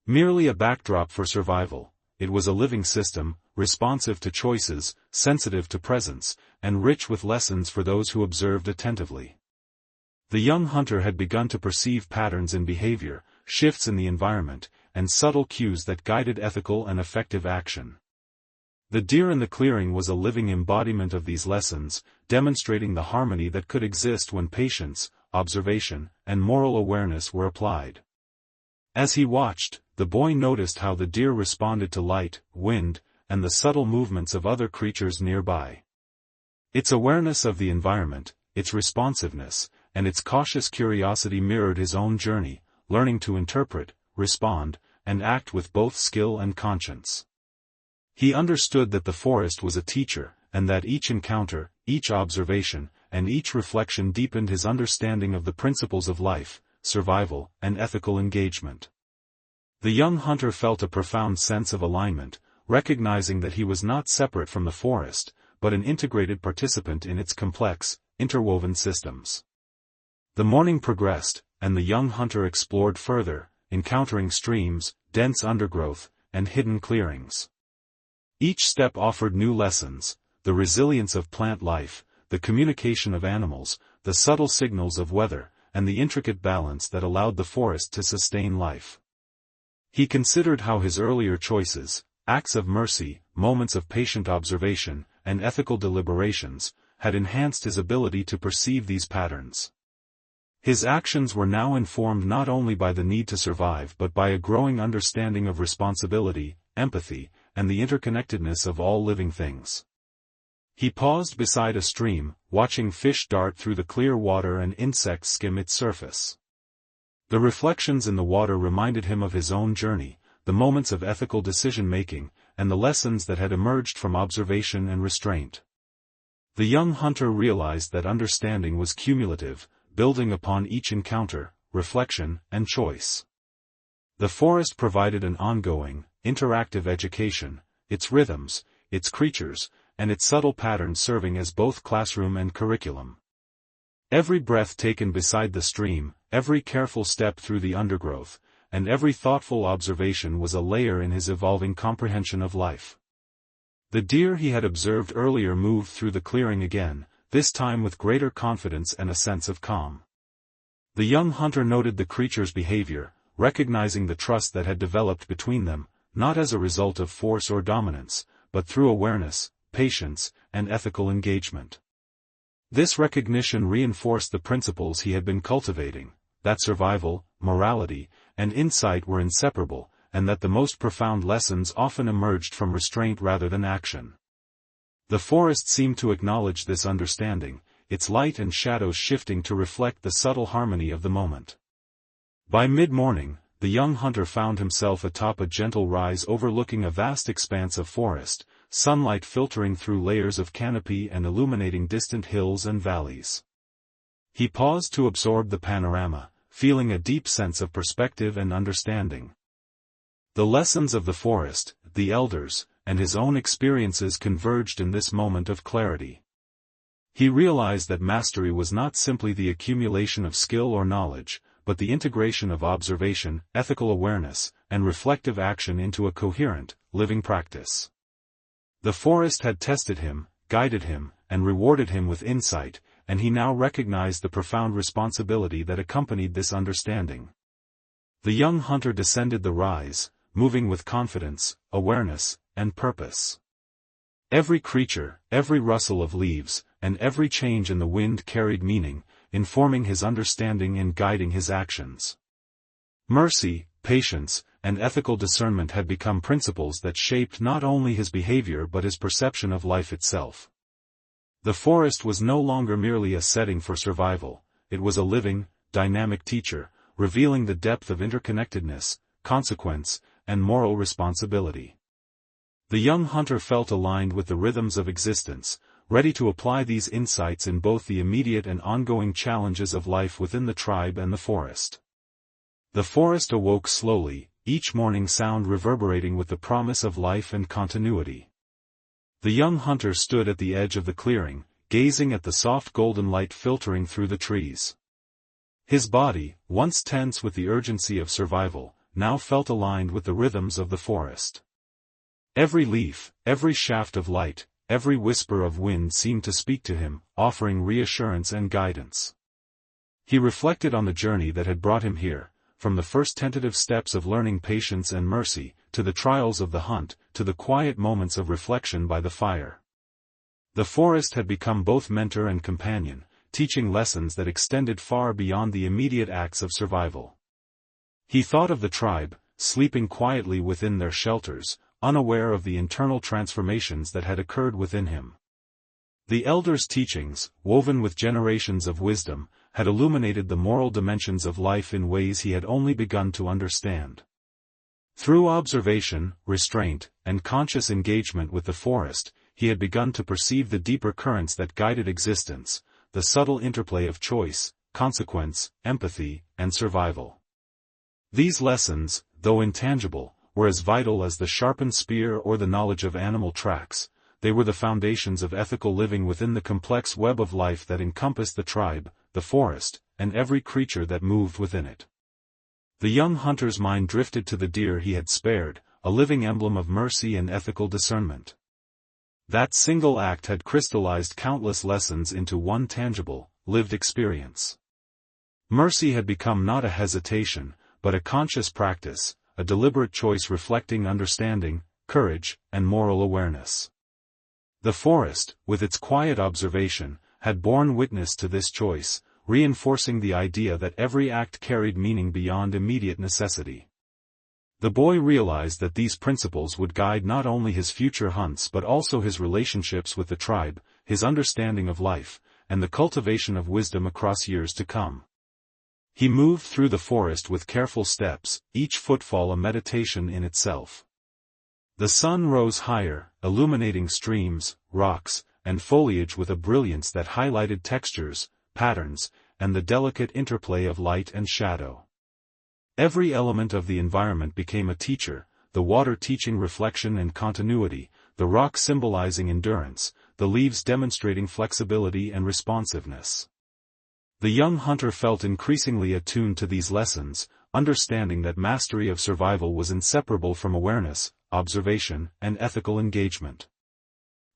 merely a backdrop for survival, it was a living system, responsive to choices, sensitive to presence, and rich with lessons for those who observed attentively. The young hunter had begun to perceive patterns in behavior, shifts in the environment, and subtle cues that guided ethical and effective action. The deer in the clearing was a living embodiment of these lessons, demonstrating the harmony that could exist when patience, observation, and moral awareness were applied. As he watched, the boy noticed how the deer responded to light, wind, and the subtle movements of other creatures nearby. Its awareness of the environment, its responsiveness, and its cautious curiosity mirrored his own journey, learning to interpret, respond, and act with both skill and conscience. He understood that the forest was a teacher, and that each encounter, each observation, and each reflection deepened his understanding of the principles of life, survival, and ethical engagement. The young hunter felt a profound sense of alignment, recognizing that he was not separate from the forest, but an integrated participant in its complex, interwoven systems. The morning progressed, and the young hunter explored further, encountering streams, dense undergrowth, and hidden clearings. Each step offered new lessons, the resilience of plant life, the communication of animals, the subtle signals of weather, and the intricate balance that allowed the forest to sustain life. He considered how his earlier choices, acts of mercy, moments of patient observation, and ethical deliberations, had enhanced his ability to perceive these patterns. His actions were now informed not only by the need to survive but by a growing understanding of responsibility, empathy, and the interconnectedness of all living things. He paused beside a stream, watching fish dart through the clear water and insects skim its surface. The reflections in the water reminded him of his own journey, the moments of ethical decision-making, and the lessons that had emerged from observation and restraint. The young hunter realized that understanding was cumulative, building upon each encounter, reflection, and choice. The forest provided an ongoing, interactive education, its rhythms, its creatures, and its subtle patterns serving as both classroom and curriculum. Every breath taken beside the stream, every careful step through the undergrowth, and every thoughtful observation was a layer in his evolving comprehension of life. The deer he had observed earlier moved through the clearing again, this time with greater confidence and a sense of calm. The young hunter noted the creature's behavior, recognizing the trust that had developed between them, not as a result of force or dominance, but through awareness, patience, and ethical engagement. This recognition reinforced the principles he had been cultivating, that survival, morality, and insight were inseparable, and that the most profound lessons often emerged from restraint rather than action. The forest seemed to acknowledge this understanding, its light and shadows shifting to reflect the subtle harmony of the moment. By mid-morning, the young hunter found himself atop a gentle rise overlooking a vast expanse of forest, sunlight filtering through layers of canopy and illuminating distant hills and valleys. He paused to absorb the panorama, feeling a deep sense of perspective and understanding. The lessons of the forest, the elders, and his own experiences converged in this moment of clarity. He realized that mastery was not simply the accumulation of skill or knowledge, but the integration of observation, ethical awareness, and reflective action into a coherent, living practice. The forest had tested him, guided him, and rewarded him with insight, and he now recognized the profound responsibility that accompanied this understanding. The young hunter descended the rise, moving with confidence, awareness, and purpose. Every creature, every rustle of leaves, and every change in the wind carried meaning, informing his understanding and guiding his actions. Mercy, patience, and ethical discernment had become principles that shaped not only his behavior but his perception of life itself. The forest was no longer merely a setting for survival, it was a living, dynamic teacher, revealing the depth of interconnectedness, consequence, and moral responsibility. The young hunter felt aligned with the rhythms of existence, ready to apply these insights in both the immediate and ongoing challenges of life within the tribe and the forest. The forest awoke slowly, each morning sound reverberating with the promise of life and continuity. The young hunter stood at the edge of the clearing, gazing at the soft golden light filtering through the trees. His body, once tense with the urgency of survival, now felt aligned with the rhythms of the forest. Every leaf, every shaft of light, every whisper of wind seemed to speak to him, offering reassurance and guidance. He reflected on the journey that had brought him here, from the first tentative steps of learning patience and mercy, to the trials of the hunt, to the quiet moments of reflection by the fire. The forest had become both mentor and companion, teaching lessons that extended far beyond the immediate acts of survival. He thought of the tribe, sleeping quietly within their shelters, unaware of the internal transformations that had occurred within him. The elders' teachings, woven with generations of wisdom, had illuminated the moral dimensions of life in ways he had only begun to understand. Through observation, restraint, and conscious engagement with the forest, he had begun to perceive the deeper currents that guided existence, the subtle interplay of choice, consequence, empathy, and survival. These lessons, though intangible, were as vital as the sharpened spear or the knowledge of animal tracks. They were the foundations of ethical living within the complex web of life that encompassed the tribe, the forest, and every creature that moved within it. The young hunter's mind drifted to the deer he had spared, a living emblem of mercy and ethical discernment. That single act had crystallized countless lessons into one tangible, lived experience. Mercy had become not a hesitation, but a conscious practice, a deliberate choice reflecting understanding, courage, and moral awareness. The forest, with its quiet observation, had borne witness to this choice, reinforcing the idea that every act carried meaning beyond immediate necessity. The boy realized that these principles would guide not only his future hunts but also his relationships with the tribe, his understanding of life, and the cultivation of wisdom across years to come. He moved through the forest with careful steps, each footfall a meditation in itself. The sun rose higher, illuminating streams, rocks, and foliage with a brilliance that highlighted textures, patterns, and the delicate interplay of light and shadow. Every element of the environment became a teacher, the water teaching reflection and continuity, the rock symbolizing endurance, the leaves demonstrating flexibility and responsiveness. The young hunter felt increasingly attuned to these lessons, understanding that mastery of survival was inseparable from awareness, observation, and ethical engagement.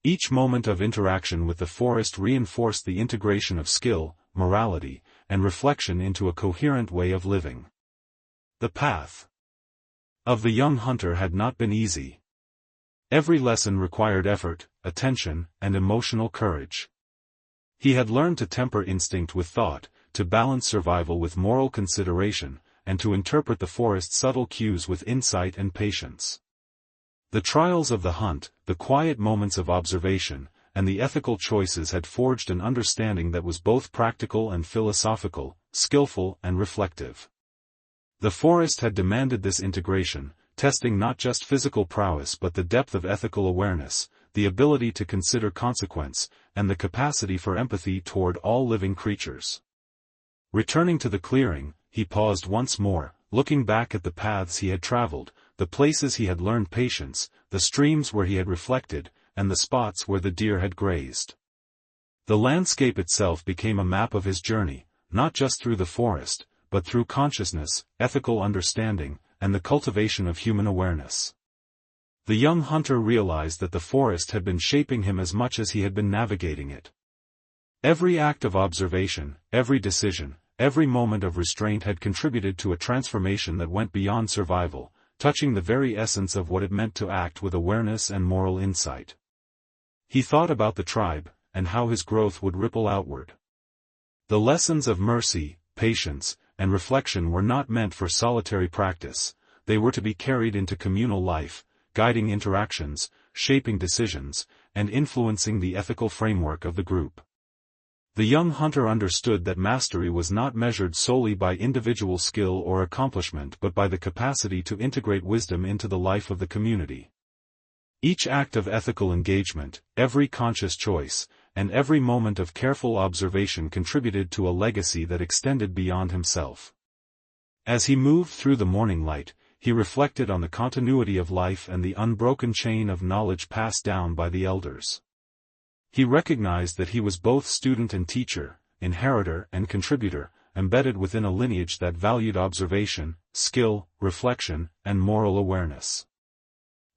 Each moment of interaction with the forest reinforced the integration of skill, morality, and reflection into a coherent way of living. The path of the young hunter had not been easy. Every lesson required effort, attention, and emotional courage. He had learned to temper instinct with thought, to balance survival with moral consideration, and to interpret the forest's subtle cues with insight and patience. The trials of the hunt, the quiet moments of observation, and the ethical choices had forged an understanding that was both practical and philosophical, skillful and reflective. The forest had demanded this integration, testing not just physical prowess but the depth of ethical awareness, the ability to consider consequence, and the capacity for empathy toward all living creatures. Returning to the clearing, he paused once more, looking back at the paths he had traveled, the places he had learned patience, the streams where he had reflected, and the spots where the deer had grazed. The landscape itself became a map of his journey, not just through the forest, but through consciousness, ethical understanding, and the cultivation of human awareness. The young hunter realized that the forest had been shaping him as much as he had been navigating it. Every act of observation, every decision, every moment of restraint had contributed to a transformation that went beyond survival, touching the very essence of what it meant to act with awareness and moral insight. He thought about the tribe, and how his growth would ripple outward. The lessons of mercy, patience, and reflection were not meant for solitary practice, they were to be carried into communal life, guiding interactions, shaping decisions, and influencing the ethical framework of the group. The young hunter understood that mastery was not measured solely by individual skill or accomplishment but by the capacity to integrate wisdom into the life of the community. Each act of ethical engagement, every conscious choice, and every moment of careful observation contributed to a legacy that extended beyond himself. As he moved through the morning light, he reflected on the continuity of life and the unbroken chain of knowledge passed down by the elders. He recognized that he was both student and teacher, inheritor and contributor, embedded within a lineage that valued observation, skill, reflection, and moral awareness.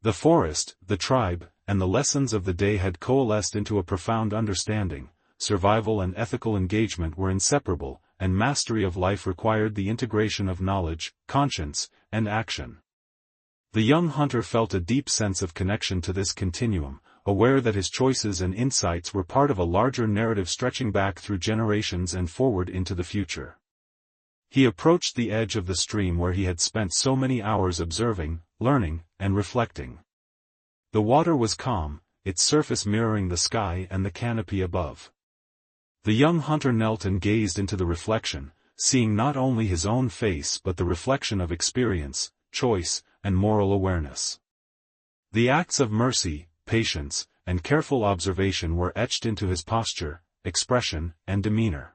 The forest, the tribe, and the lessons of the day had coalesced into a profound understanding. Survival and ethical engagement were inseparable, and mastery of life required the integration of knowledge, conscience, and action. The young hunter felt a deep sense of connection to this continuum, aware that his choices and insights were part of a larger narrative stretching back through generations and forward into the future. He approached the edge of the stream where he had spent so many hours observing, learning, and reflecting. The water was calm, its surface mirroring the sky and the canopy above. The young hunter knelt and gazed into the reflection, seeing not only his own face but the reflection of experience, choice, and moral awareness. The acts of mercy, patience, and careful observation were etched into his posture, expression, and demeanor.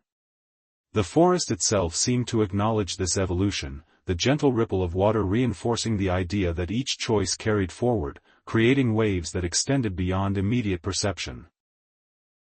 The forest itself seemed to acknowledge this evolution, the gentle ripple of water reinforcing the idea that each choice carried forward, creating waves that extended beyond immediate perception.